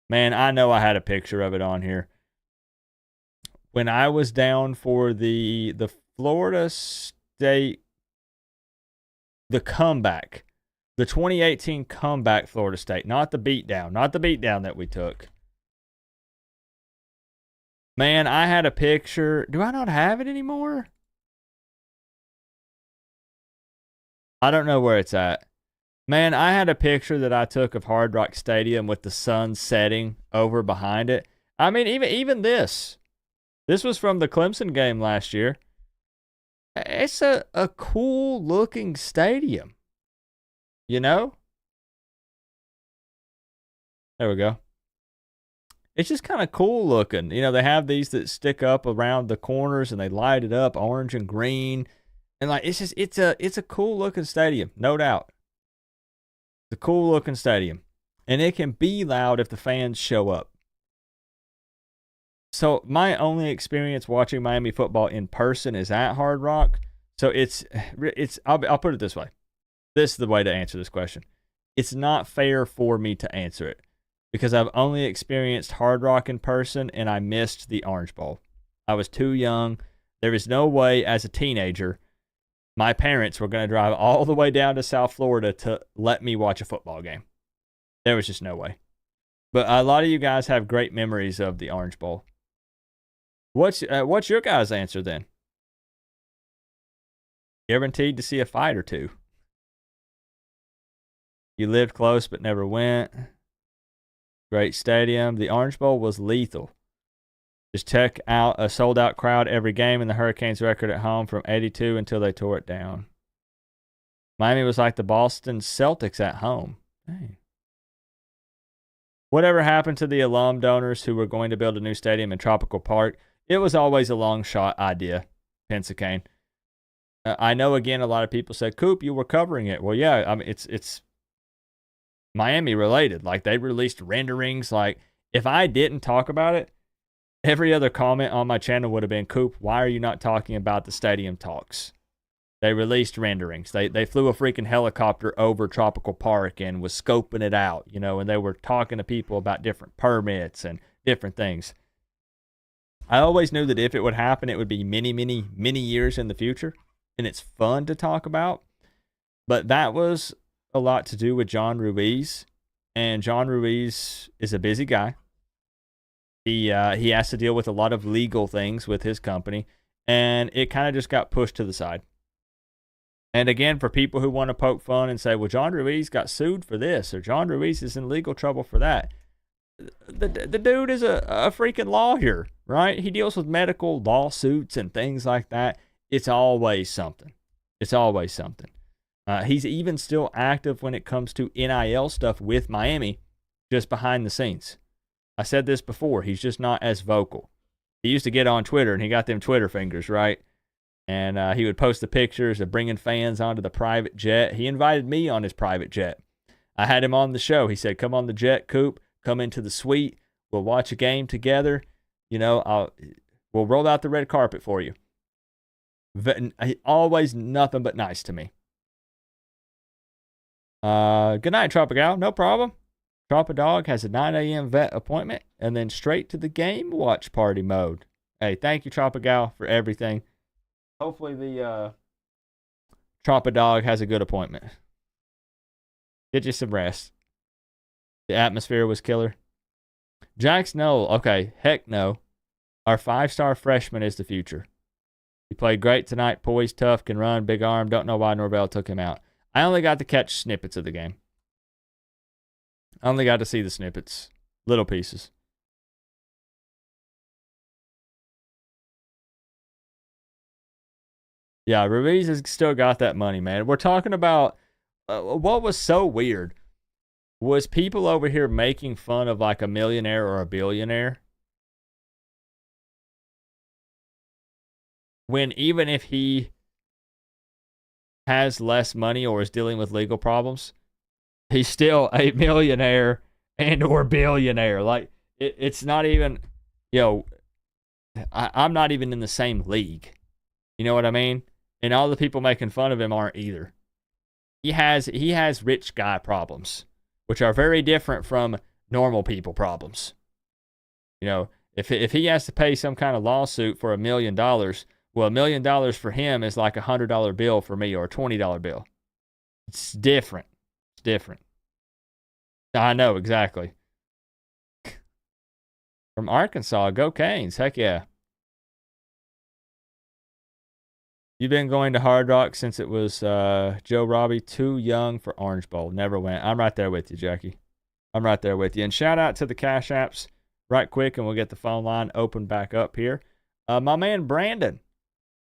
Man, I know I had a picture of it on here. When I was down for the Florida State, the comeback. The 2018 comeback, Florida State, not the beatdown that we took. Man, I had a picture. Do I not have it anymore? I don't know where it's at. Man, I had a picture that I took of Hard Rock Stadium with the sun setting over behind it. I mean, even this. This was from the Clemson game last year. It's a cool looking stadium. You know? There we go. It's just kind of cool looking. You know, they have these that stick up around the corners and they light it up orange and green. And like it's a cool looking stadium, no doubt. It's a cool looking stadium. And it can be loud if the fans show up. So my only experience watching Miami football in person is at Hard Rock. So I'll put it this way. This is the way to answer this question. It's not fair for me to answer it because I've only experienced Hard Rock in person and I missed the Orange Bowl. I was too young. There is no way as a teenager my parents were going to drive all the way down to South Florida to let me watch a football game. There was just no way. But a lot of you guys have great memories of the Orange Bowl. What's your guys' answer then? Guaranteed to see a fight or two. You lived close but never went. Great stadium. The Orange Bowl was lethal. Just check out a sold-out crowd every game in the Hurricanes' record at home from 82 until they tore it down. Miami was like the Boston Celtics at home. Dang. Whatever happened to the alum donors who were going to build a new stadium in Tropical Park? It was always a long shot idea, Pensacane. I know, again, a lot of people said, Coop, you were covering it. Well, yeah, I mean, it's Miami related. Like, they released renderings. Like, if I didn't talk about it, every other comment on my channel would have been, Coop, why are you not talking about the stadium talks? They released renderings. They flew a freaking helicopter over Tropical Park and was scoping it out, you know, and they were talking to people about different permits and different things. I always knew that if it would happen, it would be many, many, many years in the future, and it's fun to talk about. But that was a lot to do with John Ruiz, and John Ruiz is a busy guy. He has to deal with a lot of legal things with his company, and it kind of just got pushed to the side. And again, for people who want to poke fun and say, well, John Ruiz got sued for this, or John Ruiz is in legal trouble for that. The dude is a freaking lawyer, right? He deals with medical lawsuits and things like that. It's always something. It's always something. He's even still active when it comes to NIL stuff with Miami, just behind the scenes. I said this before. He's just not as vocal. He used to get on Twitter, and he got them Twitter fingers, right? And he would post the pictures of bringing fans onto the private jet. He invited me on his private jet. I had him on the show. He said, come on the jet, Coop. Come into the suite. We'll watch a game together. You know, we'll roll out the red carpet for you. Always nothing but nice to me. Good night, Tropical. No problem. Tropadog has a 9 a.m. vet appointment and then straight to the game watch party mode. Hey, thank you, Tropical, for everything. Hopefully the Tropadog has a good appointment. Get you some rest. The atmosphere was killer. Jax, no. Okay, heck no. Our 5-star freshman is the future. He played great tonight. Poised, tough, can run, big arm. Don't know why Norvell took him out. I only got to catch snippets of the game. I only got to see the snippets. Little pieces. Yeah, Ruiz has still got that money, man. We're talking about what was so weird was people over here making fun of like a millionaire or a billionaire. When even if he has less money or is dealing with legal problems, he's still a millionaire and or billionaire. Like, it's not even, I'm not even in the same league. You know what I mean? And all the people making fun of him aren't either. He has rich guy problems, which are very different from normal people problems. You know, if he has to pay some kind of lawsuit for $1 million, well, $1 million for him is like $100 bill for me or a $20 bill. It's different. It's different. I know, exactly. From Arkansas, go Canes. Heck yeah. You've been going to Hard Rock since it was Joe Robbie, too young for Orange Bowl. Never went. I'm right there with you, Jackie. I'm right there with you. And shout out to the Cash Apps right quick, and we'll get the phone line open back up here. My man Brandon,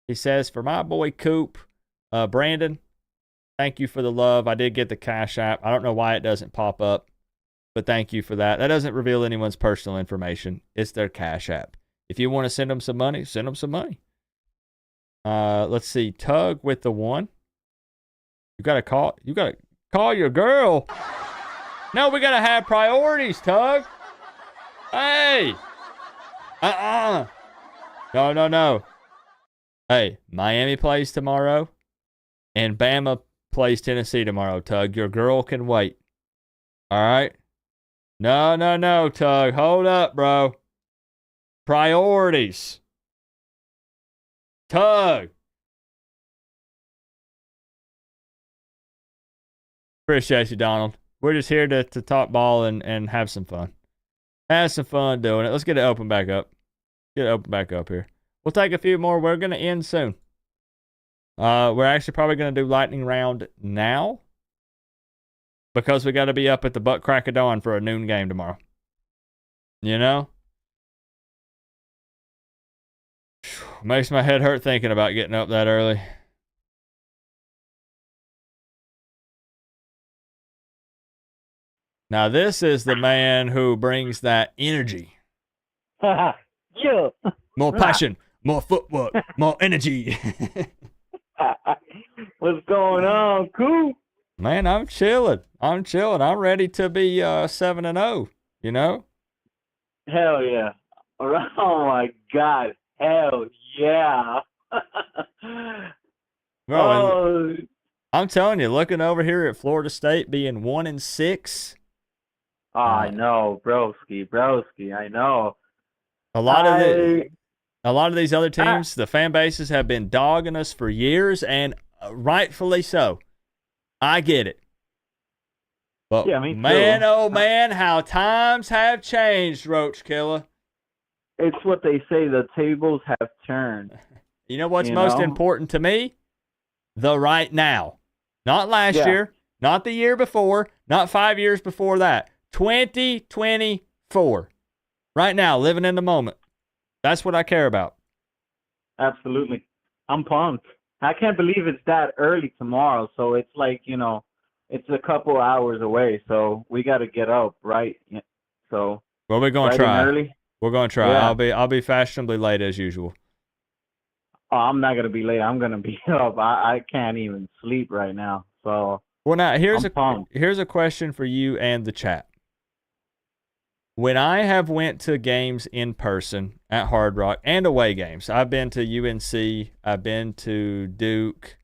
he says, for my boy Coop, Brandon, thank you for the love. I did get the Cash App. I don't know why it doesn't pop up, but thank you for that. That doesn't reveal anyone's personal information. It's their Cash App. If you want to send them some money, send them some money. Let's see. Tug with the 1. You gotta call your girl. No, we gotta have priorities, Tug. Hey. No. Hey, Miami plays tomorrow, and Bama plays Tennessee tomorrow, Tug. Your girl can wait. All right? No, Tug. Hold up, bro. Priorities. Tug. Appreciate you, Donald. We're just here to talk ball and have some fun. Have some fun doing it. Let's get it open back up. Get it open back up here. We'll take a few more. We're going to end soon. We're actually probably going to do lightning round now because we got to be up at the butt crack of dawn for a noon game tomorrow. You know? Makes my head hurt thinking about getting up that early. Now, this is the man who brings that energy. Yeah. More passion, more footwork, more energy. What's going on, Coop? Man, I'm chilling. I'm ready to be 7-0, you know? Hell yeah. Oh, my God. Hell yeah. Bro, I'm telling you, looking over here at Florida State being 1-6. Oh, I know, broski, I know. A lot of these other teams, the fan bases have been dogging us for years, and rightfully so. I get it. But yeah, me too. Man, oh man, how times have changed, Roach Killer. It's what they say, the tables have turned. You know what's most important to me? The right now. Not last year, not the year before, not 5 years before that. 2024. Right now, living in the moment. That's what I care about. Absolutely. I'm pumped. I can't believe it's that early tomorrow. So it's like, it's a couple hours away. So we got to get up, right? So. Well, we're going to try. Early. We're going to try. Yeah. I'll be fashionably late as usual. Oh, I'm not going to be late. I'm going to be up. I can't even sleep right now. So. Well, now here's a question for you and the chat. When I have went to games in person at Hard Rock and away games, I've been to UNC, I've been to Duke.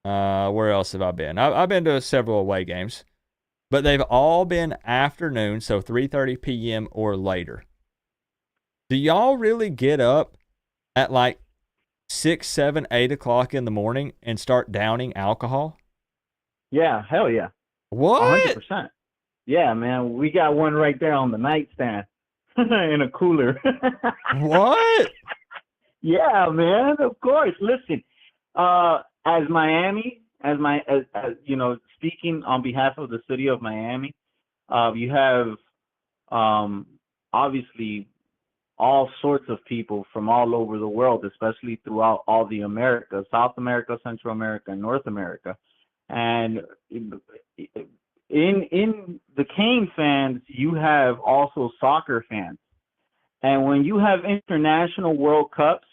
Where else have I been? I've been to several away games, but they've all been afternoon, so 3:30 p.m. or later. Do y'all really get up at like 6, 7, 8 o'clock in the morning and start downing alcohol? Yeah, hell yeah. What? 100%. Yeah, man, we got one right there on the nightstand in a cooler. What? Yeah, man, of course. Listen, as Miami, as speaking on behalf of the city of Miami, you have obviously all sorts of people from all over the world, especially throughout all the Americas, South America, Central America, and North America. And in the Cane fans, you have also soccer fans. And when you have international World Cups,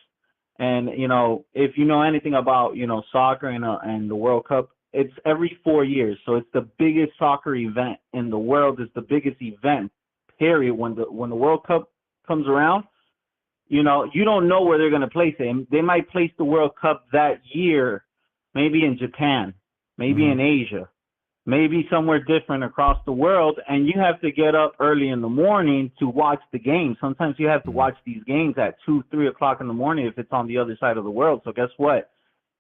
and, if you know anything about, soccer and the World Cup, it's every 4 years. So it's the biggest soccer event in the world. It's the biggest event, period. When the World Cup comes around, you don't know where they're going to place it. They might place the World Cup that year, maybe in Japan, maybe in Asia, maybe somewhere different across the world, and you have to get up early in the morning to watch the game. Sometimes you have to watch these games at 2, 3 o'clock in the morning if it's on the other side of the world. So guess what?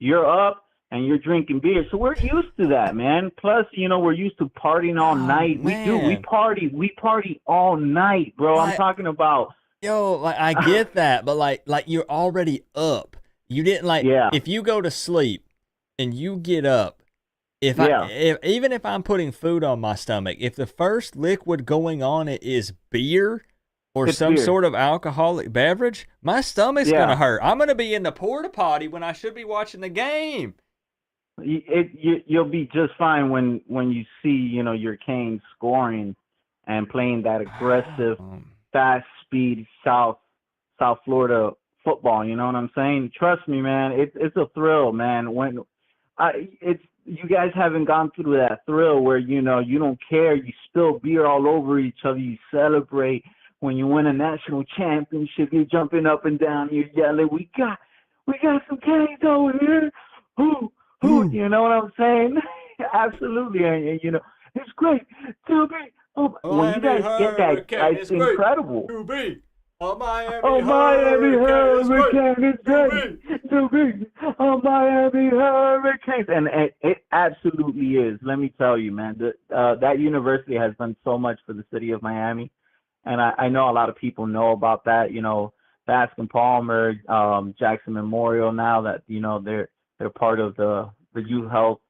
You're up and you're drinking beer. So we're used to that, man. Plus, we're used to partying all night. Man. We party all night, bro. I'm talking about. Yo, like I get that, but like you're already up. You didn't if you go to sleep and you get up, even if I'm putting food on my stomach, if the first liquid going on it is beer or it's some beer. sort of alcoholic beverage, my stomach's gonna hurt. I'm gonna be in the porta potty when I should be watching the game. You'll be just fine when you see your Canes scoring and playing that aggressive, fast speed South Florida football. You know what I'm saying? Trust me, man. It's a thrill, man. You guys haven't gone through that thrill where, you don't care. You spill beer all over each other. You celebrate when you win a national championship. You're jumping up and down. You're yelling, we got some Canes over here. Who, you know what I'm saying? Absolutely. And, it's great. To be, when you guys get that, it's incredible. Oh, Miami Oh, Miami Hurricanes, Hurricanes, to be. Oh, Miami Hurricanes. And it absolutely is. Let me tell you, man, that university has done so much for the city of Miami. And I know a lot of people know about that, you know, Baskin Palmer, Jackson Memorial now that, you know, they're part of the U Health.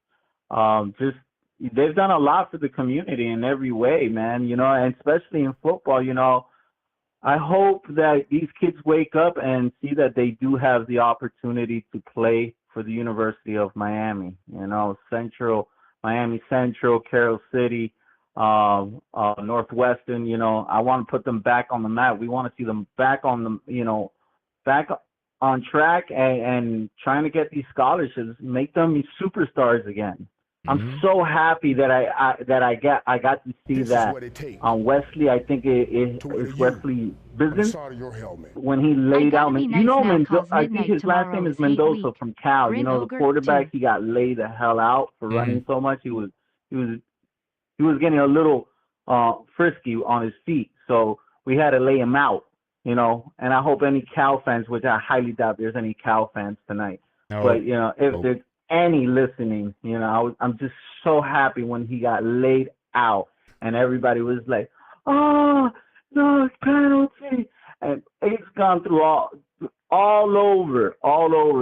Just they've done a lot for the community in every way, man, you know, and especially in football, you know. I hope that these kids wake up and see that they do have the opportunity to play for the University of Miami, you know, Miami Central, Carroll City, Northwestern, you know. I want to put them back on the map. We want to see them back on the, you know, back on track and trying to get these scholarships, make them superstars again. I'm so happy that I got to see that on Wesley. I think it's Wesley Business when he laid out. You know, I think his last name is Mendoza from Cal. You know, the quarterback. He got laid the hell out for running so much. He was getting a little frisky on his feet, so we had to lay him out. You know, and I hope any Cal fans, which I highly doubt there's any Cal fans tonight, but you know, if there's any listening, you know, I'm just so happy when he got laid out and everybody was like, oh, no, it's penalty. And it's gone through all over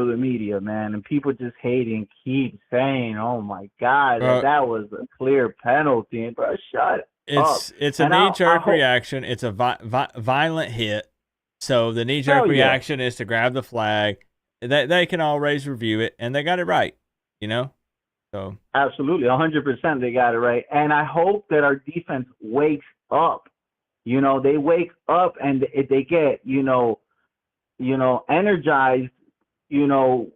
the media, man. And people just hating, keep saying, oh, my God, that was a clear penalty. And, bro, shut up. It's a knee-jerk reaction. It's a violent hit. So the knee-jerk reaction is to grab the flag. They can always review it, and they got it right, you know? So absolutely, 100% they got it right. And I hope that our defense wakes up. You know, they wake up and they get, you know, energized, you know,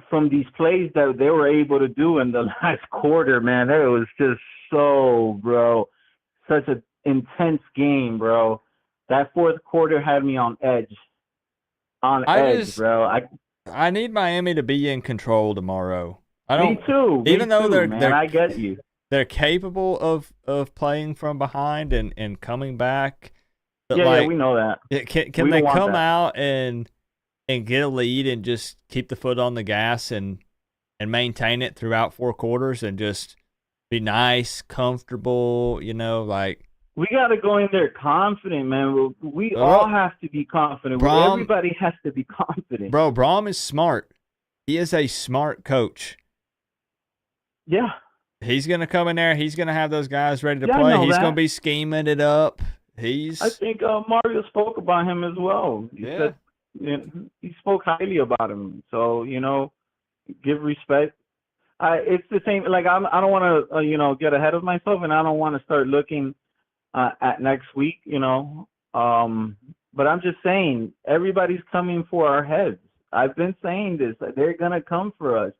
from these plays that they were able to do in the last quarter, man. It was just such an intense game, bro. That fourth quarter had me on edge. Bro. I need Miami to be in control tomorrow. Me too. Even though I get you. They're capable of playing from behind and coming back. But yeah, we know that. Can they come out and get a lead and just keep the foot on the gas and maintain it throughout 4 quarters and just be nice, comfortable, you know, like. We got to go in there confident, man. We all have to be confident. Everybody has to be confident. Bro, Braum is smart. He is a smart coach. Yeah. He's going to come in there. He's going to have those guys ready to play. He's going to be scheming it up. I think Mario spoke about him as well. He said, he spoke highly about him. So, you know, give respect. It's the same. Like, I don't want to, you know, get ahead of myself, and I don't want to start looking at next week, you know. But I'm just saying, everybody's coming for our heads. I've been saying this. They're going to come for us.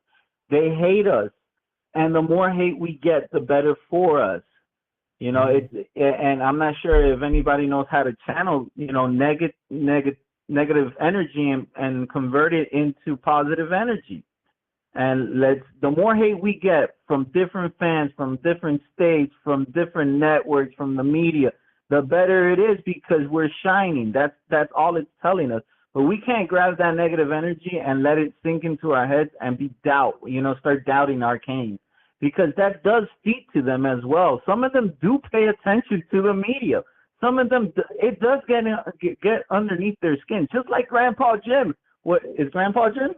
They hate us. And the more hate we get, the better for us. You know, and I'm not sure if anybody knows how to channel, you know, negative energy and convert it into positive energy. And the more hate we get from different fans, from different states, from different networks, from the media, the better it is because we're shining. That's all it's telling us. But we can't grab that negative energy and let it sink into our heads and start doubting Arcane, because that does speak to them as well. Some of them do pay attention to the media. Some of them, it does get underneath their skin, just like Grandpa Jim. What is Grandpa Jim?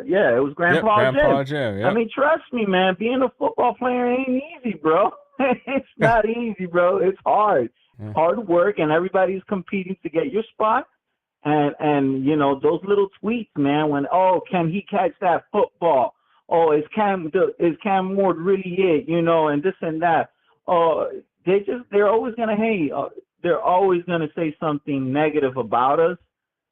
Yeah, it was Grandpa Jim. Yep. I mean, trust me, man. Being a football player ain't easy, bro. It's not easy, bro. It's hard. Hard work, and everybody's competing to get your spot. And you know, those little tweets, man, when, oh, can he catch that football? Oh, is Cam Ward really it? You know, and this and that. Oh, they're always gonna hate. They're always gonna say something negative about us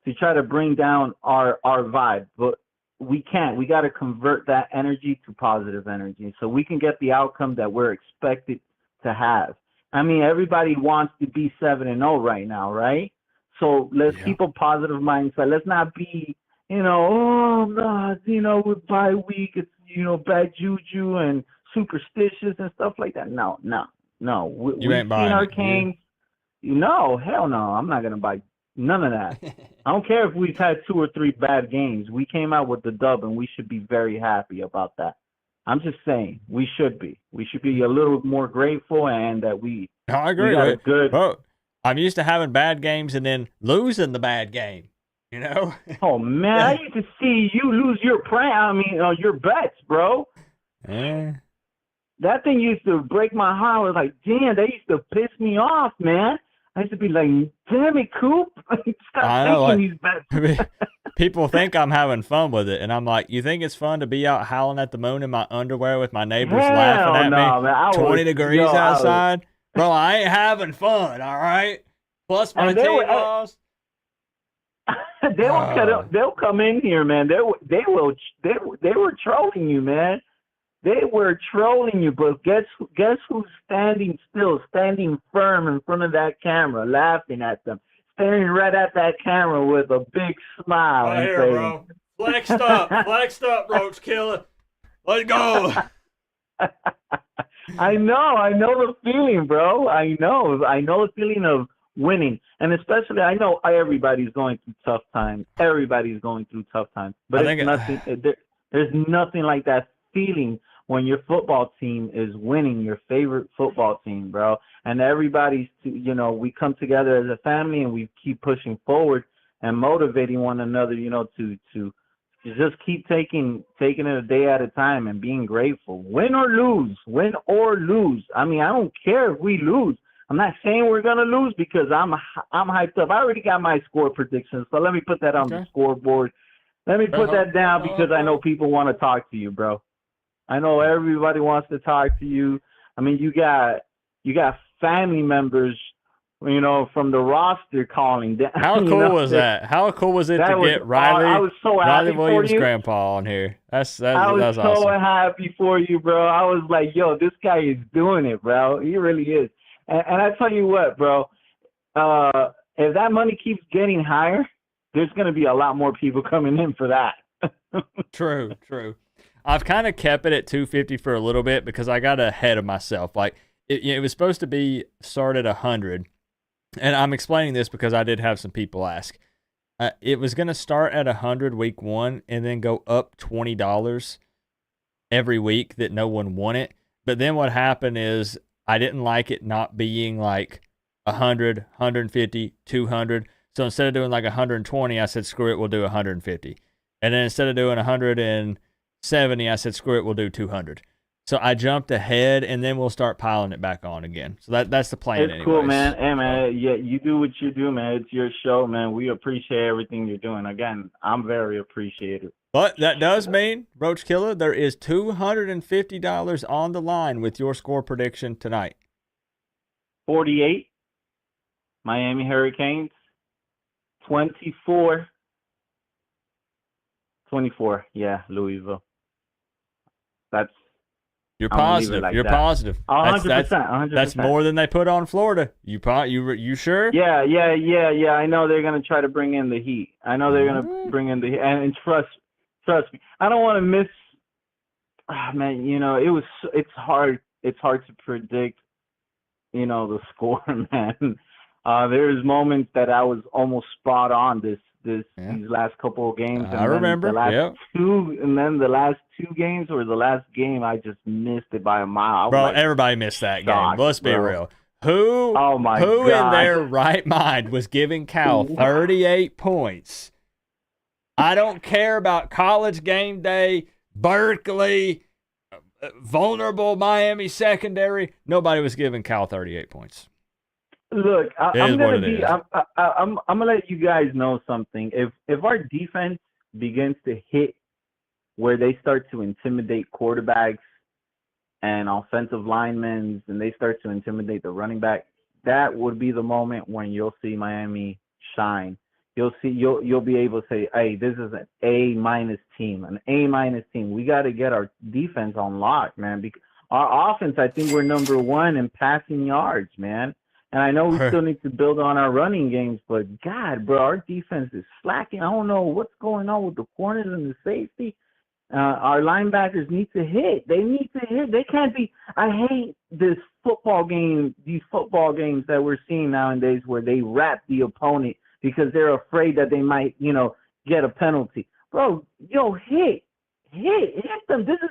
to try to bring down our vibe. But we can't. We got to convert that energy to positive energy so we can get the outcome that we're expected to have. I mean, everybody wants to be 7-0 right now, right? So let's keep a positive mindset. Let's not be, you know, oh, no, you know, with bye week, it's, you know, bad juju and superstitious and stuff like that. No. We've seen Hurricanes. No, hell no. I'm not gonna buy none of that. I don't care if we've had 2 or 3 bad games. We came out with the dub, and we should be very happy about that. I'm just saying we should be. We should be a little more grateful, and that we. No, I agree. We got a good. Bro, I'm used to having bad games and then losing the bad game. You know? Oh man, I used to see you lose your your bets, bro. Yeah. That thing used to break my heart. I was like, damn, they used to piss me off, man. I used to be like, damn it, Coop. Stop taking these bets. People think I'm having fun with it, and I'm like, you think it's fun to be out howling at the moon in my underwear with my neighbors laughing at me? Man, 20 degrees outside? Bro, I ain't having fun, all right? Plus my team lost. They'll come in here, man. They were trolling you, man. They were trolling you, but guess who's standing firm in front of that camera, laughing at them, staring right at that camera with a big smile. Right here, saying, bro. Flexed up, Roach Killer. Let's go. I know the feeling, bro. I know the feeling of winning, and especially I know everybody's going through tough times. But there's nothing like that feeling when your football team is winning, your favorite football team, bro. And everybody's, we come together as a family and we keep pushing forward and motivating one another, to just keep taking it a day at a time and being grateful. Win or lose. I mean, I don't care if we lose. I'm not saying we're gonna lose because I'm hyped up. I already got my score predictions, so let me put that on the scoreboard. Let me put that down because I know people want to talk to you, bro. I know everybody wants to talk to you. I mean, you got family members, from the roster calling. How cool was that? How cool was it to get Riley? I was so happy Williams' for you. grandpa on here. That's I was awesome. so happy for you, bro. I was like, yo, this guy is doing it, bro. He really is. And I tell you what, bro. If that money keeps getting higher, there's going to be a lot more people coming in for that. True. I've kind of kept it at 250 for a little bit because I got ahead of myself. Like it was supposed to be start at 100, and I'm explaining this because I did have some people ask. It was going to start at 100 week 1 and then go up $20 every week that no one won it. But then what happened is I didn't like it not being like 100, 150, 200. So instead of doing like 120, I said, screw it, we'll do 150. And then instead of doing 170, I said, screw it, we'll do 200. So I jumped ahead, and then we'll start piling it back on again. So that's the plan anyways. It's cool, man. Hey, man, yeah, you do what you do, man. It's your show, man. We appreciate everything you're doing. Again, I'm very appreciative. But that does mean, Roach Killer, there is $250 on the line with your score prediction tonight. 48, Miami Hurricanes. 24, yeah, Louisville. You're positive. Like You're that. positive. 100%. That's more than they put on Florida. You sure? Yeah. I know they're gonna try to bring in the heat. And trust me. I don't want to miss. Man, it's hard. It's hard to predict. The score, man. There's moments that I was almost spot on these last couple of games. I remember. The last two games or the last game, I just missed it by a mile. Bro, everybody missed that game. Let's be real. Who in their right mind was giving Cal 38 points? I don't care about College Game Day, Berkeley, vulnerable Miami secondary. Nobody was giving Cal 38 points. Look, I'm gonna let you guys know something. If our defense begins to hit where they start to intimidate quarterbacks and offensive linemen, and they start to intimidate the running back, that would be the moment when you'll see Miami shine. You'll be able to say, hey, this is an A- team. We got to get our defense on lock, man. Because our offense, I think we're number 1 in passing yards, man. And I know we still need to build on our running games, but God, bro, our defense is slacking. I don't know what's going on with the corners and the safety. Our linebackers need to hit. They need to hit. They can't be. I hate these football games that we're seeing nowadays where they wrap the opponent because they're afraid that they might, get a penalty. Bro, hit them. This is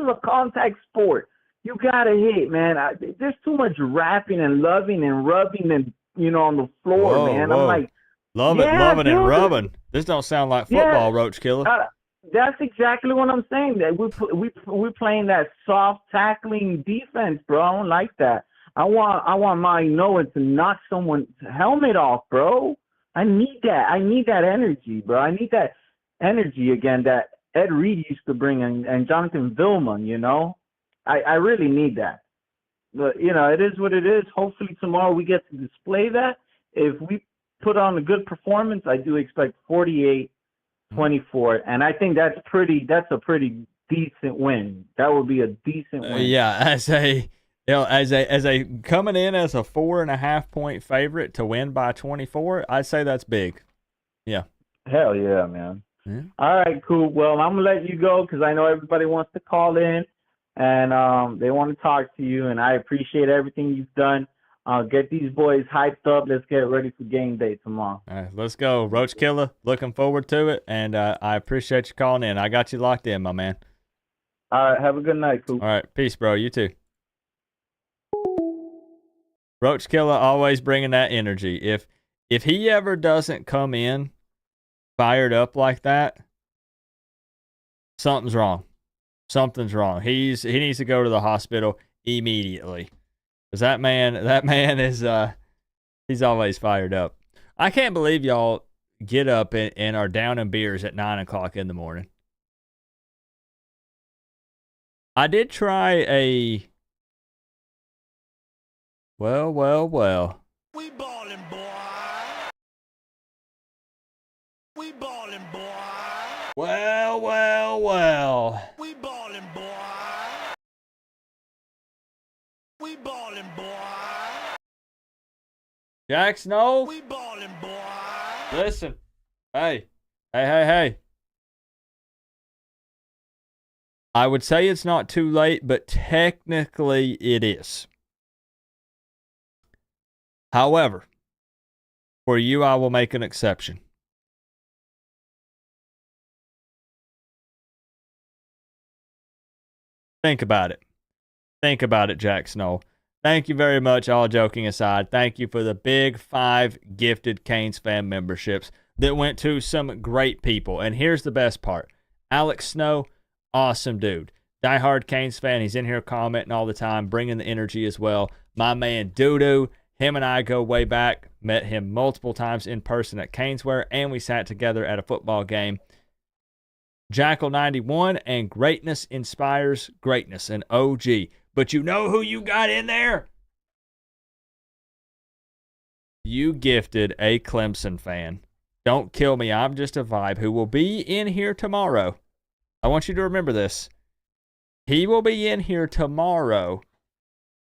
a contact sport. You gotta hit, man. There's too much wrapping and loving and rubbing and on the floor, Whoa, man. whoa. I'm like, loving and rubbing. This don't sound like football, Roach Killer. That's exactly what I'm saying. That we're playing that soft tackling defense, bro. I don't like that. I want my Noah to knock someone's helmet off, bro. I need that. I need that energy, bro. I need that energy again that Ed Reed used to bring and Jonathan Vilman. I really need that. But it is what it is. Hopefully tomorrow we get to display that. If we put on a good performance, I do expect 48-24, and I think that's a pretty decent win. That would be a decent win. Yeah, as a coming in as a 4.5 point favorite to win by 24, I'd say that's big. Yeah. Hell yeah, man. Yeah. All right, cool. Well, I'm gonna let you go because I know everybody wants to call in and they want to talk to you, and I appreciate everything you've done. Get these boys hyped up. Let's get ready for game day tomorrow. All right, let's go. Roach Killer, looking forward to it, and I appreciate you calling in. I got you locked in, my man. All right, have a good night, Coop. All right, peace, bro. You too. Roach Killer always bringing that energy. If he ever doesn't come in fired up like that, something's wrong. Something's wrong. He needs to go to the hospital immediately. Because that man is he's always fired up. I can't believe y'all get up and are down in beers at 9 o'clock in the morning. I did try a well. We ballin', boy. We ballin', boy. Well. We ballin', boy. We ballin', boy. Jack Snow? We ballin', boy. Listen. Hey. I would say it's not too late, but technically it is. However, for you, I will make an exception. Think about it. Think about it, Jack Snow. Thank you very much, all joking aside. Thank you for the big 5 gifted Canes fan memberships that went to some great people. And here's the best part. Alex Snow, awesome dude. Diehard Canes fan. He's in here commenting all the time, bringing the energy as well. My man, Doodoo. Him and I go way back. Met him multiple times in person at Caneswear, and we sat together at a football game. Jackal91 and Greatness Inspires Greatness, an OG. But you know who you got in there? You gifted a Clemson fan. Don't kill me, I'm just a vibe, who will be in here tomorrow. I want you to remember this. He will be in here tomorrow,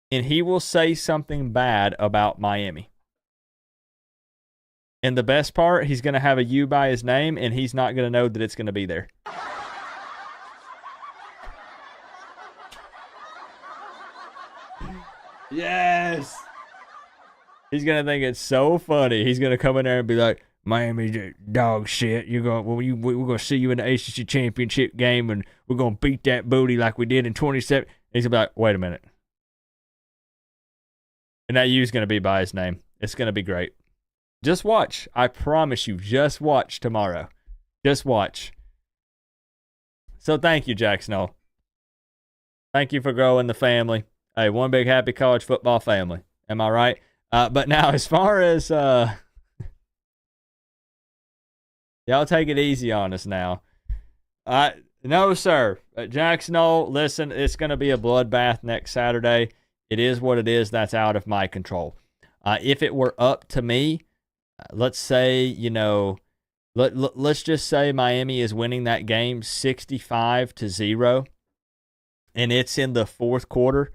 and he will say something bad about Miami. And the best part, he's going to have a U by his name, and he's not going to know that it's going to be there. Yes! He's going to think it's so funny. He's going to come in there and be like, Miami dog shit. We're going to see you in the ACC championship game, and we're going to beat that booty like we did in 27. He's going to be like, wait a minute. And that U's going to be by his name. It's going to be great. Just watch. I promise you, just watch tomorrow. Just watch. So thank you, Jack Snow. Thank you for growing the family. Hey, one big happy college football family. Am I right? But now, as far as... y'all take it easy on us now. No, sir. Jack Snow, listen, it's going to be a bloodbath next Saturday. It is what it is. That's out of my control. If it were up to me, let's say, let's just say Miami is winning that game 65-0, and it's in the fourth quarter.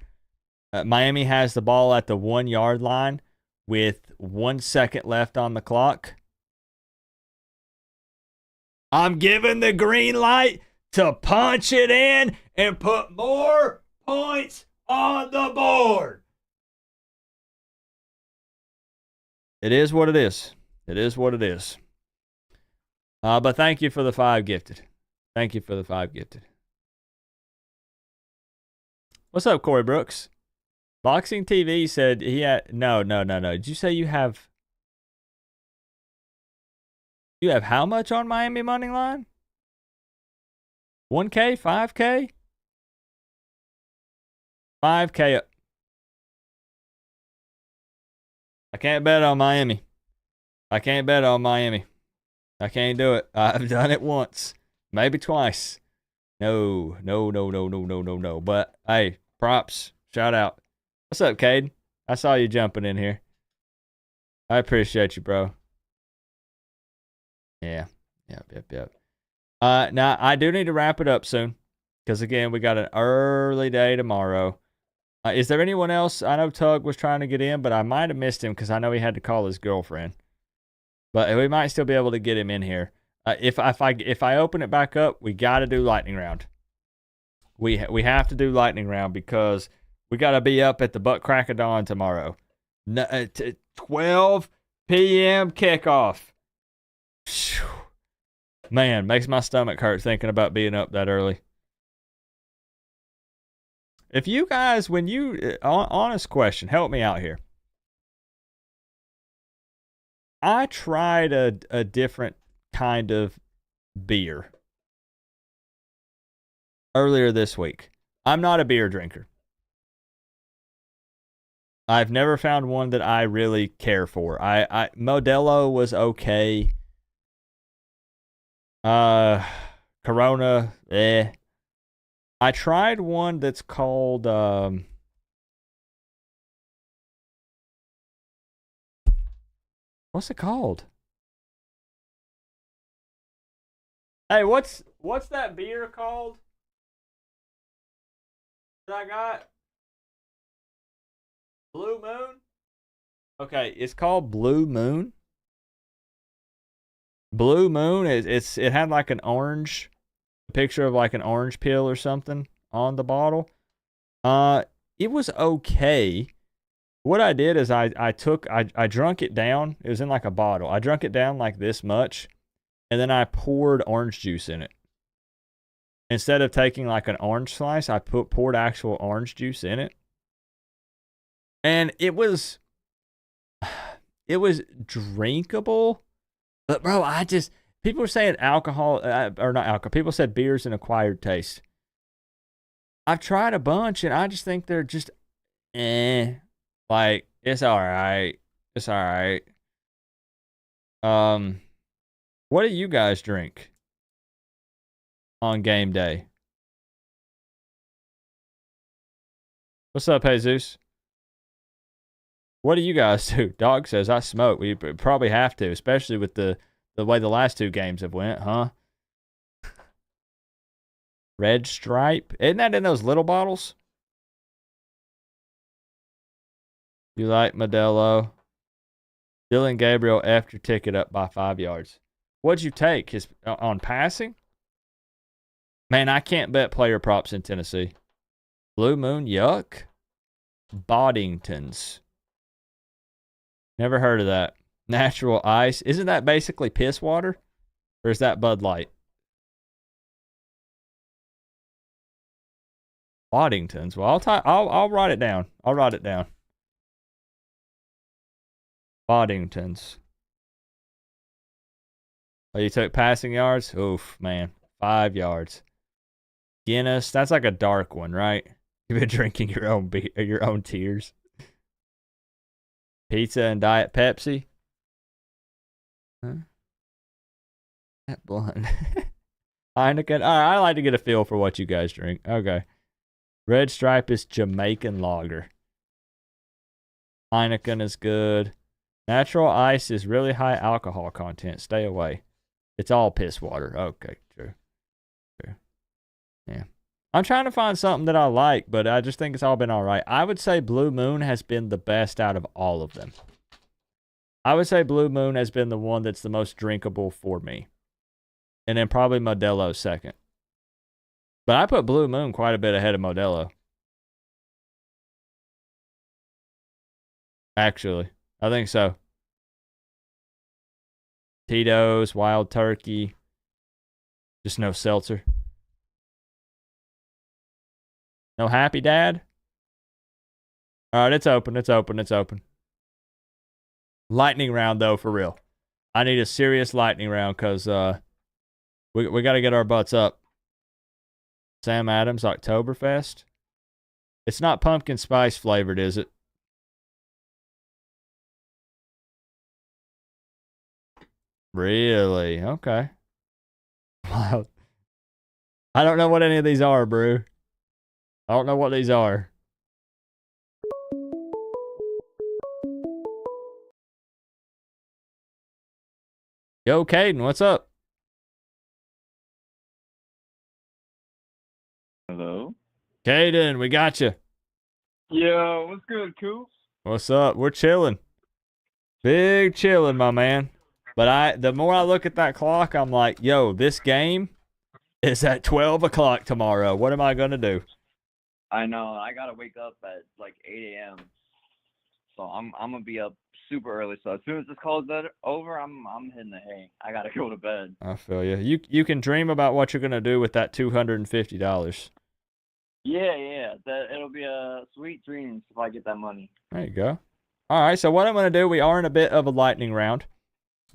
Miami has the ball at the 1 yard line with 1 second left on the clock. I'm giving the green light to punch it in and put more points on the board. It is what it is. It is what it is. But thank you for the 5 gifted. Thank you for the 5 gifted. What's up, Corey Brooks? Boxing TV said he had... No. Did you say you have... You have how much on Miami money line? 1K? 5K? 5K. I can't bet on Miami. I can't bet on Miami. I can't do it. I've done it once. Maybe twice. No. But, hey, props. Shout out. What's up, Cade? I saw you jumping in here. I appreciate you, bro. Yeah. Yep. Now, I do need to wrap it up soon. Because, again, we got an early day tomorrow. Is there anyone else? I know Tug was trying to get in, but I might have missed him because I know he had to call his girlfriend. But we might still be able to get him in here. If I open it back up, we got to do lightning round. We have to do lightning round because we got to be up at the butt crack of dawn tomorrow. 12 p.m. kickoff. Whew. Man, makes my stomach hurt thinking about being up that early. If you guys, when you, honest question, help me out here. I tried a different kind of beer earlier this week. I'm not a beer drinker. I've never found one that I really care for. Modelo was okay. Corona, eh. I tried one that's called what's it called? Hey, what's that beer called that I got? Blue Moon? Okay, it's called Blue Moon. Blue Moon it had like an orange picture of like an orange peel or something on the bottle. It was okay. What I did is I drunk it down. It was in like a bottle. I drunk it down like this much, and then I poured orange juice in it. Instead of taking like an orange slice, I poured actual orange juice in it. And it was drinkable. But bro, people are saying alcohol, or not alcohol. People said beer's an acquired taste. I've tried a bunch, and I just think they're just, like, it's all right. It's all right. What do you guys drink on game day? What's up, Jesus? What do you guys do? Dog says, I smoke. We probably have to, especially with the way the last 2 games have went, huh? Red Stripe. Isn't that in those little bottles? You like Modelo? Dylan Gabriel effed your ticket up by 5 yards. What'd you take? On passing? Man, I can't bet player props in Tennessee. Blue Moon, yuck. Boddingtons. Never heard of that. Natural Ice. Isn't that basically piss water? Or is that Bud Light? Boddingtons. Well, I'll write it down. I'll write it down. Boddingtons. Oh, you took passing yards? Oof, man. 5 yards. Guinness. That's like a dark one, right? You've been drinking your own tears. Pizza and Diet Pepsi. Huh? That blunt. Heineken. All right, I like to get a feel for what you guys drink. Okay. Red Stripe is Jamaican lager. Heineken is good. Natural Ice is really high alcohol content. Stay away. It's all piss water. Okay, true. Yeah. I'm trying to find something that I like, but I just think it's all been all right. I would say Blue Moon has been the best out of all of them. I would say Blue Moon has been the one that's the most drinkable for me. And then probably Modelo second. But I put Blue Moon quite a bit ahead of Modelo. Actually, I think so. Tito's, Wild Turkey. Just no seltzer. No Happy Dad? All right, it's open. It's open. It's open. Lightning round, though, for real. I need a serious lightning round because we got to get our butts up. Sam Adams, Oktoberfest. It's not pumpkin spice flavored, is it? Really? Okay. Wow. I don't know what any of these are, Brew. I don't know what these are. Yo, Caden, what's up? Hello? Caden, we got you. Yo, what's good, Coop? What's up? We're chilling. Big chilling, my man. But the more I look at that clock, I'm like, yo, this game is at 12 o'clock tomorrow. What am I going to do? I know. I got to wake up at like 8 a.m. So I'm going to be up super early. So as soon as this call is over, I'm hitting the hay. I got to go to bed. I feel you. You can dream about what you're going to do with that $250. Yeah. It'll be a sweet dreams if I get that money. There you go. All right, so what I'm going to do, we are in a bit of a lightning round.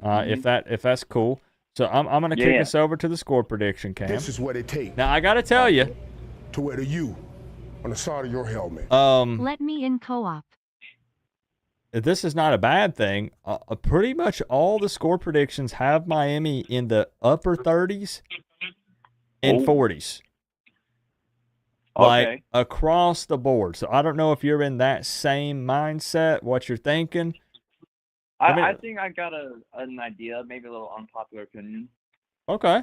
If that's cool. So I'm going to kick us over to the score prediction, Cam. This is what it takes. Now, I got to tell you. To wear the U on the side of your helmet. Let me in co-op. This is not a bad thing. Pretty much all the score predictions have Miami in the upper 30s and 40s. Like, across the board. So I don't know if you're in that same mindset, what you're thinking. I think I got an idea, maybe a little unpopular opinion. Okay.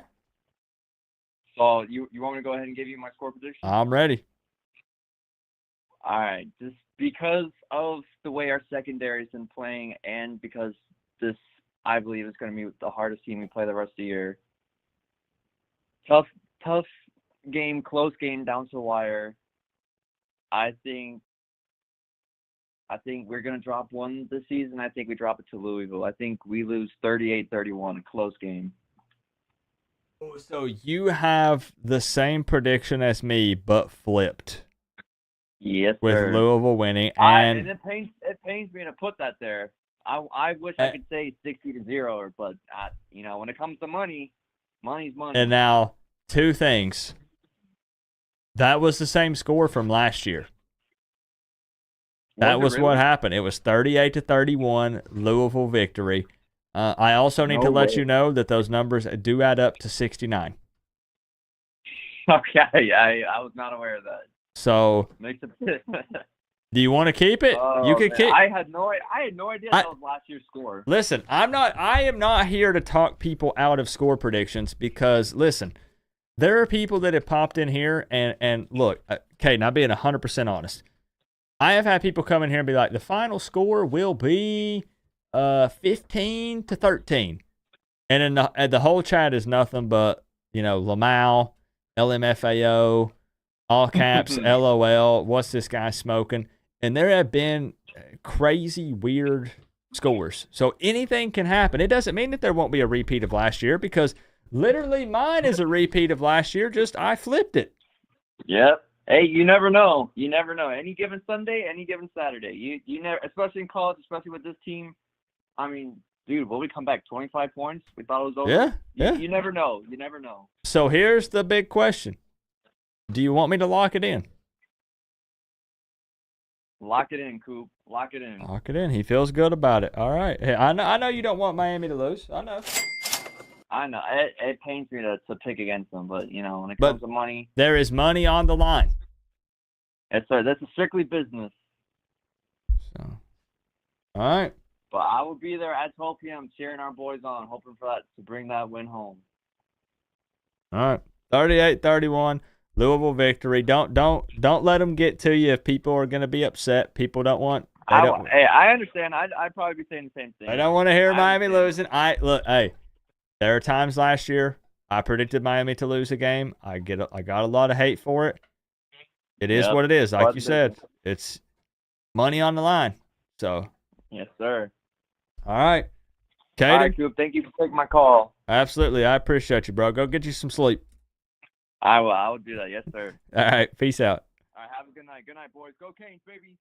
So you want me to go ahead and give you my score prediction? I'm ready. All right. Just because of the way our secondary's been playing and because this, I believe, is going to be the hardest team we play the rest of the year. Tough game, close game down to the wire. I think we're going to drop one this season. I think we drop it to Louisville. I think we lose 38-31, close game. So you have the same prediction as me, but flipped. Yes, with sir. Louisville winning. And it pains me to put that there. I wish I could say 60-0, but when it comes to money, money's money. And now, two things. That was the same score from last year. That was what happened. It was 38-31, Louisville victory. I also need to let you know that those numbers do add up to 69. Okay, I was not aware of that. So, do you want to keep it? You can keep. I had no idea that was last year's score. Listen, I am not here to talk people out of score predictions because listen, there are people that have popped in here and look, Caden, I'm being 100% honest. I have had people come in here and be like, the final score will be 15-13. And then the whole chat is nothing but, Lamal, LMFAO, all caps, LOL, what's this guy smoking? And there have been crazy, weird scores. So anything can happen. It doesn't mean that there won't be a repeat of last year because literally mine is a repeat of last year, just I flipped it. Yep. Hey, you never know. You never know. Any given Sunday, any given Saturday. You never, especially in college, especially with this team. I mean, dude, will we come back 25 points? We thought it was over. Yeah. You never know. You never know. So here's the big question. Do you want me to lock it in? Lock it in, Coop. Lock it in. Lock it in. He feels good about it. All right. Hey, I know you don't want Miami to lose. I know. I know. It pains me to pick against them, but, when it comes to money. There is money on the line. Yes, sir. That's a strictly business. So, all right. But I will be there at 12 p.m. cheering our boys on, hoping for that to bring that win home. All right. 38-31. Louisville victory. Don't let them get to you if people are going to be upset. People don't want. Hey, I understand. I'd probably be saying the same thing. I don't want to hear Miami losing. There are times last year I predicted Miami to lose a game. I got a lot of hate for it. It is Yep. what it is. Like Part you of the said, business. it's money on the line. So, Yes, sir. all right. All Caden, right, Coop. Thank you for taking my call. absolutely. I appreciate you, bro. Go get you some sleep. I will. I will do that. Yes, sir. All right. Peace out. All right. Have a good night. Good night, boys. Go Canes, baby.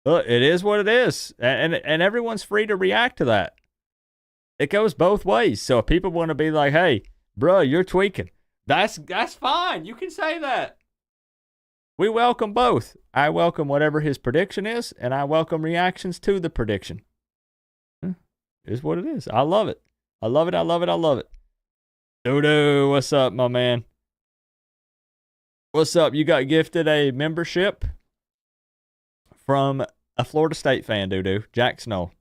Look, it is what it is. And everyone's free to react to that. It goes both ways. So if people want to be like, hey, bro, you're tweaking, that's fine. You can say that. We welcome both. I welcome whatever his prediction is, and I welcome reactions to the prediction. It is what it is. I love it. I love it. I love it. I love it. Doodoo, what's up, my man? What's up? You got gifted a membership from a Florida State fan, Doodoo. Jack Snow.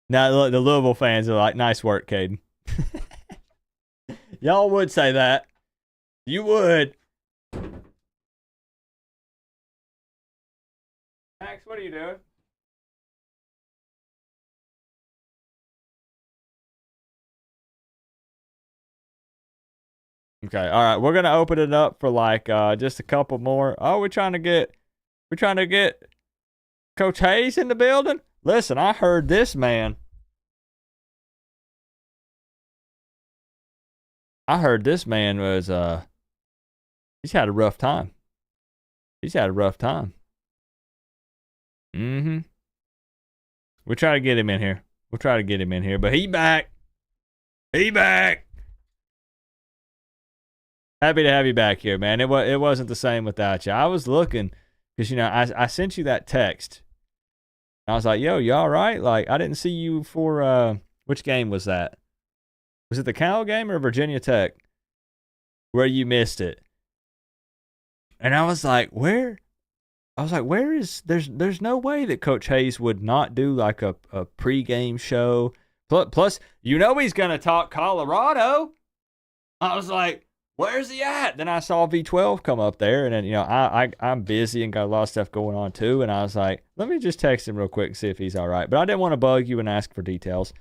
Now, look, the Louisville fans are like, nice work, Caden. Y'all would say that. You would. Max, what are you doing? Okay, all right. We're gonna open it up for like just a couple more. Oh, we're trying to get Coach Hayes in the building. Listen, I heard this man. Was he's had a rough time. Mm-hmm. We'll try to get him in here. But he back. Happy to have you back here, man. It wasn't the same without you. I was looking because, you know, I sent you that text. I was like, yo, you all right? Like, I didn't see you for, which game was that? Was it the Cal game or Virginia Tech where you missed it? And I was like, where is, there's no way that Coach Hayes would not do like a pregame show. Plus, you know he's going to talk Colorado. I was like, where's he at? Then I saw V12 come up there, and then, you know, I'm busy and got a lot of stuff going on too. And I was like, let me just text him real quick and see if he's all right. But I didn't want to bug you and ask for details.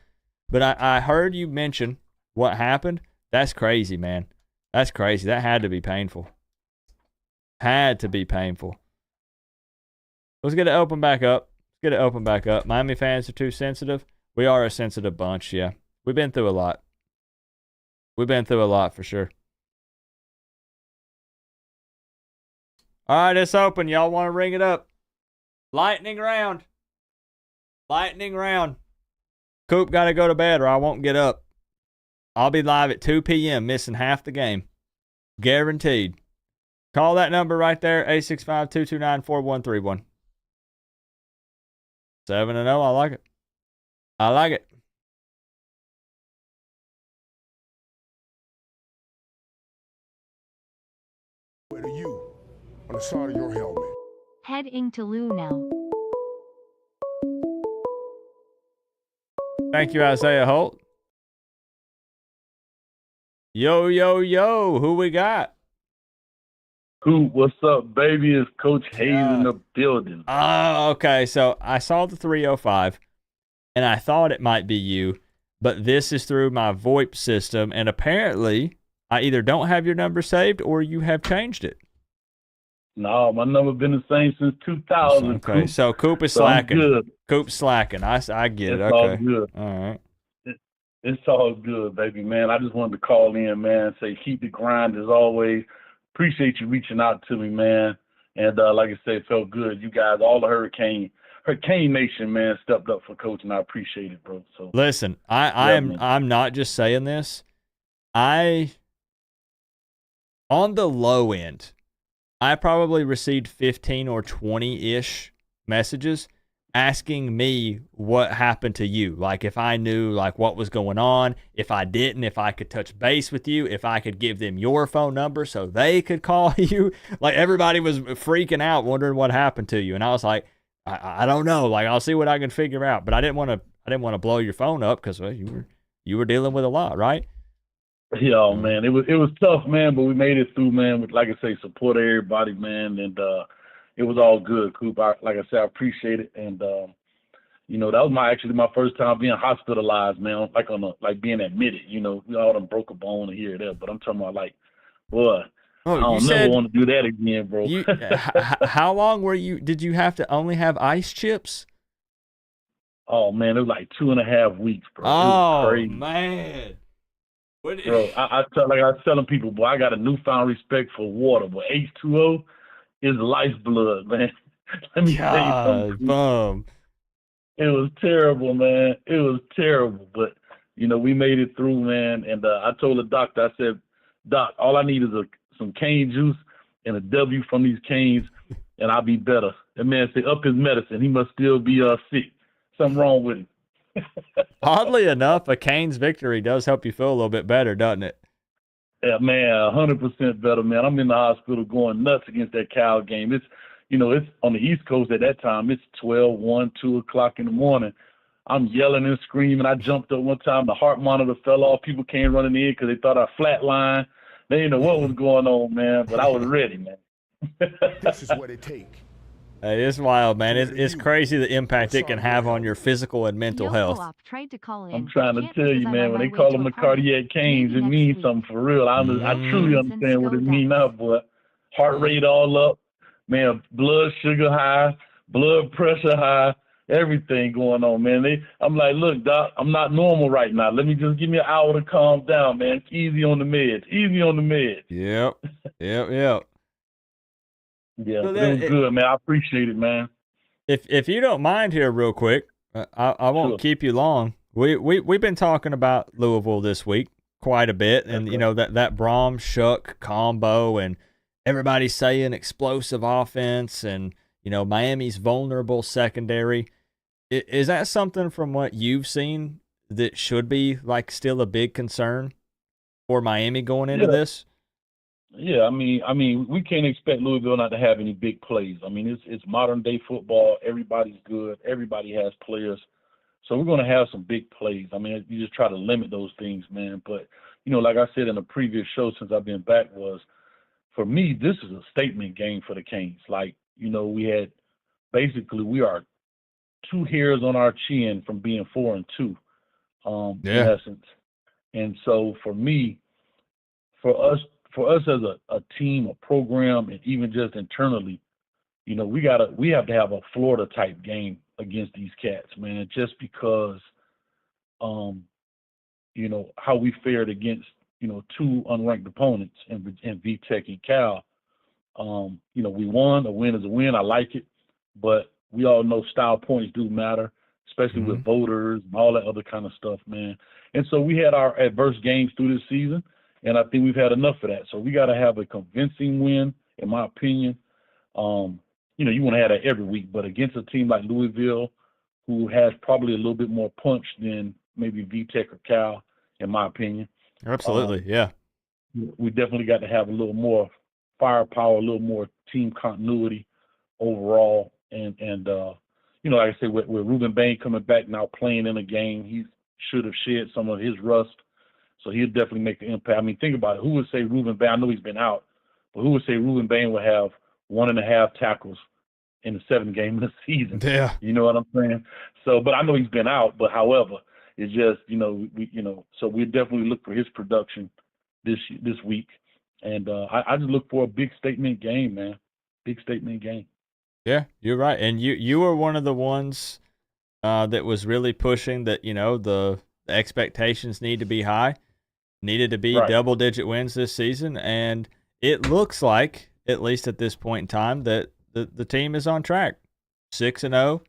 But I heard you mention what happened. That's crazy, man. That's crazy. That had to be painful. Let's get it open back up. Miami fans are too sensitive. We are a sensitive bunch, yeah. We've been through a lot. For sure. All right, it's open. Y'all want to ring it up? Lightning round. Coop got to go to bed or I won't get up. I'll be live at 2 p.m., missing half the game. Guaranteed. Call that number right there, 865-229-4131. 7-0, I like it. Where to you on the side of your helmet. Heading to Lou now. Thank you, Isaiah Holt. Yo, who we got? Coop, what's up, baby? It's Coach Hayes in the building. Oh, okay. So I saw the 305, and I thought it might be you, but this is through my VoIP system, and apparently I either don't have your number saved or you have changed it. No, my number been the same since 2000. Okay, Coop. so Coop is slacking. Coop's slacking. I get it. It's Okay. all good. All right. It's all good, baby, man. I just wanted to call in, man, say keep the grind as always. Appreciate you reaching out to me, man. And like I said, it felt good. You guys, all the Hurricane Nation, man, stepped up for Coach, and I appreciate it, bro. So listen, I'm not just saying this. On the low end, I probably received 15 or 20-ish messages asking me what happened to you. Like if I knew like what was going on, if I didn't, if I could touch base with you, if I could give them your phone number so they could call you. Like everybody was freaking out wondering what happened to you. And I was like, I don't know. Like I'll see what I can figure out. But I didn't want to blow your phone up because you were dealing with a lot, right? Yeah, man. It was tough, man, but we made it through, man, with, like I say, support everybody, man, and it was all good, Coop. Like I said, I appreciate it, and You know, that was my first time being hospitalized, man, like being admitted. You know, we all done broke a bone here or there, but I'm talking about like, boy, I don't never want to do that again, bro. How long did you have to only have ice chips? Oh man, it was like 2.5 weeks, bro. Oh, it was crazy. Man. Bro, I was telling people, boy, I got a newfound respect for water, but H2O is lifeblood, man. Let me tell you something. Bum. It was terrible, man. It was terrible, but you know, we made it through, man. And I told the doctor, I said, Doc, all I need is some cane juice and a W from these canes, and I'll be better. That man said, up his medicine. He must still be sick. Something wrong with him. Oddly enough, a Canes victory does help you feel a little bit better, doesn't it? Yeah, man, 100% better, man. I'm in the hospital going nuts against that Cal game. It's on the East Coast at that time. It's 12, 1, 2 o'clock in the morning. I'm yelling and screaming. I jumped up one time. The heart monitor fell off. People came running in because they thought I flatlined. They didn't know what was going on, man, but I was ready, man. This is what it takes. Hey, it's wild, man. It's crazy the impact it can have on your physical and mental health. I'm trying to tell you, man, when they call them the cardiac canes, it means something for real. I truly understand what it means now, boy. Heart rate all up, man, blood sugar high, blood pressure high, everything going on, man. I'm like, look, Doc, I'm not normal right now. Let me just give me an hour to calm down, man. Easy on the meds. Easy on the meds. Yep. Yeah, so it was good, man. I appreciate it, man. If you don't mind here real quick, I won't keep you long. We've been talking about Louisville this week quite a bit, and you know that Braum Shuck combo, and everybody's saying explosive offense, and you know Miami's vulnerable secondary. Is that something from what you've seen that should be like still a big concern for Miami going into this? Yeah, I mean, we can't expect Louisville not to have any big plays. I mean, it's modern day football. Everybody's good. Everybody has players, so we're going to have some big plays. I mean, you just try to limit those things, man. But you know, like I said in a previous show since I've been back, was for me this is a statement game for the Canes. Like, you know, we are 2 hairs on our chin from being 4-2, in essence. And so for me, for us as a team, a program, and even just internally, you know, we have to have a Florida type game against these cats, man. Just because, you know, how we fared against, you know, 2 unranked opponents in VTech and Cal. You know, we won. A win is a win. I like it, but we all know style points do matter, especially with voters and all that other kind of stuff, man. And so we had our adverse games through this season. And I think we've had enough of that. So we got to have a convincing win, in my opinion. You know, you want to have that every week, but against a team like Louisville, who has probably a little bit more punch than maybe VTech or Cal, in my opinion. Absolutely, yeah. We definitely got to have a little more firepower, a little more team continuity overall. And you know, like I said, with Ruben Bain coming back now playing in a game, he should have shed some of his rust. So he'll definitely make an impact. I mean, think about it. Who would say Ruben Bain? I know he's been out, but who would say Ruben Bain would have 1.5 tackles in the 7th game of the season? Yeah. You know what I'm saying? So, but I know he's been out. But however, it's just, you know, so we definitely look for his production this week, and I just look for a big statement game, man. Big statement game. Yeah, you're right, and you were one of the ones that was really pushing that. You know, the expectations need to be high. Needed to be double-digit wins this season, and it looks like, at least at this point in time, that the team is on track. 6-0.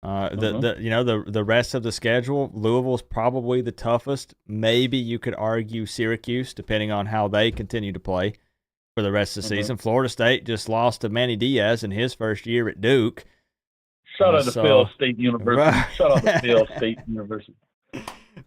The rest of the schedule, Louisville's probably the toughest. Maybe you could argue Syracuse, depending on how they continue to play for the rest of the season. Florida State just lost to Manny Diaz in his first year at Duke. Shout out to Phil State University. Shout out to Phil State University.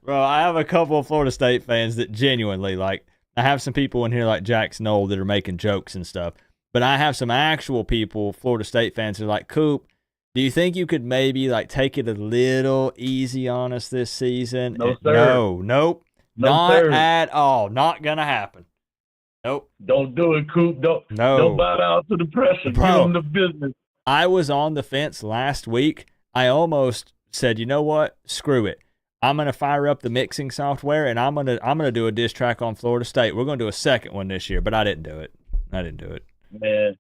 Bro, I have a couple of Florida State fans that genuinely, like, I have some people in here like Jack Snow that are making jokes and stuff, but I have some actual people, Florida State fans, that are like, Coop, do you think you could maybe, like, take it a little easy on us this season? No, sir. Nope. Not at all. Not going to happen. Nope. Don't do it, Coop. Don't bow down to the pressure. Bro, give them the business. I was on the fence last week. I almost said, you know what? Screw it. I'm gonna fire up the mixing software and I'm gonna do a diss track on Florida State. We're gonna do a second one this year, but I didn't do it. Man,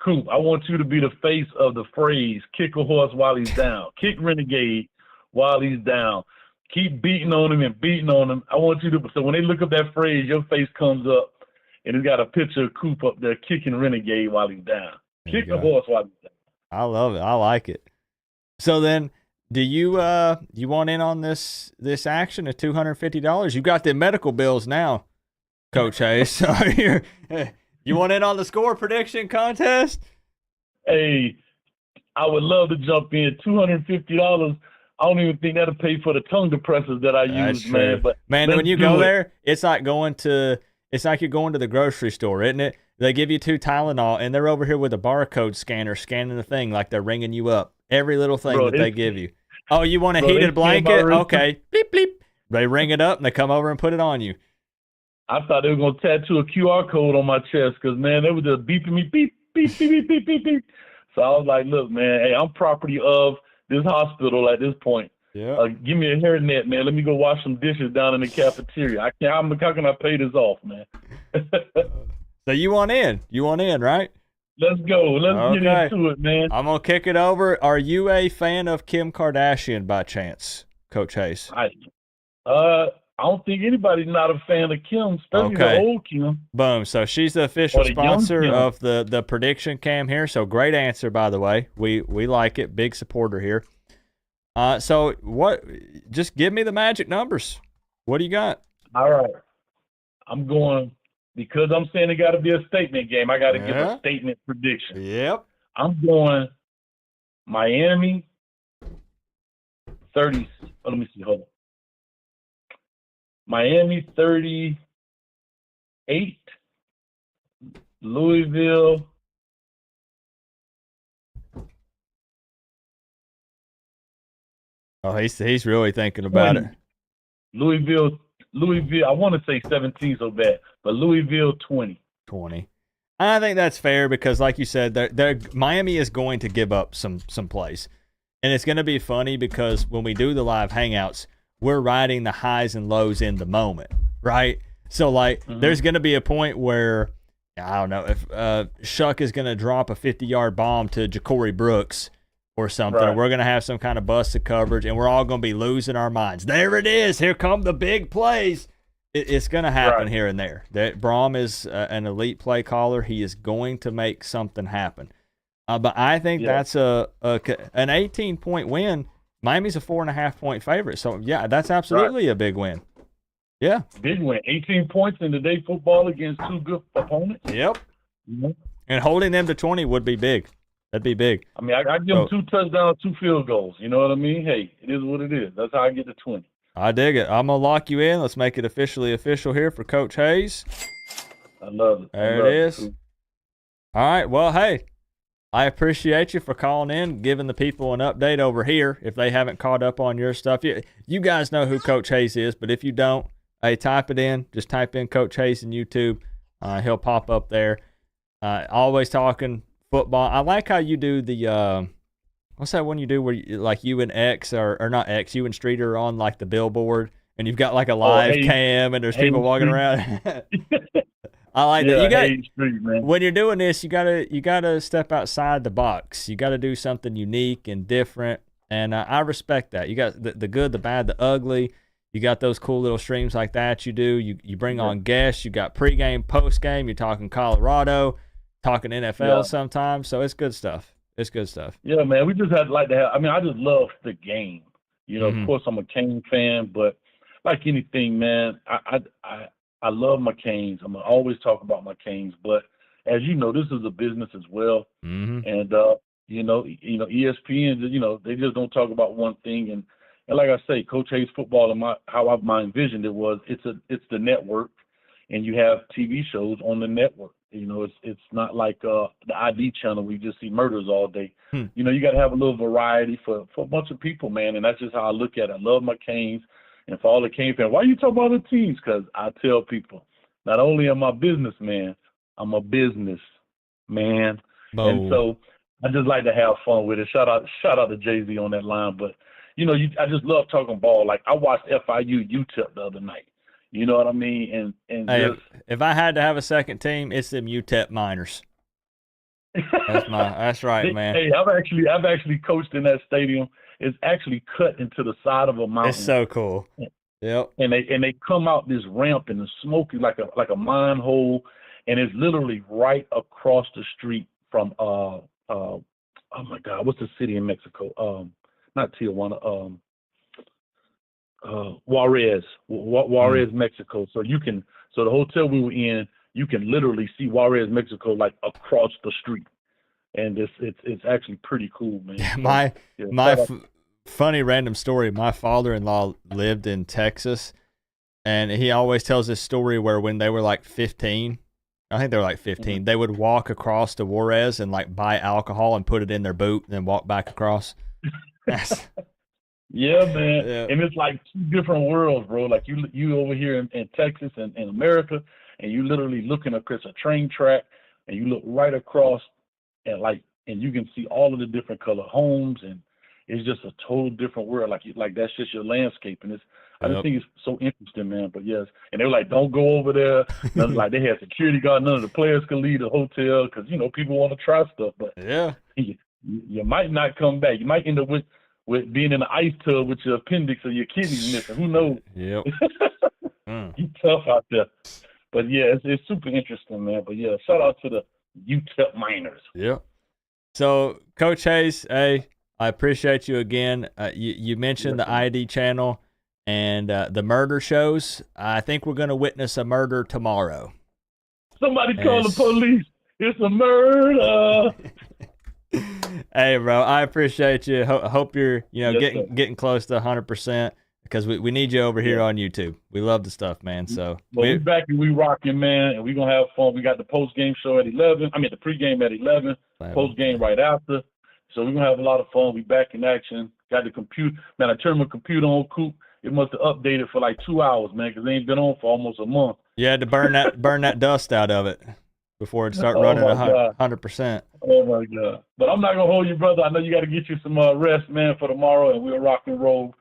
Coop, I want you to be the face of the phrase "kick a horse while he's down." Kick Renegade while he's down. Keep beating on him and beating on him. I want you to, so when they look up that phrase, your face comes up and it's got a picture of Coop up there kicking Renegade while he's down. Kick the horse while he's down. I love it. I like it. So then, do you want in on this action of $250? You got the medical bills now, Coach Hayes. So you want in on the score prediction contest? Hey, I would love to jump in. $250. I don't even think that'll pay for the tongue depressors that I use, man. But man, when you go there, it's like you're going to the grocery store, isn't it? They give you 2 Tylenol, and they're over here with a barcode scanner scanning the thing like they're ringing you up. Every little thing that they give you. Oh, you want a heated blanket? Okay. Beep, bleep. They ring it up, and they come over and put it on you. I thought they were going to tattoo a QR code on my chest because, man, they were just beeping me, beep, beep, beep, beep, beep, beep, beep. So I was like, look, man, hey, I'm property of this hospital at this point. Yeah. Give me a hairnet, man. Let me go wash some dishes down in the cafeteria. How can I pay this off, man? So you want in? Right? Let's go. Let's get into it, man. I'm going to kick it over. Are you a fan of Kim Kardashian by chance, Coach Hayes? I don't think anybody's not a fan of Kim, especially the old Kim. Boom. So she's the official sponsor of the prediction cam here. So great answer, by the way. We like it. Big supporter here. So what? Just give me the magic numbers. What do you got? All right. I'm going, because I'm saying it got to be a statement game. I got to give a statement prediction. Yep. I'm going Miami 30. Oh, let me see. Hold on. Miami 38, Louisville he's really thinking about 20. it. Louisville, I want to say 17 so bad, but Louisville 20. 20. I think that's fair because, like you said, Miami is going to give up some plays. And it's going to be funny because when we do the live hangouts, we're riding the highs and lows in the moment, right? So, there's going to be a point where, I don't know, if Shuck is going to drop a 50-yard bomb to Ja'Cory Brooks or something, Right. we're going to have some kind of busted coverage, and we're all going to be losing our minds. There it is. Here come the big plays. It's going to happen here and there. Braum is an elite play caller. He is going to make something happen. But I think that's an 18-point win. Miami's a 4.5-point favorite. So, yeah, that's absolutely a big win. Yeah. Big win. 18 points in today's football against 2 good opponents. Yep. And holding them to 20 would be big. That'd be big. I mean, I give them 2 touchdowns, 2 field goals. You know what I mean? Hey, it is what it is. That's how I get to 20. I dig it. I'm going to lock you in. Let's make it officially official here for Coach Hayes. I love it. There it is. All right. Well, hey, I appreciate you for calling in, giving the people an update over here if they haven't caught up on your stuff. You guys know who Coach Hayes is, but if you don't, hey, type it in. Just type in Coach Hayes in YouTube. He'll pop up there. Always talking football. I like how you do the what's that one you do where you and X or not X, you and Streeter are on like the billboard and you've got like a live cam and there's people walking around. I like that. When you're doing this, you gotta step outside the box. You gotta do something unique and different, and I respect that. You got the good, the bad, the ugly. You got those cool little streams like that. You do. You bring on guests. You got pregame, postgame. You're talking Colorado, talking NFL sometimes. So it's good stuff. It's good stuff. Yeah, man. We just had like to have. I mean, I just love the game. You know, of course, I'm a Cane fan, but like anything, man, I love my Canes. I'm gonna always talk about my Canes, but as you know, this is a business as well. And you know, ESPN, they just don't talk about one thing. And like I say, Coach Hayes football, and how I envisioned it was, it's the network, and you have TV shows on the network. You know, it's not like the ID channel where you just see murders all day. You know, you got to have a little variety for a bunch of people, man. And that's just how I look at it. I love my Canes. And for all the Cane fans, why you talk about the teams? Because I tell people, not only am I a businessman, I'm a business man. And so I just like to have fun with it. Shout out to Jay-Z on that line. But, I just love talking ball. Like I watched FIU UTEP the other night. You know what I mean? And Hey, just, if I had to have a second team, it's them UTEP Miners. That's right, man. Hey, I've actually coached in that stadium. It's actually cut into the side of a mountain. It's so cool. Yep. And they come out this ramp and the smoke is like a mine hole, and it's literally right across the street from oh my God, what's the city in Mexico? Not Tijuana. Juarez, Mexico. So the hotel we were in, you can literally see Juarez, Mexico, like across the street, and it's actually pretty cool, man. Funny random story. My father-in-law lived in Texas, and he always tells this story where when they were like 15, I think they were like 15, they would walk across to Juarez and like buy alcohol and put it in their boot and then walk back across. Yeah, man. Yeah. And it's like two different worlds, bro. Like you over here in Texas and in America, and you literally looking across a train track, and you look right across, and you can see all of the different color homes, and it's just a total different world. Like that's just your landscape, and I just think it's so interesting, man. But yes, and they were like, don't go over there. Like they had security guard. None of the players could leave the hotel because people want to try stuff. But yeah, you might not come back. You might end up with being in the ice tub with your appendix or your kidneys missing. Who knows? Yep. You tough out there. But yeah, it's super interesting, man. But yeah, shout out to the UTEP Miners. Yep. So Coach Hayes, hey, I appreciate you again. You mentioned the ID channel and the murder shows. I think we're going to witness a murder tomorrow. Somebody call the police. It's a murder. Hey, bro, I appreciate you. Hope you're getting close to 100% because we need you over here on YouTube. We love the stuff, man. So we're back and we rocking, man, and we're gonna have fun. We got the post game show at 11. I mean the pregame at 11. Post game right after. So we're gonna have a lot of fun. We back in action. Got the computer. Man, I turned my computer on, Coop. It must have updated for like 2 hours, man, because it ain't been on for almost a month. You had to burn that dust out of it before it start running 100%. Oh my God! But I'm not gonna hold you, brother. I know you got to get you some rest, man, for tomorrow, and we'll rock and roll.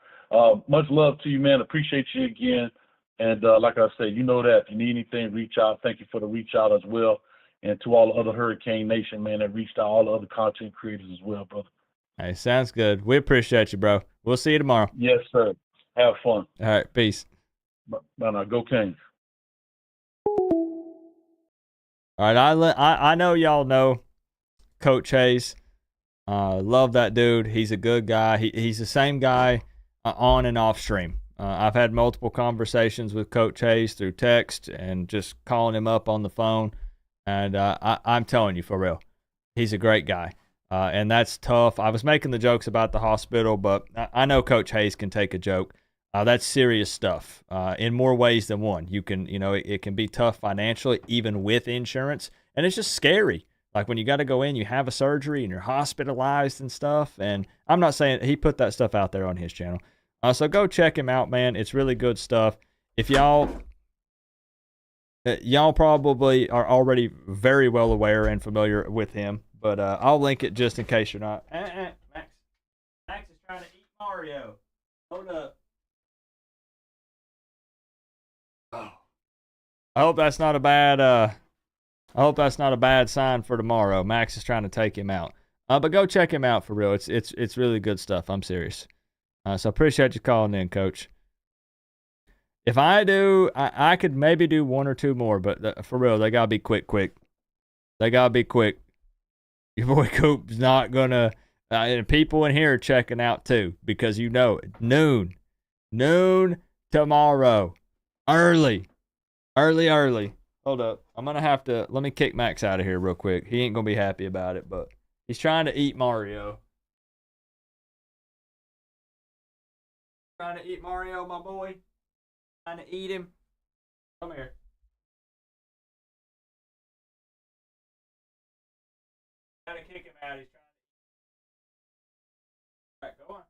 Much love to you, man. Appreciate you again. And like I said, you know that if you need anything, reach out. Thank you for the reach out as well, and to all the other Hurricane Nation, man, that reached out, all the other content creators as well, brother. Hey, sounds good. We appreciate you, bro. We'll see you tomorrow. Yes, sir. Have fun. All right, peace. Bye. Go Kings. All right, I know y'all know Coach Hayes. Love that dude. He's a good guy. He's the same guy on and off stream. I've had multiple conversations with Coach Hayes through text and just calling him up on the phone. And I'm telling you, for real, he's a great guy. And that's tough. I was making the jokes about the hospital, but I know Coach Hayes can take a joke. That's serious stuff in more ways than one. You can, it can be tough financially, even with insurance. And it's just scary. Like when you got to go in, you have a surgery and you're hospitalized and stuff. And I'm not saying he put that stuff out there on his channel. So go check him out, man. It's really good stuff. If y'all probably are already very well aware and familiar with him, but I'll link it just in case you're not. Max is trying to eat Mario. Hold up. Oh. I hope that's not a bad sign for tomorrow. Max is trying to take him out. But go check him out for real. It's really good stuff. I'm serious. So appreciate you calling in, Coach. If I do, I could maybe do one or two more, but for real, they gotta be quick. They gotta be quick. Your boy Coop's not gonna. And people in here are checking out too, because noon tomorrow, early. Hold up, I'm gonna have to let me kick Max out of here real quick. He ain't gonna be happy about it, but he's trying to eat Mario. Trying to eat Mario, my boy. Trying to eat him. Come here. Gotta kick him out. He's trying to. All right, go on.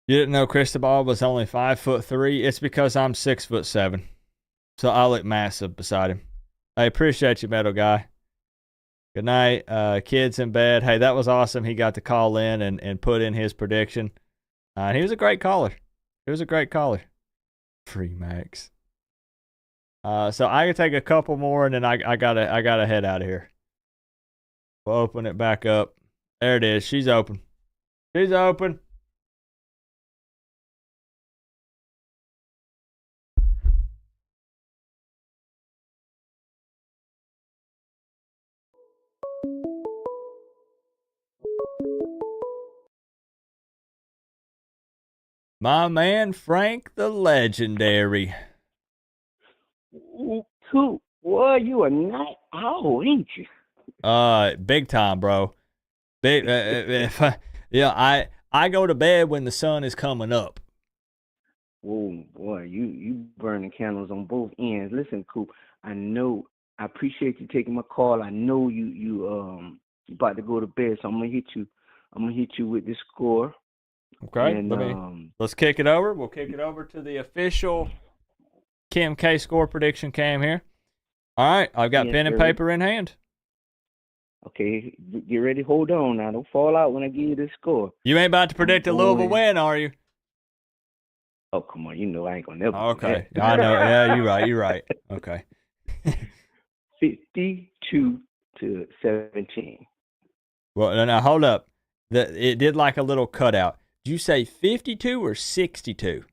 You didn't know Cristobal was only 5'3"? It's because I'm 6'7", so I look massive beside him. I appreciate you, Metal Guy. Good night. Kids in bed. Hey, that was awesome. He got to call in and put in his prediction. He was a great caller. Free Max. So I can take a couple more, and then I gotta head out of here. We'll open it back up. There it is. She's open. My man Frank the Legendary. Cool. Boy, you a night owl, ain't you? Big time, bro. Big. I go to bed when the sun is coming up. Oh boy, you burning candles on both ends. Listen, Coop, I appreciate you taking my call. I know you about to go to bed, so I'm gonna hit you with this score. Okay, And, let's kick it over. We'll kick it over to the official Kim K score prediction cam here. All right, I've got pen and paper in hand. Okay, get ready. Hold on now. Don't fall out when I give you this score. You ain't about to predict a Louisville win, are you? Oh, come on. You know I ain't going to never Okay, I know. Yeah, you're right. Okay. 52-17. Well, now, hold up. It did like a little cutout. Did you say 52 or 62?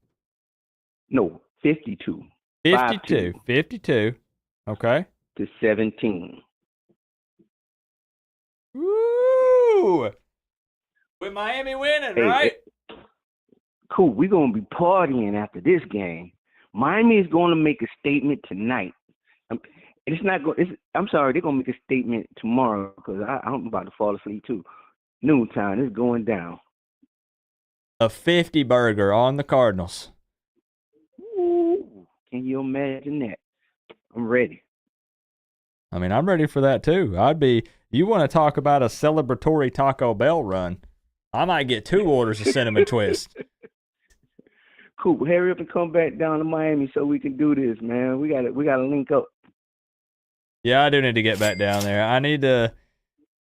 No, 52. 52. Okay. To 17. Woo! With Miami winning, right? Cool. We're going to be partying after this game. Miami is going to make a statement tonight. I'm sorry, they're going to make a statement tomorrow because I'm about to fall asleep too. Noontime, it's going down. A 50 burger on the Cardinals. Ooh, can you imagine that? I'm ready. I mean, I'm ready for that too. You want to talk about a celebratory Taco Bell run? I might get 2 orders of cinnamon twist. Cool. Hurry up and come back down to Miami so we can do this, man. We got to link up. Yeah, I do need to get back down there.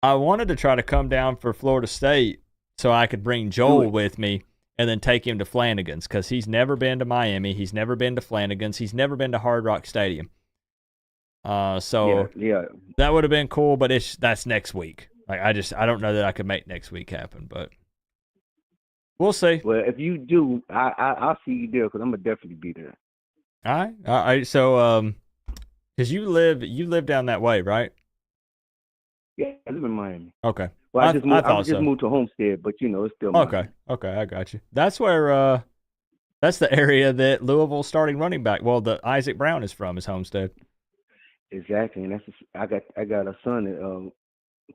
I wanted to try to come down for Florida State so I could bring Joel with me and then take him to Flanagan's because he's never been to Miami. He's never been to Flanagan's. He's never been to Hard Rock Stadium. So that would have been cool, but that's next week. Like I don't know that I could make next week happen, but we'll see. Well, if you do, I'll see you there because I'm gonna definitely be there. All right. So because you live down that way, right? Yeah, I live in Miami. Okay. Well, I just so. moved to Homestead, but it's still Miami. Okay, I got you. That's where that's the area that Louisville's starting running back. Well, the Isaac Brown is from, is Homestead. Exactly, and I got a son that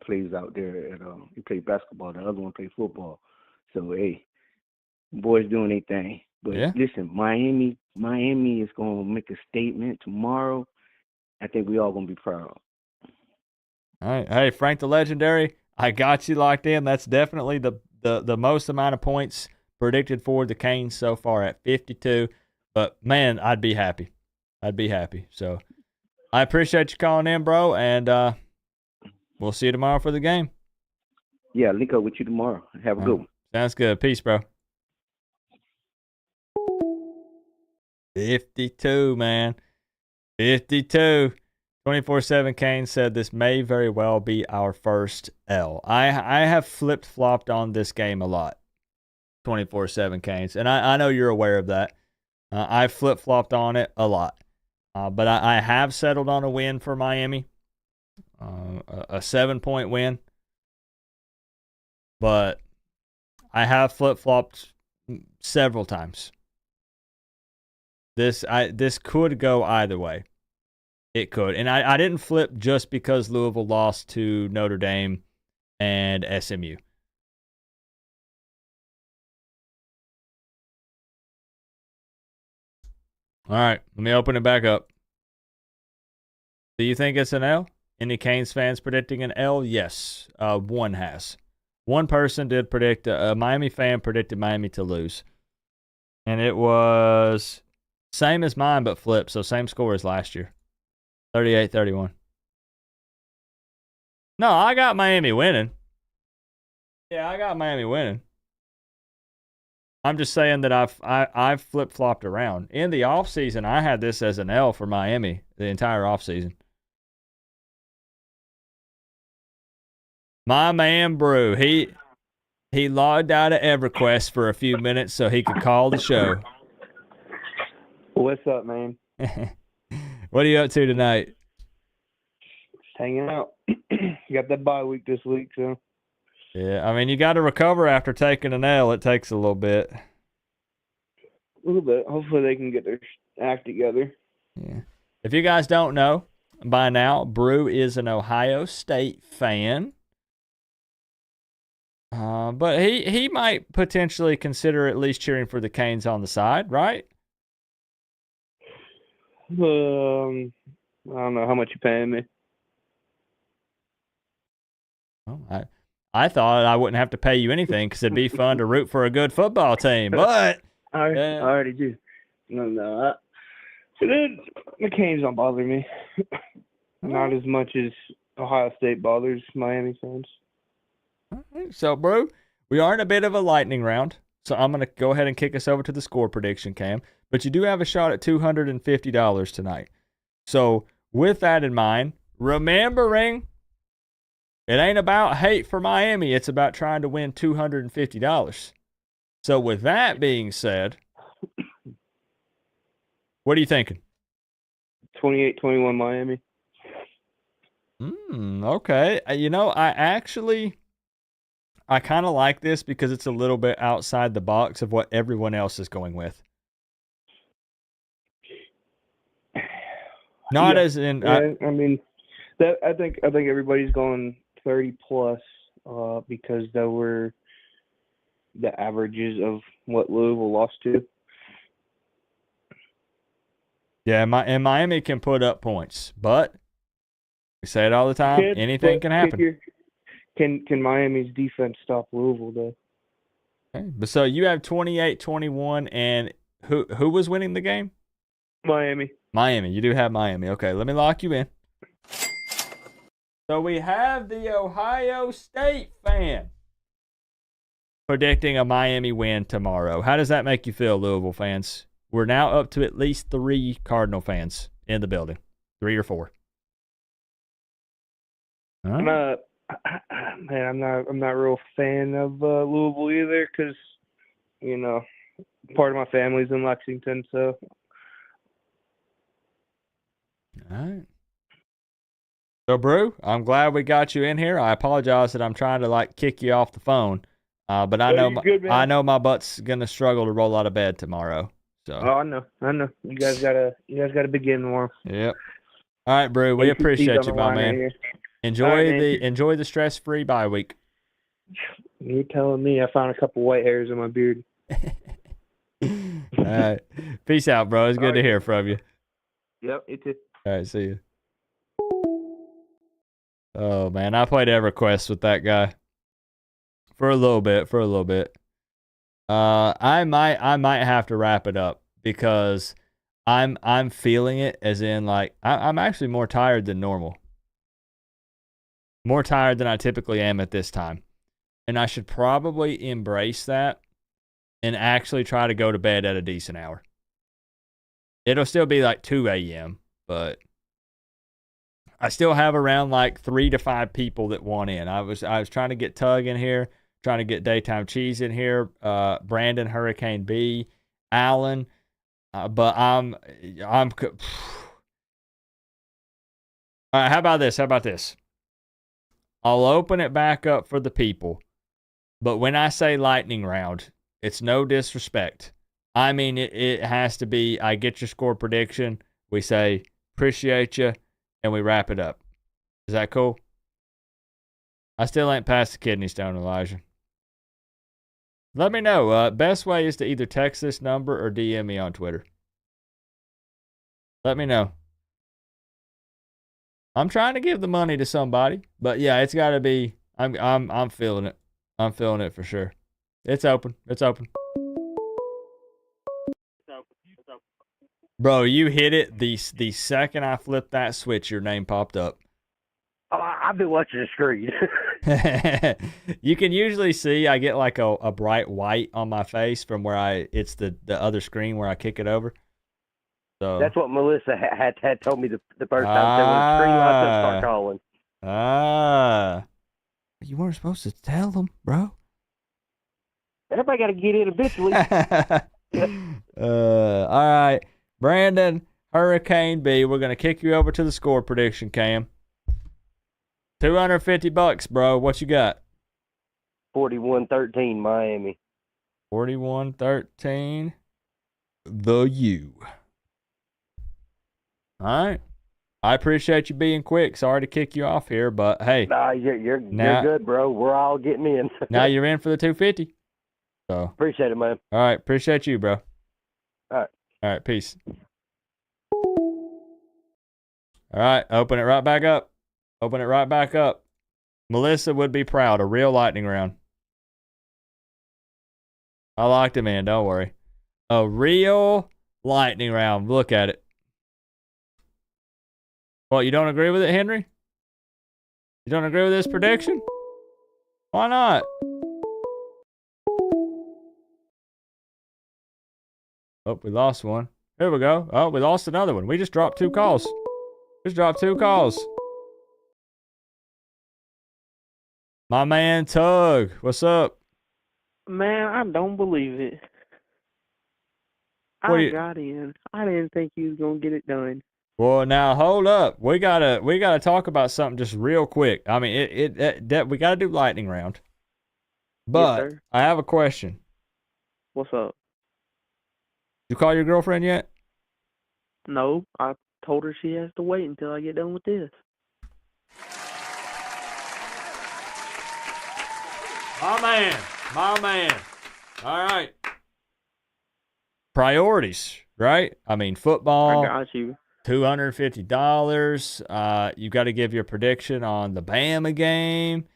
plays out there. He plays basketball. The other one plays football. So hey, boys doing their thing. But listen, Miami is gonna make a statement tomorrow. I think we all gonna be proud. All right, hey Frank the Legendary, I got you locked in. That's definitely the most amount of points predicted for the Canes so far at 52. But man, I'd be happy. So I appreciate you calling in, bro, and we'll see you tomorrow for the game. Yeah, link up with you tomorrow. Have a good one. Sounds good. Peace, bro. 52, man. 52. 24/7 Kane said this may very well be our first L. I have flip-flopped on this game a lot. 24/7 Canes, and I know you're aware of that. I flip-flopped on it a lot. But I have settled on a win for Miami, a 7-point win. But I have flip-flopped several times. This could go either way. It could. And I didn't flip just because Louisville lost to Notre Dame and SMU. All right, let me open it back up. Do you think it's an L? Any Canes fans predicting an L? Yes, one has. One person did predict, a Miami fan predicted Miami to lose. And it was same as mine, but flipped, so same score as last year. 38-31. No, I got Miami winning. Yeah, I got Miami winning. I'm just saying that I've flip-flopped around. In the offseason, I had this as an L for Miami the entire offseason. My man Brew, he logged out of EverQuest for a few minutes so he could call the show. What's up, man? What are you up to tonight? Just hanging out. Got that bye week this week, so. Yeah, I mean, you got to recover after taking an L. It takes a little bit. A little bit. Hopefully they can get their act together. Yeah. If you guys don't know by now, Brew is an Ohio State fan. But he might potentially consider at least cheering for the Canes on the side, right? I don't know how much you paying me. Well, I thought I wouldn't have to pay you anything because it'd be fun to root for a good football team, but I already do. No. The Canes don't bother me. Not as much as Ohio State bothers Miami fans. All right, so, bro, we are in a bit of a lightning round, so I'm going to go ahead and kick us over to the score prediction, Cam. But you do have a shot at $250 tonight. So, with that in mind, remembering it ain't about hate for Miami. It's about trying to win $250. So, with that being said, what are you thinking? 28-21 Miami. Okay. You know, I kind of like this because it's a little bit outside the box of what everyone else is going with. Not as in. I mean, that I think everybody's going 30 plus because they were the averages of what Louisville lost to. Yeah, and Miami can put up points, but we say it all the time. Anything can happen. Can Miami's defense stop Louisville though? Okay. But so you have 28-21, and who was winning the game? Miami. Miami. You do have Miami. Okay, let me lock you in. So we have the Ohio State fan predicting a Miami win tomorrow. How does that make you feel, Louisville fans? We're now up to at least 3 Cardinal fans in the building. 3 or 4. All right. I'm not a real fan of Louisville either because, you know, part of my family's in Lexington, so. All right. So, Brew, I'm glad we got you in here. I apologize that I'm trying to kick you off the phone, but I know my butt's gonna struggle to roll out of bed tomorrow. So. Oh, I know. You guys gotta begin more. Yep. All right, Brew. We appreciate you, my man. Enjoy the stress-free bye week. You're telling me. I found a couple white hairs in my beard. All right. Peace out, bro. It's good to hear from you. Yep, you too. All right, see you. Oh, man. I played EverQuest with that guy for a little bit. I might have to wrap it up because I'm feeling it as in I'm actually more tired than normal. More tired than I typically am at this time. And I should probably embrace that and actually try to go to bed at a decent hour. It'll still be 2 a.m., but I still have around 3 to 5 people that want in. I was trying to get Tug in here, trying to get Daytime Cheese in here, Brandon Hurricane B, Allen, but I'm all right, how about this? I'll open it back up for the people, but when I say lightning round, it's no disrespect. I mean, it has to be, I get your score prediction, we say, appreciate you, and we wrap it up. Is that cool? I still ain't past the kidney stone, Elijah. Let me know. Best way is to either text this number or DM me on Twitter. Let me know. I'm trying to give the money to somebody, but yeah, it's got to be. I'm feeling it. I'm feeling it for sure. It's open. Bro, you hit it the second I flipped that switch. Your name popped up. I I've been watching the screen. You can usually see I get like a bright white on my face from where it's the other screen where I kick it over. So That's what Melissa had told me the first time. Said when the screen lights up, start calling. You weren't supposed to tell them, bro. Everybody got to get in eventually. All right, Brandon, Hurricane B. We're gonna kick you over to the score prediction, Cam. $250, bro. What you got? 41-13, Miami. 41-13. The U. All right. I appreciate you being quick. Sorry to kick you off here, but hey. Nah, you're good, bro. We're all getting in. Now you're in for the 250. So appreciate it, man. All right, appreciate you, bro. All right, peace. All right, open it right back up. Open it right back up. Melissa would be proud. A real lightning round. I liked it, man. Don't worry. A real lightning round. Look at it. What, you don't agree with it, Henry? You don't agree with this prediction? Why not? Oh, we lost one. Here we go. Oh, we lost another one. We just dropped 2 calls. Just dropped 2 calls. My man Tug, what's up? Man, I don't believe it. I got in. I didn't think you was gonna get it done. Well, now hold up. We gotta talk about something just real quick. I mean, we gotta do lightning round. But Yes, sir. I have a question. What's up? You call your girlfriend yet? No, I told her she has to wait until I get done with this. My man. All right. Priorities, right? I mean, football. I got you. $250. You got to give your prediction on the Bama game.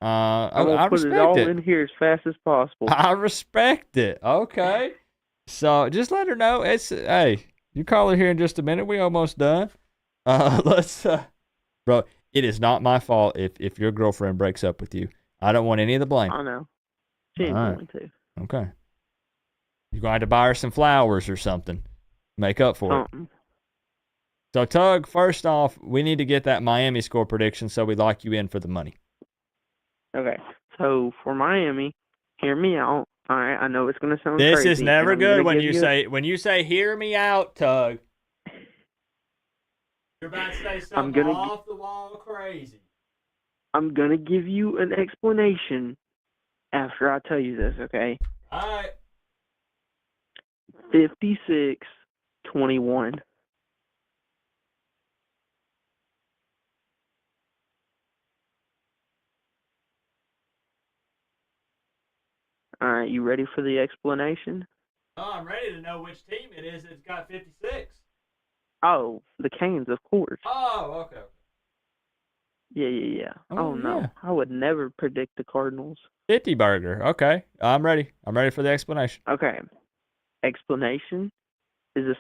I'm gonna I put respect it all it. in here as fast as possible. I respect it. Okay. So just let her know. Hey, you call her here in just a minute. We almost done. Bro, it is not my fault if your girlfriend breaks up with you. I don't want any of the blame. I know. She ain't going to. Okay. You're going to buy her some flowers or something. Make up for it. So, Tug, first off, we need to get that Miami score prediction so we lock you in for the money. Okay. So for Miami, hear me out. All right. I know it's gonna sound crazy. This is never good when you say say hear me out, Tug. You're about to say something off the wall crazy. I'm gonna give you an explanation after I tell you this, okay? All right. 56-21. All right, you ready for the explanation? Oh, I'm ready to know which team it is that's got 56. Oh, the Canes, of course. Oh, okay. Yeah. Oh, no, yeah. I would never predict the Cardinals. 50 burger. Okay, I'm ready. I'm ready for the explanation. Okay, explanation is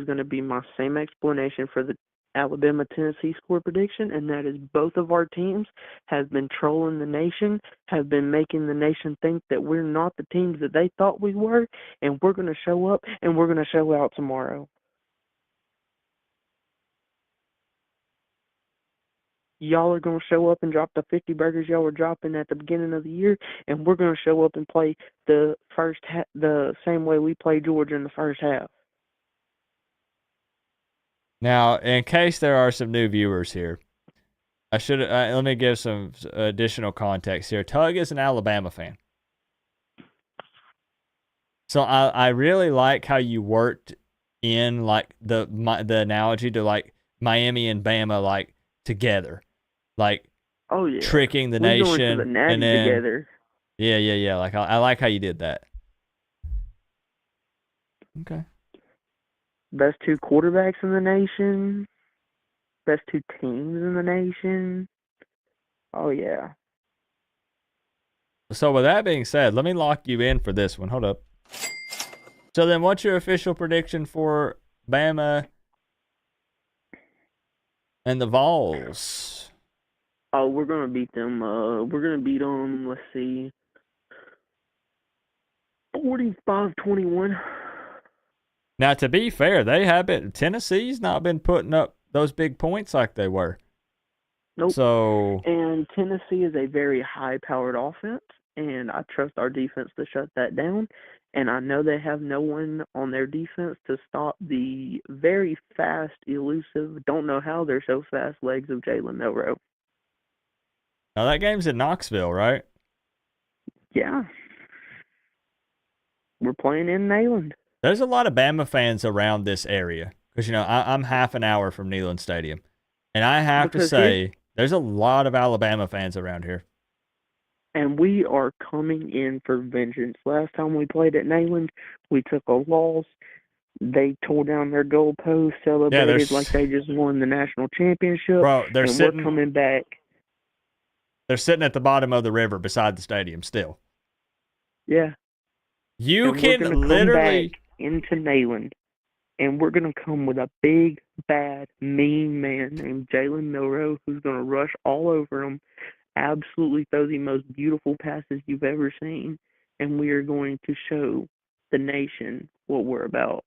going to be my same explanation for the Alabama-Tennessee score prediction, and that is both of our teams have been trolling the nation, have been making the nation think that we're not the teams that they thought we were, and we're going to show up, and we're going to show out tomorrow. Y'all are going to show up and drop the 50 burgers y'all were dropping at the beginning of the year, and we're going to show up and play the same way we played Georgia in the first half. Now, in case there are some new viewers here, let me give some additional context here. Tug is an Alabama fan. So I really like how you worked in like the analogy to like Miami and Bama like together. Like tricking the nation going to the Natty and then together. Yeah. Like I like how you did that. Okay. Best 2 quarterbacks in the nation. Best 2 teams in the nation. Oh, yeah. So with that being said, let me lock you in for this one. Hold up. So then what's your official prediction for Bama and the Vols? Oh, we're gonna beat them. We're gonna beat them. Let's see, 45-21. Now, to be fair, they have been. Tennessee's not been putting up those big points like they were. Nope. So, And Tennessee is a very high-powered offense, and I trust our defense to shut that down. And I know they have no one on their defense to stop the very fast, elusive, don't know how they're so fast legs of Jalen Milroe. now that game's in Knoxville, right? Yeah. We're playing in Neyland. There's a lot of Bama fans around this area because, I'm half an hour from Neyland Stadium. And I have to say, there's a lot of Alabama fans around here. And we are coming in for vengeance. Last time we played at Neyland, we took a loss. They tore down their goalpost, celebrated like they just won the national championship. Bro, we're coming back. They're sitting at the bottom of the river beside the stadium still. Yeah. You and can we're gonna literally come back into Neyland, and we're going to come with a big, bad, mean man named Jalen Milroe who's going to rush all over him, absolutely throw the most beautiful passes you've ever seen, and we are going to show the nation what we're about.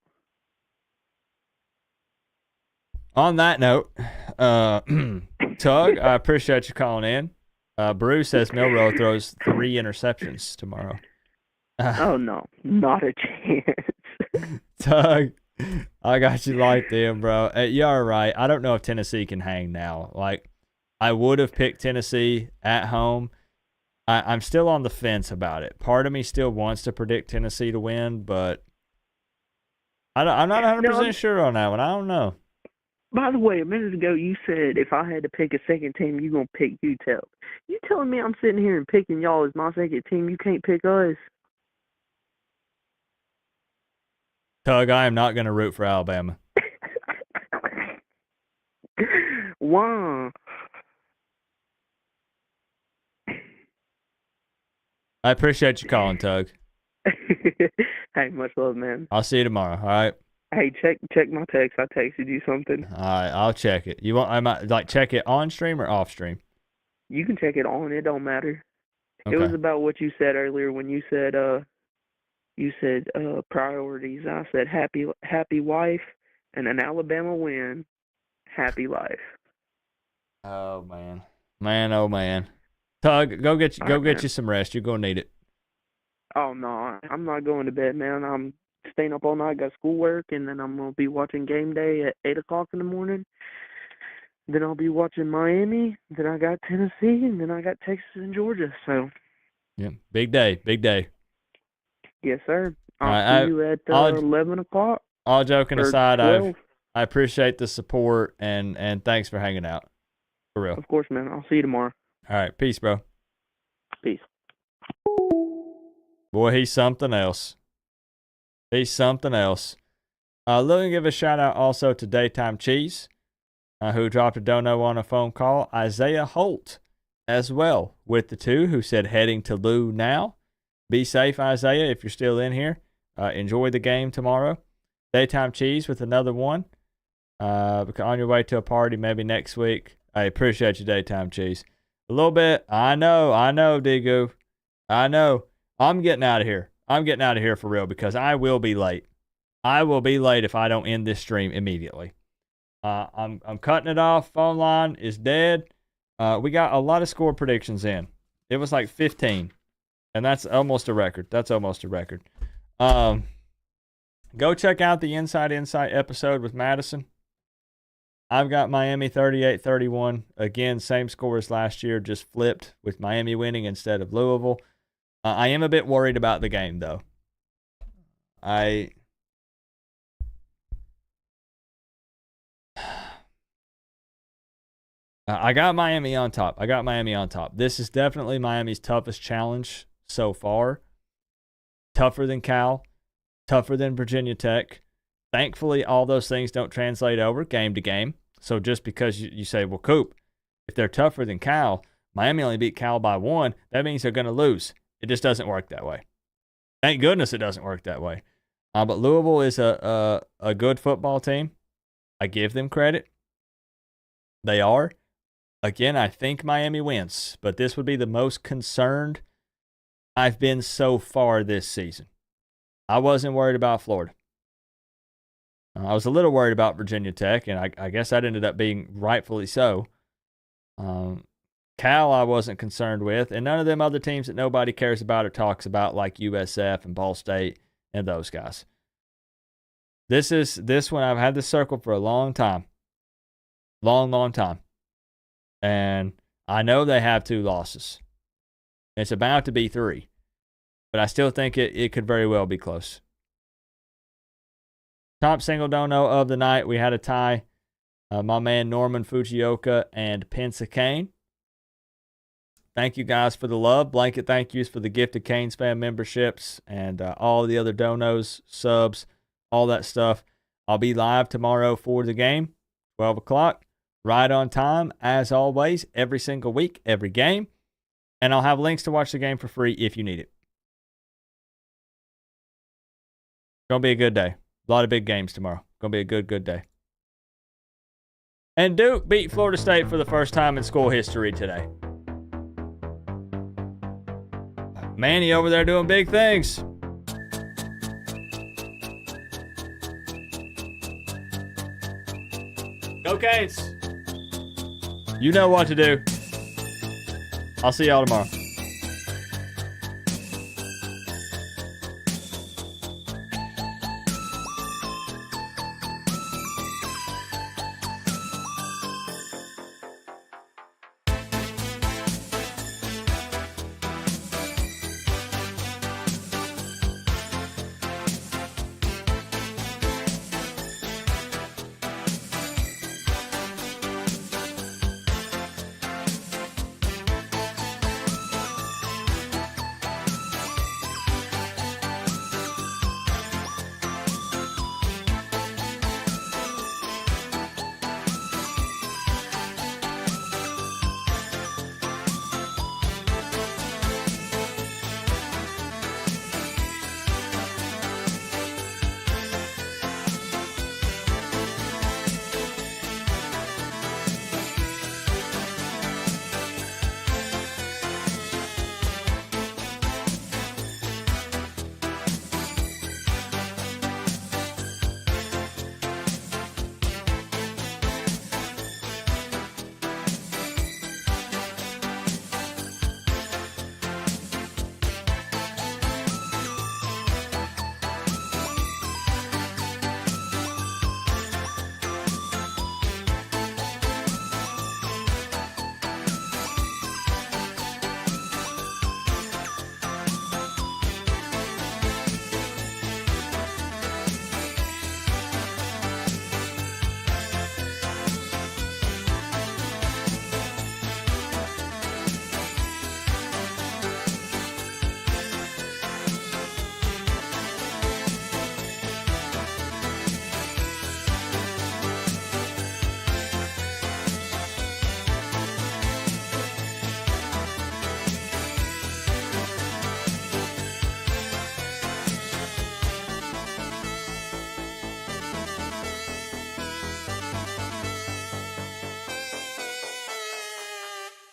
On that note, Tug, I appreciate you calling in. Bruce says Milroe throws 3 interceptions tomorrow. Oh, no. Not a chance. Tug, I got you like them, bro. You're right. I don't know if Tennessee can hang now. Like, I would have picked Tennessee at home. I'm still on the fence about it. Part of me still wants to predict Tennessee to win, but I'm not 100% sure on that one. I don't know. By the way, a minute ago you said if I had to pick a second team, you're going to pick UTEP. You telling me I'm sitting here and picking y'all as my second team, you can't pick us? Tug, I am not going to root for Alabama. Wow. I appreciate you calling, Tug. Hey, much love, man. I'll see you tomorrow, all right? Hey, check my text. I texted you something. All right, I'll check it. You want I might check it on stream or off stream? You can check it on. It don't matter. Okay. It was about what you said earlier when you said priorities. I said happy wife and an Alabama win. Happy life. Oh man, oh man. Tug, go get you some rest. You're gonna need it. Oh no, I'm not going to bed, man. I'm staying up all night. Got schoolwork, and then I'm gonna be watching game day at 8:00 in the morning. Then I'll be watching Miami. Then I got Tennessee, and then I got Texas and Georgia. So. Yeah, big day, big day. Yes, sir. I'll see you at 11 o'clock. All joking aside, 12. I appreciate the support and thanks for hanging out. For real. Of course, man. I'll see you tomorrow. All right, peace, bro. Peace. Boy, he's something else. He's something else. Let me give a shout out also to Daytime Cheese, who dropped a dono on a phone call. Isaiah Holt as well with the 2 who said heading to Lou now. Be safe, Isaiah, if you're still in here. Enjoy the game tomorrow. Daytime Cheese with another 1. On your way to a party maybe next week. I appreciate you, Daytime Cheese. A little bit. I know, Dingo. I know. I'm getting out of here. I'm getting out of here for real because I will be late. I will be late if I don't end this stream immediately. I'm cutting it off. Phone line is dead. We got a lot of score predictions in. It was like 15. And that's almost a record. Go check out the Inside Insight episode with Madison. I've got Miami 38-31. Again, same score as last year, just flipped with Miami winning instead of Louisville. I am a bit worried about the game, though. I got Miami on top. This is definitely Miami's toughest challenge so far. Tougher than Cal. Tougher than Virginia Tech. Thankfully, all those things don't translate over game to game. So just because you say, well, Coop, if they're tougher than Cal, Miami only beat Cal by 1, that means they're going to lose. It just doesn't work that way. Thank goodness it doesn't work that way. But Louisville is a good football team. I give them credit. They are. Again, I think Miami wins, but this would be the most concerned I've been so far this season. I wasn't worried about Florida. I was a little worried about Virginia Tech, and I guess that ended up being rightfully so. Cal I wasn't concerned with, and none of them other teams that nobody cares about or talks about, like USF and Ball State and those guys. This one, I've had this circle for a long time. Long time. And I know they have 2 losses. It's about to be 3. But I still think it could very well be close. Top single dono of the night, we had a tie. My man Norman Fujioka and Pensa Kane. Thank you guys for the love. Blanket thank yous for the gifted Canes fan memberships and all the other donos, subs, all that stuff. I'll be live tomorrow for the game, 12 o'clock, right on time, as always, every single week, every game. And I'll have links to watch the game for free if you need it. Going to be a good day. A lot of big games tomorrow. Going to be a good day. And Duke beat Florida State for the first time in school history today. Manny over there doing big things. Go Canes. You know what to do. I'll see y'all tomorrow.